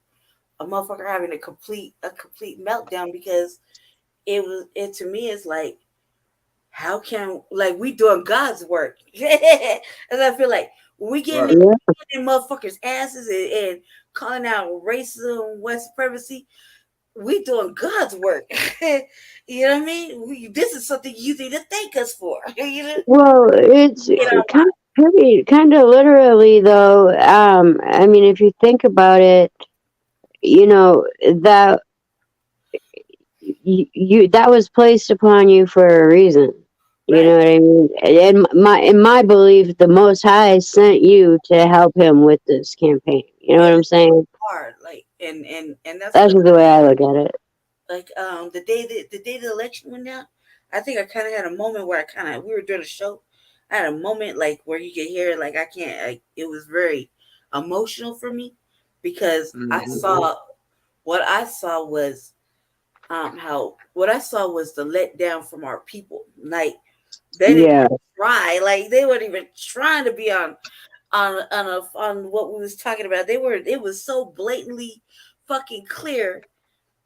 a motherfucker having a complete meltdown, because it to me is like, how can, like, we doing God's work? And I feel like when we Right. getting in motherfuckers' asses and calling out racism, white supremacy, we doing God's work. You know what I mean? This is something you need to thank us for. You know? Well, it's kind of literally though. I mean, if you think about it, you know that you that was placed upon you for a reason. You Right. know what I mean? And in my belief, the Most High sent you to help him with this campaign. You know what I'm saying? Hard, like, and that's That's just the way I look at it. like the day the election went down. I think I kind of had a moment where we were doing a show. I had a moment like where you could hear, like, I can't, like, it was very emotional for me, because I saw what I saw was the letdown from our people. Like, they didn't Yeah. try, like, they weren't even trying to be on what we was talking about. It was so blatantly fucking clear.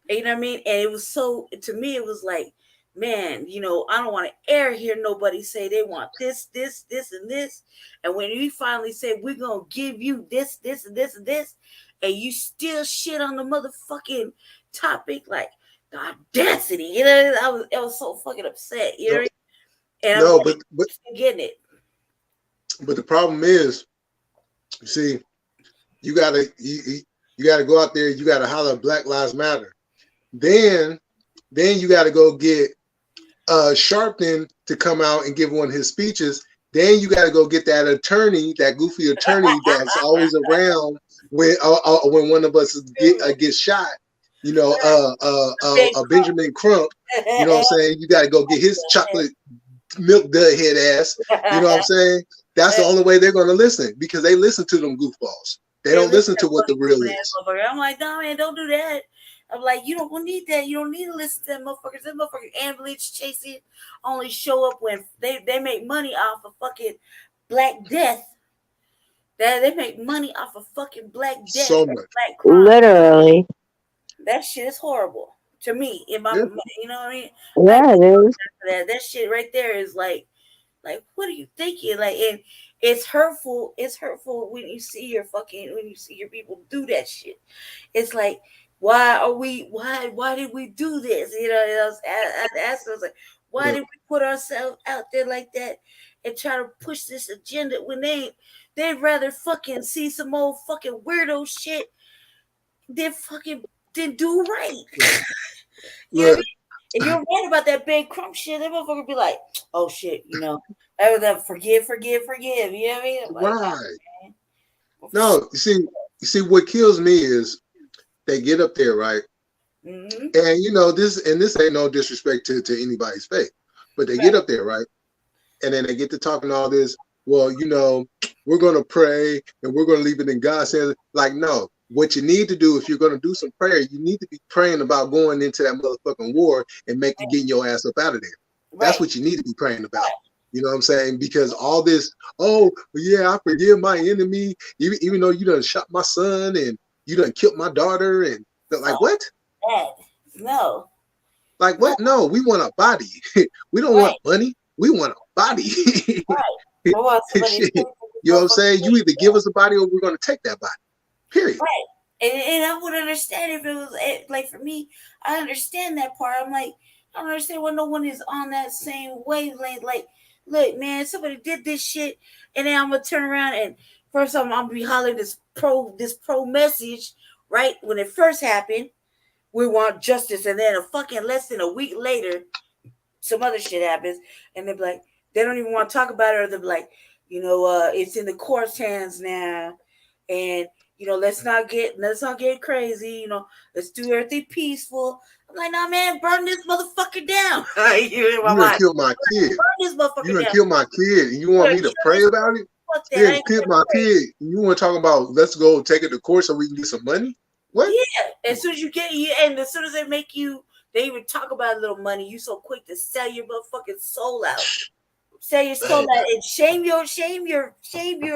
You know what I mean? And it was so, to me, it was like, man, I don't want to hear nobody say they want this, and this. And when we finally say we're gonna give you this, and this, and this, and you still shit on the motherfucking topic, like, the audacity, I was so fucking upset, you know what I mean? And No, I'm but getting it. But the problem is, you see, you gotta go out there. You gotta holler Black Lives Matter. Then you gotta go get Sharpton to come out and give one of his speeches. Then you gotta go get that attorney, that goofy attorney that's always around when one of us gets shot. You know, Benjamin Crump. You know what I'm saying? You gotta go get his chocolate milk dud head ass. You know what I'm saying? That's the only way they're going to listen, because they listen to them goofballs. They don't listen to what the real is. I'm like, no, man, don't do that. I'm like, you don't need that. You don't need to listen to them motherfuckers. Them motherfuckers ambulance chasing only show up when they make money off of fucking Black Death. They make money off of fucking Black Death. So much. Black crime. Literally. That shit is horrible to me. You know what I mean? Yeah, it is. That shit right there is like, what are you thinking? Like, and it's hurtful. It's hurtful when you see your people do that shit. It's like, why did we do this? I asked myself, like, why did we put ourselves out there like that and try to push this agenda when they'd rather fucking see some old fucking weirdo shit than do right. You know what I mean? If you're right about that big Crump shit, that motherfucker be like, oh shit, I was that forgive. You know what I mean? Like, right. No, you see, what kills me is they get up there, right? Mm-hmm. And this ain't no disrespect to anybody's faith, but they get up there, right? And then they get to talking all this. Well, we're gonna pray and we're gonna leave it in God's hands. Like, no. What you need to do, if you're going to do some prayer, you need to be praying about going into that motherfucking war and getting your ass up out of there. Right. That's what you need to be praying about. You know what I'm saying? Because all this, oh, yeah, I forgive my enemy, even though you done shot my son and you done killed my daughter, and like, what? No. Like, what? No, we want a body. We don't want money. We want a body. You know what I'm saying? You either give us a body or we're going to take that body. Period. Right. And I would understand if it was like, for me, I understand that part. I'm like, I don't understand why no one is on that same wavelength. Like, look, man, somebody did this shit, and then I'm gonna turn around and first I'm gonna be hollering this pro message, right? When it first happened, we want justice, and then a fucking less than a week later, some other shit happens, and they're like, they don't even want to talk about it, or they're like, it's in the court's hands now, and let's not get crazy. Let's do everything peaceful. I'm like, nah, man, burn this motherfucker down. You in my You done mind. killed my kid. Burn this motherfucker You done down. killed my kid, and you want me to pray about it? Fuck that. Yeah, I ain't killed gonna my pray. kid. And you want to talk about let's go take it to court so we can get some money? What? Yeah, as soon as you get you, and as soon as they make you, they even talk about a little money. You so quick to sell your motherfucking soul out, sell your soul Man. out, and shame your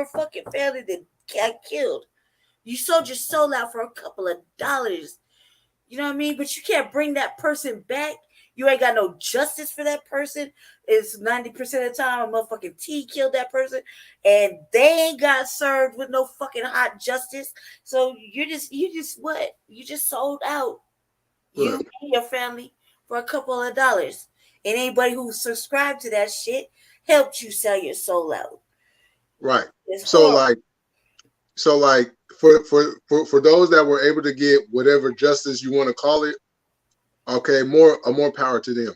fucking family that got killed. You sold your soul out for a couple of dollars. You know what I mean? But you can't bring that person back. You ain't got no justice for that person. It's 90% of the time a motherfucking T killed that person, and they ain't got served with no fucking hot justice. So you just sold out you Look, and your family for a couple of dollars. And anybody who subscribed to that shit helped you sell your soul out. right. It's So horrible. like for those that were able to get whatever justice you want to call it, okay, more power to them.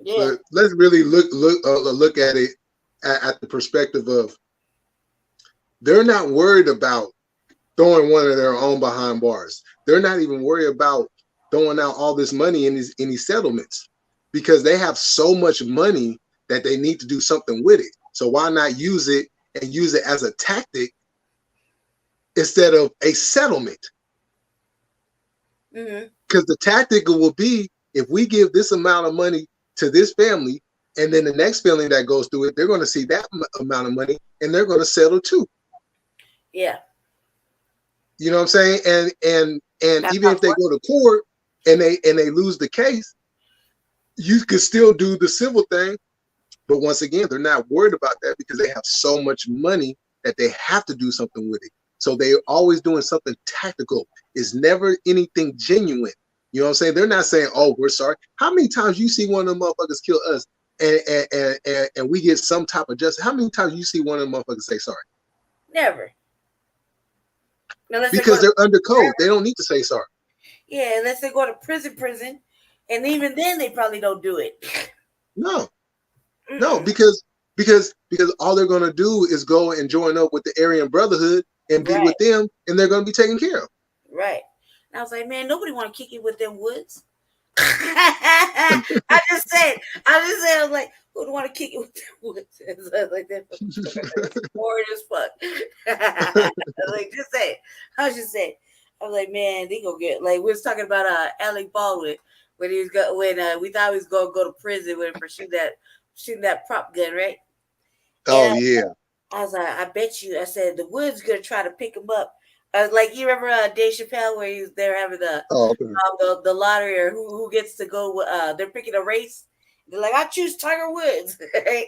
Yeah. But let's really look at it at the perspective of they're not worried about throwing one of their own behind bars. They're not even worried about throwing out all this money in these settlements because they have so much money that they need to do something with it. So why not use it and use it as a tactic instead of a settlement? Because the tactic will be if we give this amount of money to this family, and then the next family that goes through it, they're going to see that amount of money and they're going to settle too. Yeah. You know what I'm saying? And That's even if they go to court and they lose the case, you could still do the civil thing. But once again, they're not worried about that because they have so much money that they have to do something with it. So they're always doing something tactical. It's never anything genuine. You know what I'm saying? They're not saying, "Oh, we're sorry." How many times you see one of them motherfuckers kill us, and we get some type of justice? How many times you see one of them motherfuckers say sorry? Never. Because they're under code. They don't need to say sorry. Yeah, unless they go to prison, and even then they probably don't do it. No, because all they're gonna do is go and join up with the Aryan Brotherhood and be with them, and they're gonna be taken care of. Right. And I was like, man, nobody want to kick it with them woods. I just said, I was like, who do want to kick it with them woods? Like that, boring as fuck. I was like, I was like, man, they gonna get like we was talking about Alec Baldwin when he was when we thought he was gonna go to prison for shooting that prop gun, right? Oh yeah. I was like, I bet you. I said the Woods gonna try to pick him up. I was like, you remember Dave Chappelle where he was there having the lottery or who gets to go? They're picking a race. They're like, I choose Tiger Woods, right?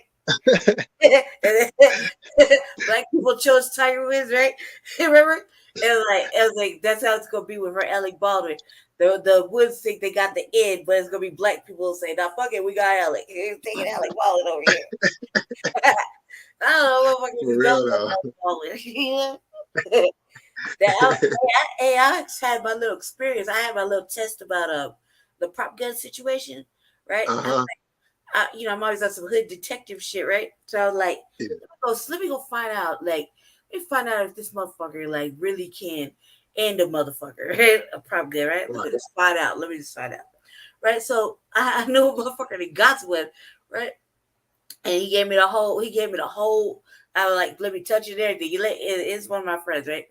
Black people chose Tiger Woods, right? Remember? I was like, that's how it's gonna be with her Alec Baldwin. The Woods think they got the end, but it's gonna be black people say, "Now fuck it, we got Alec. He's taking Alec Baldwin over here." I don't know what I had my little experience. I had my little test about the prop gun situation, right? I'm always on some hood detective shit, right? So I was like, let me go find out, let me find out if this motherfucker like really can end a motherfucker, right? A prop gun, right? Let me just find out. Right? So I knew a motherfucker that got one, right? And he gave me the whole. I was like, let me touch it and everything. It's one of my friends, right?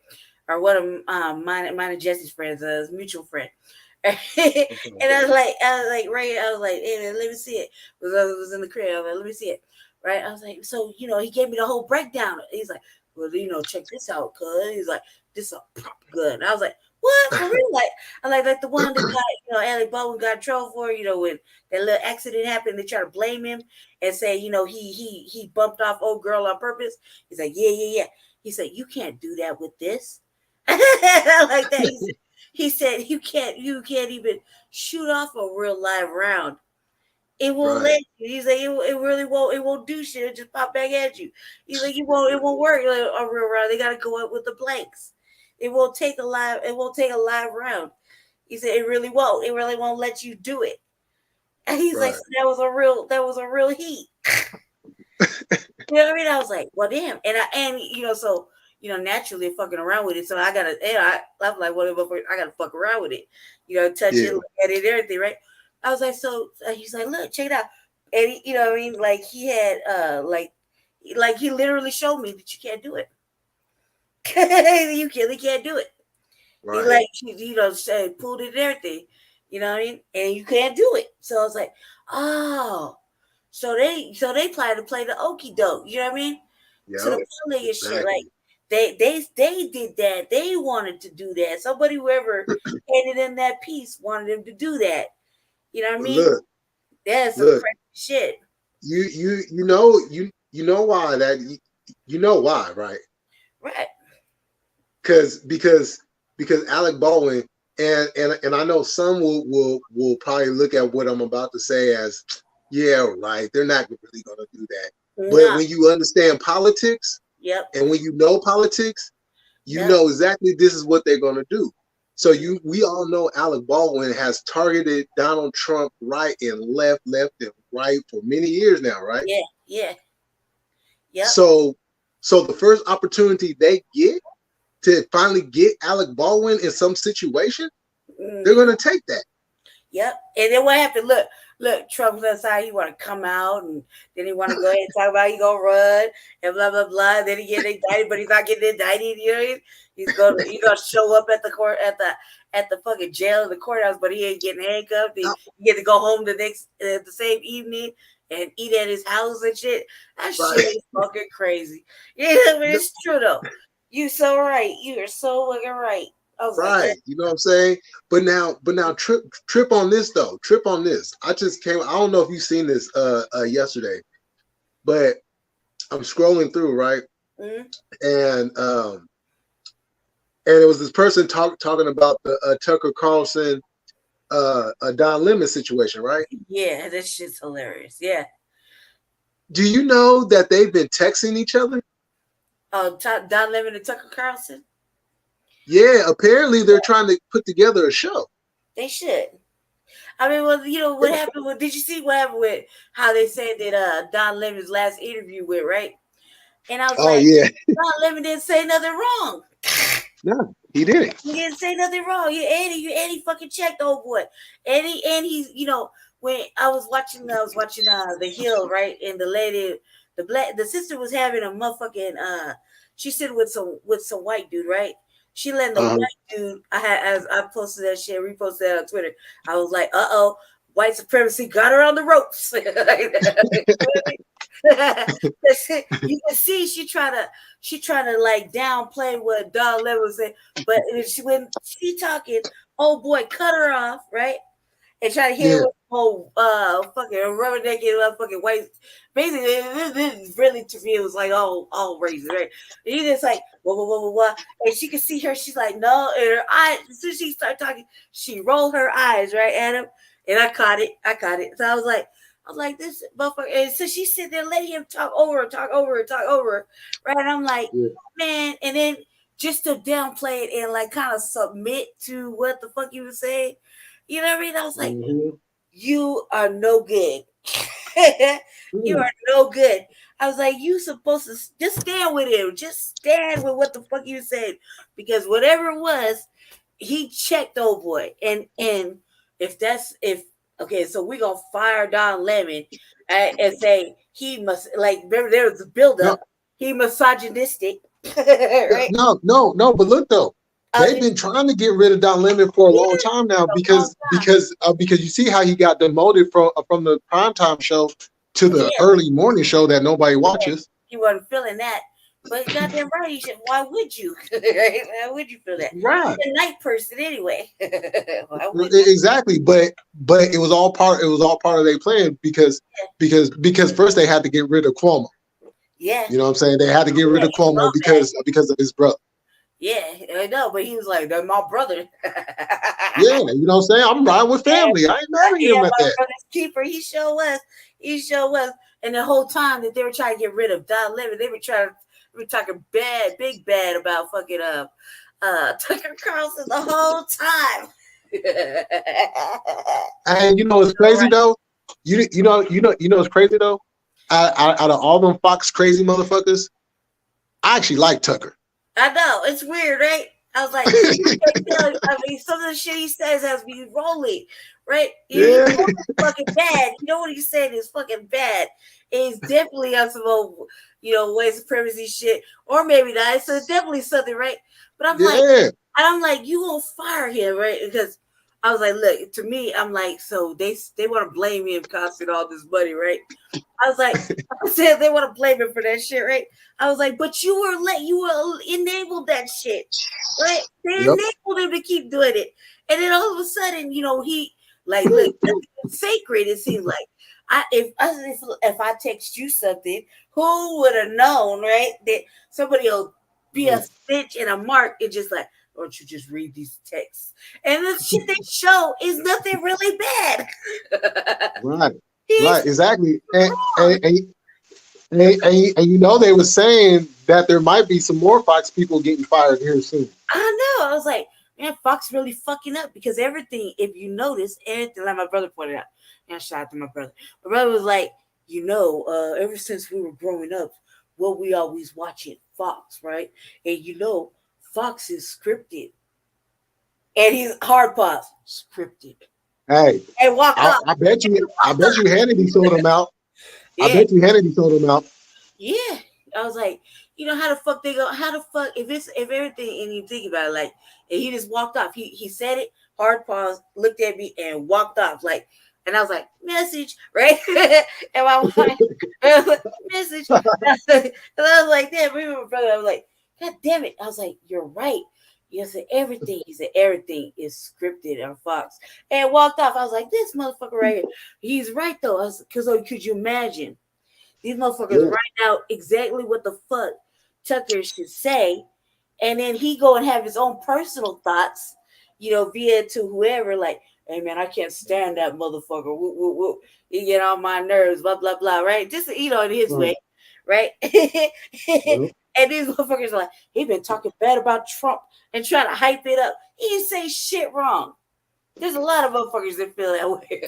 Or one of mine and Jesse's friends, a mutual friend. And I was like, Ray, hey man, let me see it. I was in the crib. I was like, let me see it. Right? I was like, so he gave me the whole breakdown. He's like, well, check this out, cuz. He's like, this is a prop gun. I was like, what? For real? I like the one that got, Alec Baldwin got in trouble for, when that little accident happened, they try to blame him and say, he bumped off old girl on purpose. He's like, yeah. He said, you can't do that with this. Like that. He said, you can't even shoot off a real live round. It won't let you. He's like, it really won't. It won't do shit. It just pop back at you. He's like, it won't work like a real round. They got to go up with the blanks. It won't take a live round. He said, it really won't. It really won't let you do it. And he's like, so that was a real heat. You know what I mean? I was like, well, damn. So naturally fucking around with it. So I gotta, I'm like, whatever. I gotta fuck around with it. Touch it, look at it, everything, right? I was like, so he's like, look, check it out. And he, you know what I mean? Like he had like he literally showed me that you can't do it. You can't do it. He Right. like you know said pulled it and everything. You know what I mean? And you can't do it. So I was like, oh. So they plan to play the okie doke, you know what I mean? To the public and shit. Like they did that. They wanted to do that. Somebody whoever handed in that piece wanted them to do that. You know what I mean? Look, That's some crazy shit. You know why that you know why, right? Right. Because Alec Baldwin and I know some will probably look at what I'm about to say as, yeah, right, they're not really gonna do that. But when you understand politics, and when you know politics, you know exactly this is what they're gonna do. So we all know Alec Baldwin has targeted Donald Trump right and left and right for many years now, right? Yeah. So the first opportunity they get to finally get Alec Baldwin in some situation, they're gonna take that. Yep. And then what happened? Look, Trump's outside, he wanna come out and then he wanna go ahead and talk about he gonna run and blah blah blah. And then he get indicted, but he's not getting indicted, you know. He's gonna show up at the court at the fucking jail in the courthouse, but he ain't getting handcuffed. He get to go home the same evening and eat at his house and shit. That shit is fucking crazy. Yeah, but it's true though. You so right. You are so fucking right. Right, like, you know what I'm saying? But now trip on this though. Trip on this. I don't know if you've seen this yesterday, but I'm scrolling through, right? And it was this person talking about the Tucker Carlson Don Lemon situation, right? Yeah, this shit's hilarious. Yeah. Do you know that they've been texting each other? Don Lemon and Tucker Carlson? Yeah, apparently they're trying to put together a show. They should. I mean, well, you know what happened with? Did you see what happened with how they said that Don Lemon's last interview with, right? And I was Don Lemon didn't say nothing wrong. No, he didn't. He didn't say nothing wrong. Eddie fucking checked the old boy. And he's, you know, when I was watching The Hill, right? And the lady, the sister was having a motherfucking she said with some white dude, right? She letting the white dude. I posted that shit, reposted that on Twitter. I was like, white supremacy got her on the ropes. You can see she trying to like downplay what Don Lemon was saying, but when she talking, oh boy, cut her off, right? And try to hit her with whole fucking rubber naked fucking white. Basically, this really to me it was like all racist, right? And he just like what, and she could see her. She's like no, and her eyes. As soon as she started talking, she rolled her eyes right at him, and I caught it. So I was like this motherfucker. And so she sit there, let him talk over, right? And I'm like, man, and then just to downplay it and like kind of submit to what the fuck you were saying. You know what I mean? I was like, you are no good. You are no good. I was like, you supposed to just stand with him. Just stand with what the fuck you said. Because whatever it was, he checked old boy. And okay, so we're gonna fire Don Lemon and say he must remember there was a buildup. No. He misogynistic. Right? No, but look though. They've been trying to get rid of Don Lemon for a long time now because you see how he got demoted from the primetime show to the early morning show that nobody watches. He wasn't feeling that, but goddamn right, he said, "Why would you? Why would you feel that? Right, he's a night person anyway." Exactly, but it was all part of their plan because first they had to get rid of Cuomo. Yeah, you know what I'm saying? They had to get rid of Cuomo because of his brother. Yeah, I know, but he was like, "That's my brother." Yeah, you know what I'm saying? I'm riding with family. I ain't mad at him at that. Keeper, he sure was. And the whole time that they were trying to get rid of Don Lemon, they were talking big bad about fucking Tucker Carlson the whole time. And you know what's crazy though? You know what's crazy though? Out of all them Fox crazy motherfuckers, I actually like Tucker. I know, it's weird, right? I was like, I mean, some of the shit he says has me rolling, right? Yeah. It's fucking bad. You know what he's saying is fucking bad. It's definitely on some old, white supremacy shit, or maybe not. So it's definitely something, right? But I'm like, you gonna fire him, right? Because I was like, look, to me, I'm like, so they want to blame me and costing all this money, right? I was like, I said they want to blame him for that shit, right? I was like, but you were enabled that shit, right? They enabled him to keep doing it, and then all of a sudden, he like, look, sacred. It seems like if I text you something, who would have known, right? That somebody will be a snitch and a mark and just like, don't you just read these texts? And the shit they show is nothing really bad. Right. Right, exactly. And they were saying that there might be some more Fox people getting fired here soon. I know. I was like, man, Fox really fucking up because everything, if you notice, everything, like my brother pointed out, and shout out to my brother. My brother was like, ever since we were growing up, what we always watching Fox, right? And Fox is scripted. And he's hard pause, scripted. Hey, and walk up. I bet you Hannity sold him out. Yeah. I bet you Hannity sold him out. Yeah. I was like, how the fuck if everything, and you think about it, like, and he just walked off. He said it, hard pause, looked at me and walked off. Like, and I was like, message, right? And I was like, message. And I was like, damn, remember my brother, I was like, God damn it. I was like, you're right. He said everything is scripted on Fox, and walked off. I was like, this motherfucker right here. He's right though, because could you imagine these motherfuckers write out exactly what the fuck Tucker should say, and then he go and have his own personal thoughts, via to whoever, like, hey man, I can't stand that motherfucker. Woo, woo, woo. He get on my nerves, blah blah blah, right? Just in his way, right? And these motherfuckers are like, he been talking bad about Trump and trying to hype it up. He didn't say shit wrong. There's a lot of motherfuckers that feel that way.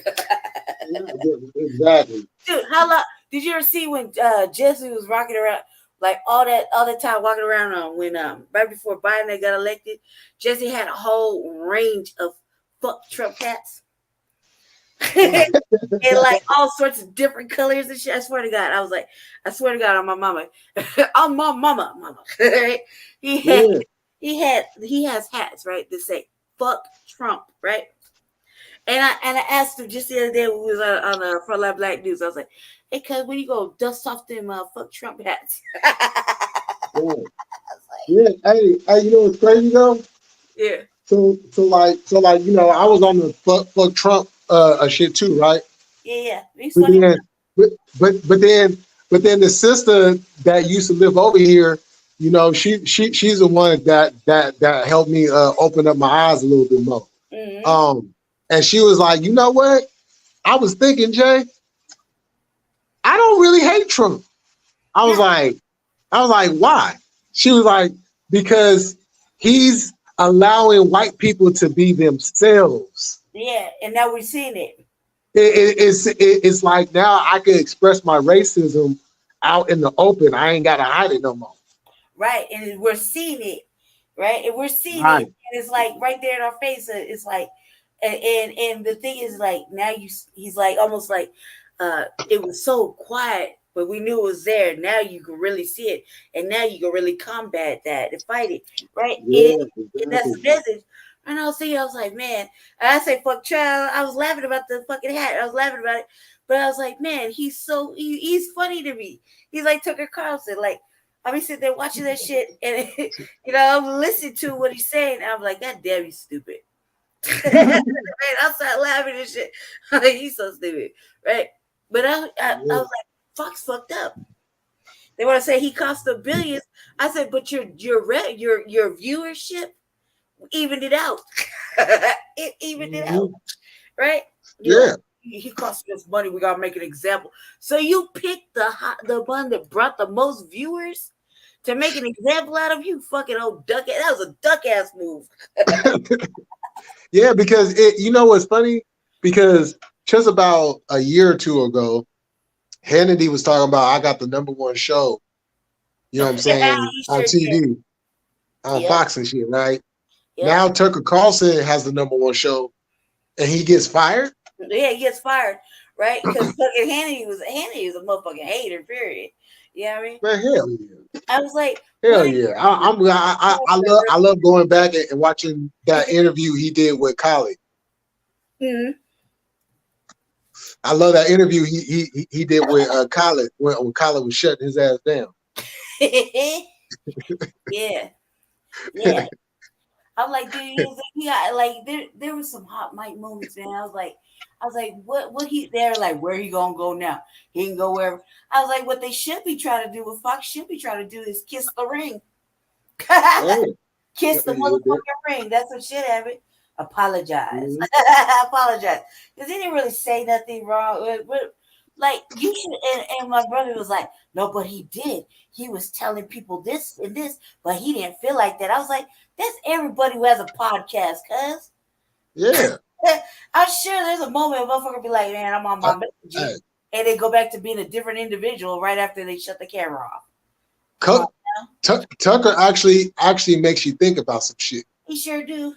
Exactly. Dude, how long did you ever see when Jesse was rocking around like all the time walking around when right before Biden got elected? Jesse had a whole range of fuck Trump hats. And like all sorts of different colors and shit. I swear to God on my mama. On my mama. He has hats, right, that say fuck Trump, right? And I asked him just the other day when we was on the Frontline Black News. I was like, hey, cuz, when you go dust off them fuck Trump hats? Yeah. Hey, you know what's crazy though? Yeah. So like I was on the fuck Trump shit too, right? Yeah. But then the sister that used to live over here, she's the one that helped me open up my eyes a little bit more. Mm-hmm. And she was like, you know what? I was thinking, Jay, I don't really hate Trump. I was like, why? She was like, because he's allowing white people to be themselves. Yeah, and now we're seeing it. It's like now I can express my racism out in the open. I ain't got to hide it no more. Right, and we're seeing it, right? And we're seeing it, and it's like right there in our face. It's like, and the thing is, like, now he's like almost like it was so quiet, but we knew it was there. Now you can really see it, and now you can really combat that and fight it, right? Yeah, and that's the message. And I was like, man, and I say, fuck child. I was laughing about the fucking hat. I was laughing about it, but I was like, man, he's he's funny to me. He's like Tucker Carlson. Like, I be sitting there watching that shit, and I'm listening to what he's saying, and I'm like, God damn, he's stupid. And I started laughing and shit. I'm like, he's so stupid, right? But I was like, Fox fucked up. They want to say he cost them billions. I said, but your viewership evened it out. It evened it out, right? Yeah. He cost us money. We gotta make an example. So you picked the one that brought the most viewers to make an example out of you, fucking old duck. That was a duck ass move. Yeah, because you know what's funny? Because just about a year or two ago, Hannity was talking about I got the #1 show. You know what I'm saying? On TV, on Fox and shit, right? Yeah. Now Tucker Carlson has the #1 show, and he gets fired. Yeah, he gets fired, right? Because fucking Hannity was a motherfucking hater. Period. You know what I mean? Man, hell yeah, I was like, hell yeah. I love going back and watching that interview he did with Khaled. mm-hmm. I love that interview he did with Khaled when Khaled was shutting his ass down. Yeah, yeah. I'm like, dude, he got like there was some hot mic moments, man. I was like, what he there like where he gonna go now? He can go wherever. I was like, what they should be trying to do, what Fox should be trying to do is kiss the ring. Kiss the motherfucking ring. That's what should happen. Apologize. Apologize. Because he didn't really say nothing wrong. Like you should and my brother was like, no, but he did. He was telling people this and this, but he didn't feel like that. I was like, that's everybody who has a podcast, cuz. Yeah. I'm sure there's a moment a motherfucker be like, man, I'm on my message. And they go back to being a different individual right after they shut the camera off. Tucker actually makes you think about some shit. He sure do.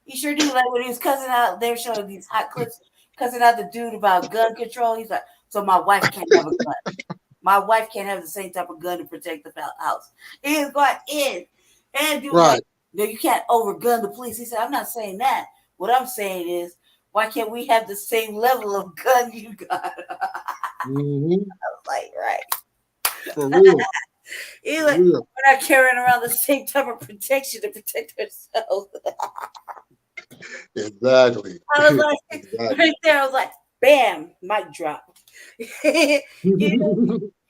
He sure do. Like when he was cussing out, they're showing these hot clips, cussing out the dude about gun control. He's like, so my wife can't have a gun. My wife can't have the same type of gun to protect the house. He is going in. And dude, right. Like, no, you can't overgun the police. He said, I'm not saying that. What I'm saying is, why can't we have the same level of gun you got? Mm-hmm. I was like, right. For real. He's like, we're not carrying around the same type of protection to protect ourselves. Exactly. I was like, exactly. Right there, I was like, bam, mic drop. you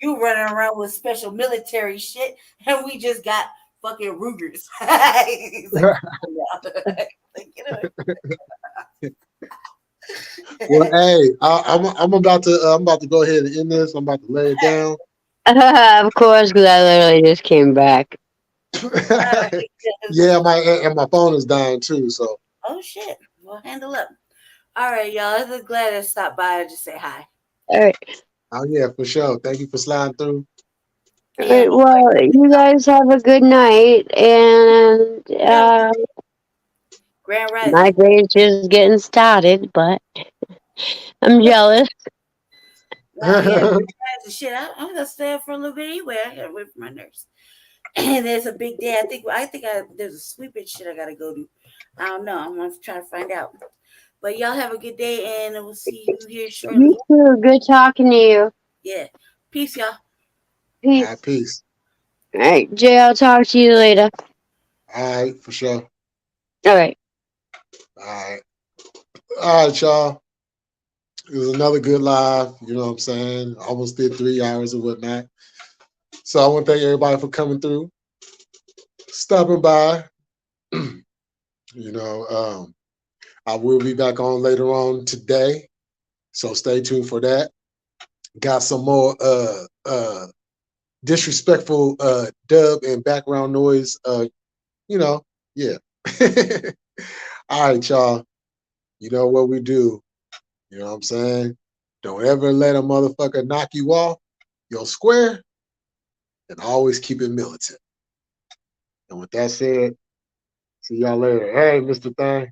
running around with special military shit, and we just got fucking Rugers. Like, well, hey, I'm about to go ahead and end this. I'm about to lay it down. Of course, because I literally just came back. Yeah, my phone is dying too. So. Oh shit! Well, handle up. All right, y'all. I'm just glad I stopped by and just say hi. All right. Oh yeah, for sure. Thank you for sliding through. All right, well, you guys have a good night, and Grand Rising. my day's just getting started, but I'm jealous. Shit, I'm gonna stay up for a little bit anyway. I gotta wait for my nurse. And there's a big day. I think there's a sweeping shit I gotta go to. I don't know. I'm gonna try to find out. But y'all have a good day, and we'll see you here shortly. You too. Good talking to you. Yeah. Peace, y'all. Peace. Right, peace. All right, Jay, I'll talk to you later. All right, for sure. All right. All right, y'all. It was another good live. You know what I'm saying? Almost did 3 hours or whatnot. So I want to thank everybody for coming through, stopping by. You know, I will be back on later on today, so stay tuned for that. Got some more disrespectful dub and background noise. You know, yeah. All right, y'all. You know what we do. You know what I'm saying? Don't ever let a motherfucker knock you off your square, and always keep it militant. And with that said, see y'all later. Hey, Mr. Thang.